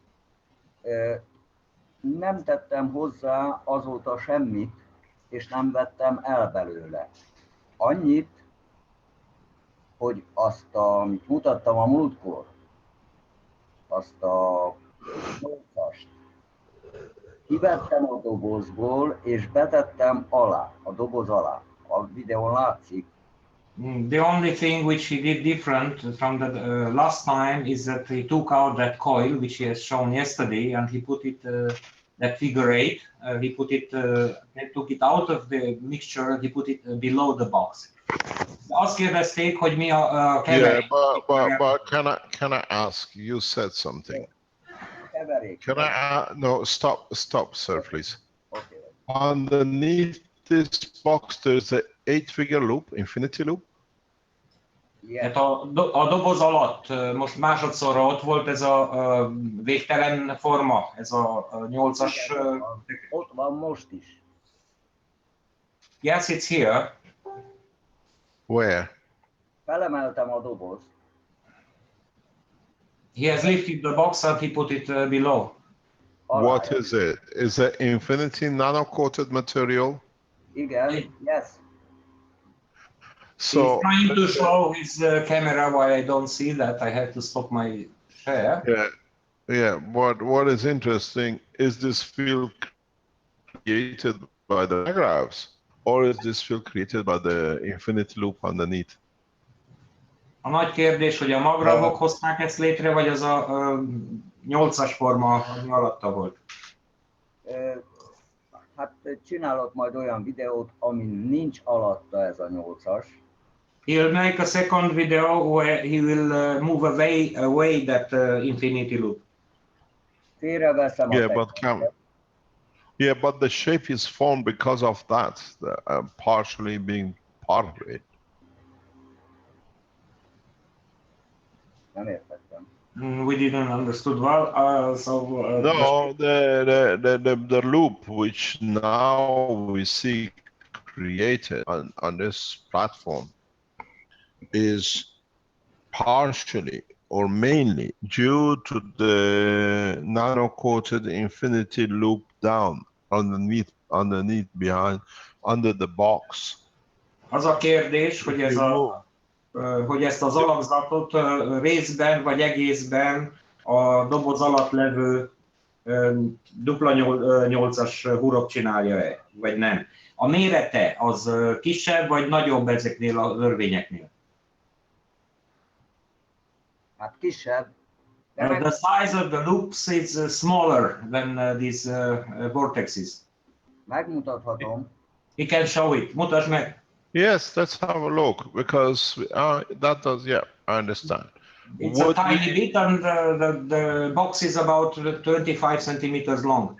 Nem tettem hozzá azóta semmit, és nem vettem el belőle. Annyit, hogy azt, amit mutattam a múltkor, azt a 8-ast, kivettem a dobozból, és betettem alá, a doboz alá. A videón látszik. The only thing which he did different from the last time is that he took out that coil, which he has shown yesterday, and he put it, that figure 8, he put it, he took it out of the mixture and he put it below the box. Azt kérdezték, hogy mi a keverék. Yeah, but can I ask, you said something. Keverék. Can I, no, stop, sir, please. Okay. Underneath this box, there's a 8-figure loop, infinity loop. Hát a doboz alatt most másodszorra ott volt ez a végtelen forma, ez a 8-as. Ott van most is. Yes, it's here. Where? Felemeltem a dobozt. He has lifted the box and he put it below. What is it? Is it infinity nano-coated material? Igen, yes. So he's trying to show his camera why I don't see that. I have to stop my share. Yeah. What is interesting is this field created by the graphs, or is this field created by the infinite loop underneath? A nagy kérdés, hogy a magravok hozták ezt létre, vagy az a 8-as forma, ami alatta volt? Hát csinálok majd olyan videót, amin nincs alatta ez a 8-as. He'll make a second video where he will move away that infinity loop. Félreveszem Yeah, but the shape is formed because of that, partially being part of it. Nem értettem. We didn't understood well. No, the loop which now we see created on this platform is partially or mainly due to the nano-coated infinity loop down underneath behind under the box. Az a kérdés, hogy If you move, hogy ezt az alakzatot részben vagy egészben a doboz alatt levő dupla 8-as hurok csinálja-e, vagy nem. A mérete az kisebb vagy nagyobb ezeknél az örvényeknél? Hát kisebb. The size of the loops is smaller than these vortexes. Megmutathatom. He can show it. Mutasd meg. yes, let's have a look because that does, yeah, I understand. It's a tiny bit, and the box is about 25 centimeters long.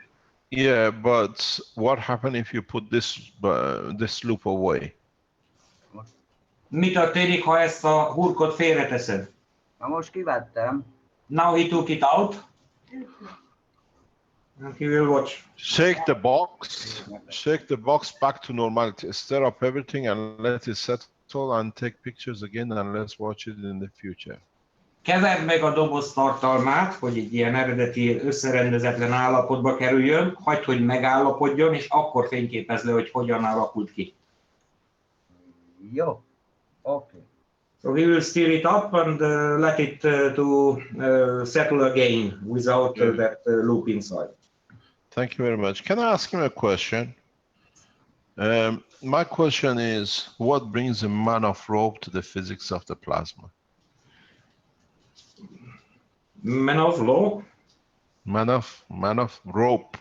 Yeah, but what happens if you put this loop away? Mi történik, ha ezt a hurkot félreteszed? Na most kivettem. Now he took it out. And he will watch. Shake the box back to normality. Stir up everything and let it settle and take pictures again and let's watch it in the future. Keverd meg a doboz tartalmát, hogy egy ilyen eredeti összerendezetlen állapotba kerüljön, hagyd, hogy megállapodjon, és akkor fényképezd le, hogy hogyan alakult ki. Jó, okay. So we will stir it up and let it to settle again without that loop inside. Thank you very much. Can I ask him a question? My question is, what brings a man of rope to the physics of the plasma? Man of law? Man of rope.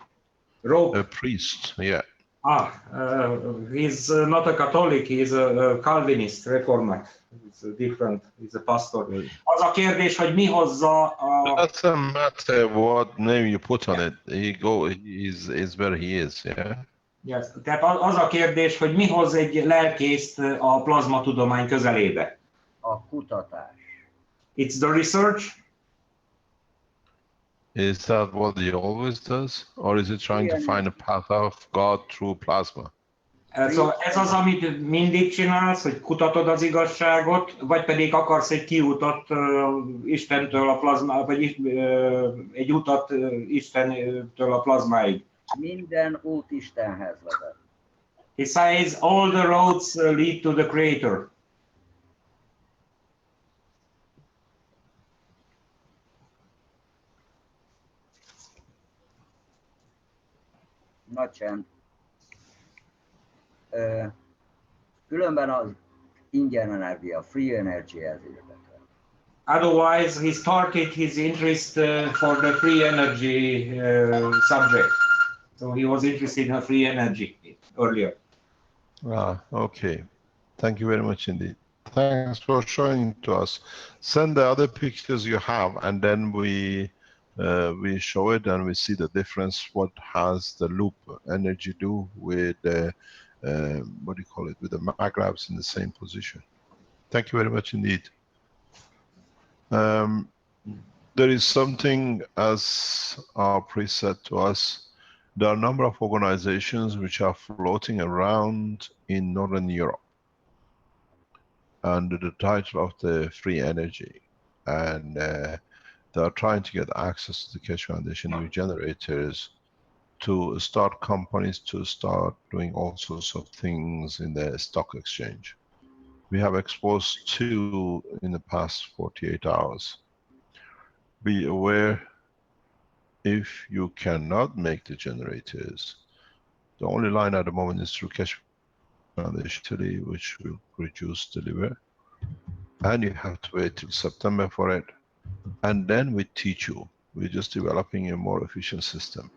Rope. A priest, yeah. He's not a Catholic, he's a Calvinist, reformer. It's different, he's a pastor. Az a kérdés, hogy mi hozza a... Doesn't matter what name you put on it. He's where he is, yeah? Yes. Tehát az a kérdés, hogy mi hoz egy lelkészt a plazmatudomány közelébe? A kutatás. It's the research. Is that what he always does? Or is he trying to find a path of God through plasma? Szóval ez az, amit mindig csinálsz, hogy kutatod az igazságot, vagy pedig akarsz egy kiutat Istentől a plazma, vagy egy utat Istentől a plazmáig. Minden út Istenhez vezet. He says all the roads lead to the Creator. Nagy csend. Különben az ingyen energia, free energy ez érdekel. Otherwise, he started his interest for the free energy subject. So he was interested in free energy earlier. Okay. Thank you very much indeed. Thanks for showing to us. Send the other pictures you have, and then we show it and we see the difference. What has the loop energy do with the what do you call it? With the maglabs in the same position. Thank you very much indeed. There is something, as our priest said to us, there are a number of organizations which are floating around in Northern Europe under the title of the free energy, and they are trying to get access to the Keshe Foundation new generators to start companies, to start doing all sorts of things in the stock exchange. We have exposed 2 in the past 48 hours. Be aware, if you cannot make the generators, the only line at the moment is through Keshe Foundation, which will produce, deliver, and you have to wait till September for it, and then we teach you. We're just developing a more efficient system.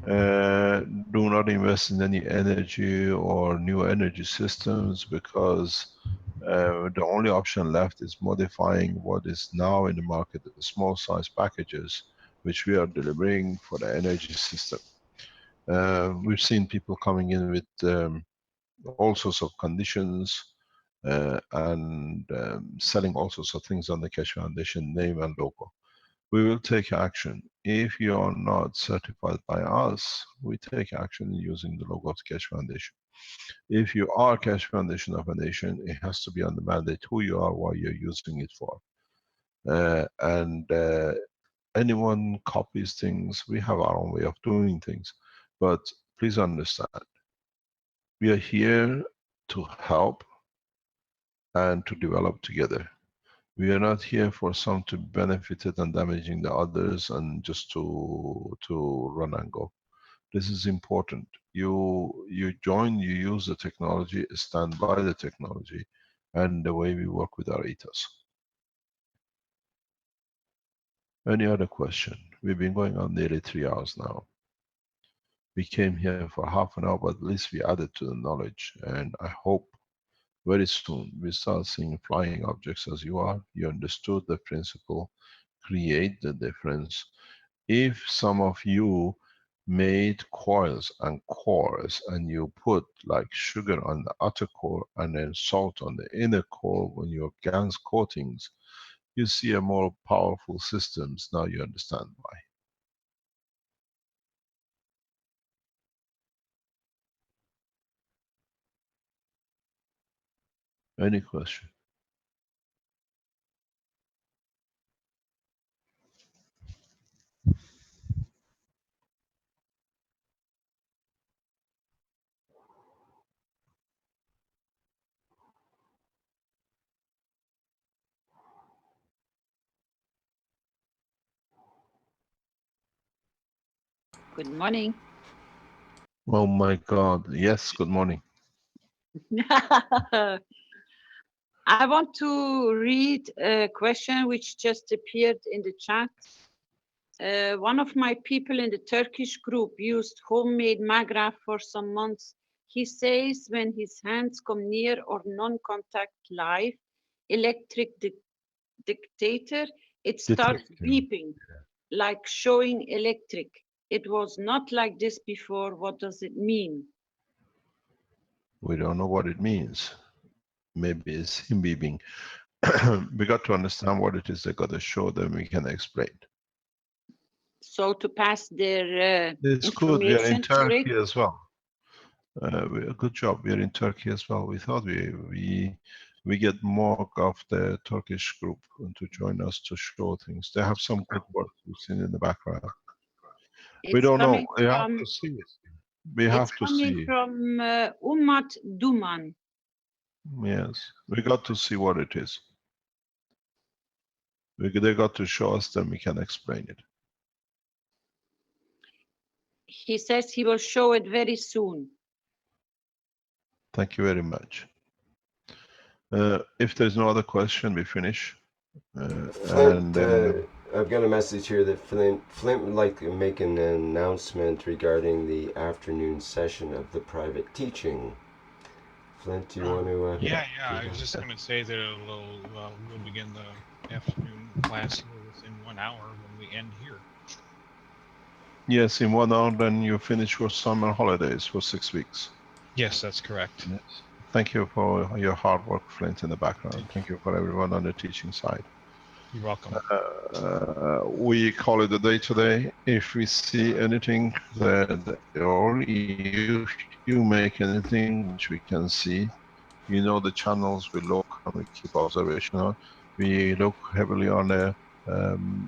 Do not invest in any energy or new energy systems, because the only option left is modifying what is now in the market, the small size packages, which we are delivering for the energy system. We've seen people coming in with all sorts of conditions, and selling all sorts of things on the Keshe Foundation name and logo. We will take action. If you are not certified by us, we take action using the logo of the Keshe Foundation. If you are Keshe Foundation organization, it has to be on the mandate who you are, what you're using it for. And anyone copies things, we have our own way of doing things. But please understand, we are here to help and to develop together. We are not here for some to benefit it and damaging the others and just to run and go. This is important. You join, you use the technology, stand by the technology, and the way we work with our ethos. Any other question? We've been going on nearly 3 hours now. We came here for half an hour, but at least we added to the knowledge, and I hope very soon we start seeing flying objects as you are. You understood the principle, create the difference. If some of you made coils and cores and you put like sugar on the outer core and then salt on the inner core when your GANs coatings, you see a more powerful systems. Now you understand why. Any question? Good morning. Oh my God. Yes, good morning. I want to read a question which just appeared in the chat. One of my people in the Turkish group used homemade magra for some months. He says when his hands come near or non-contact live electric dictator, it starts beeping, like showing electric. It was not like this before. What does it mean? We don't know what it means. Maybe it's him beeping. We got to understand what it is they got to show, then we can explain. So to pass their It's good. We are in information to it. Turkey as well. Good job. We are in Turkey as well. We thought we get more of the Turkish group to join us to show things. They have some good work we've seen in the background. We don't know. We have to see it. We have to see. It's coming from Ummat Duman. Yes, we got to see what it is. They got to show us, then we can explain it. He says he will show it very soon. Thank you very much. If there's no other question, we finish. Flint, I've got a message here that Flint would like to make an announcement regarding the afternoon session of the private teaching. Flint, do you want to? Yeah. I was just going to say that we'll begin the afternoon class here within 1 hour when we end here. Yes, in 1 hour, then you finish your summer holidays for 6 weeks. Yes, that's correct. Yes. Thank you for your hard work, Flint, in the background. Thank you for everyone on the teaching side. You're welcome. We call it a day today. If we see anything that, or if you make anything which we can see, you know the channels we look and we keep observation on. We look heavily on the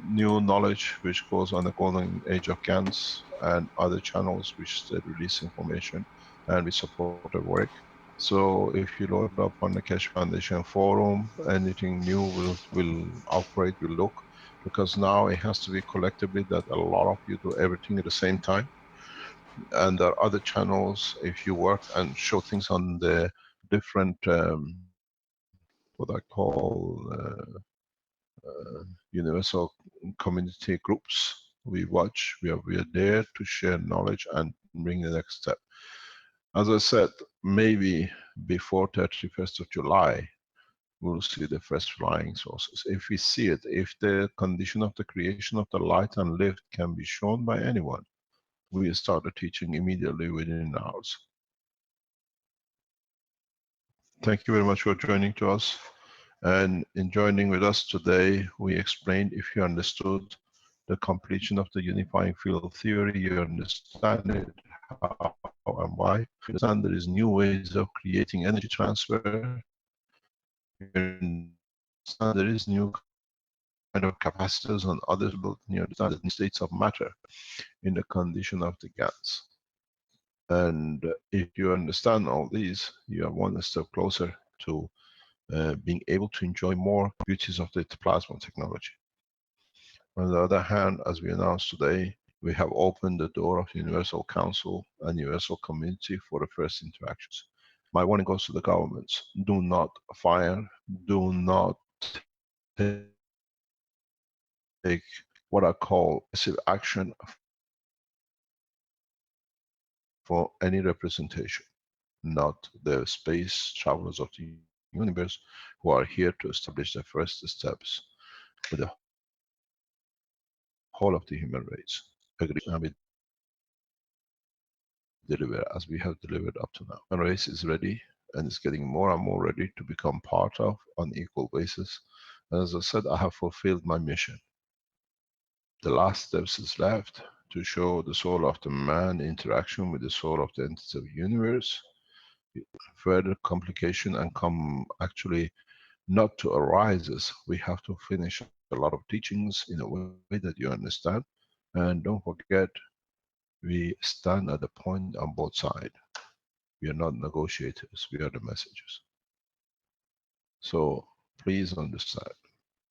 new knowledge which goes on the golden age of GANs and other channels which they release information, and we support the work. So if you load up on the Keshe Foundation forum, anything new will operate, will look, because now it has to be collectively that a lot of you do everything at the same time. And there are other channels, if you work and show things on the different, what I call universal community groups, we watch, we are there to share knowledge and bring the next step. As I said, maybe before 31st of July, we'll see the first flying sources. If we see it, if the condition of the creation of the light and lift can be shown by anyone, we start the teaching immediately within hours. Thank you very much for joining to us. And in joining with us today, we explained, if you understood the completion of the unifying field theory, you understand it, how and why. You understand there is new ways of creating energy transfer. You understand there is new kind of capacitors and others, but you understand the states of matter in the condition of the gas. And if you understand all these, you are one step closer to being able to enjoy more beauties of the plasma technology. On the other hand, as we announced today, we have opened the door of Universal Council and Universal Community for the first interactions. My warning goes to the governments. Do not fire, do not take what I call passive action for any representation, not the space travelers of the universe who are here to establish the first steps with the whole of the human race. Agree, and we deliver as we have delivered up to now. The race is ready and is getting more and more ready to become part of on equal basis. And as I said, I have fulfilled my mission. The last steps is left to show the soul of the man interaction with the soul of the entity of the universe. Further complication and come actually not to arises. We have to finish a lot of teachings in a way that you understand. And don't forget, we stand at the point on both sides. We are not negotiators, we are the messengers. So please understand,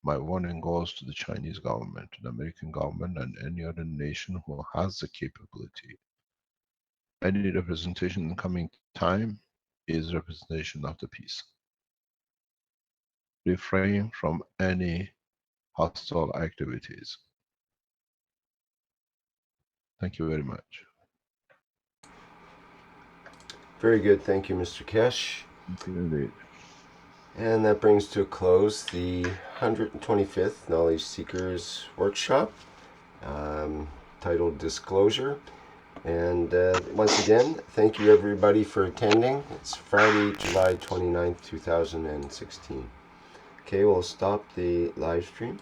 my warning goes to the Chinese government, to the American government, and any other nation who has the capability. Any representation in coming time is representation of the peace. Refrain from any hostile activities. Thank you very much. Very good. Thank you, Mr. Keshe. Thank you indeed. And that brings to a close the 125th Knowledge Seekers Workshop, titled Disclosure. And once again, thank you everybody for attending. It's Friday, July 29th, 2016. Okay, we'll stop the live stream.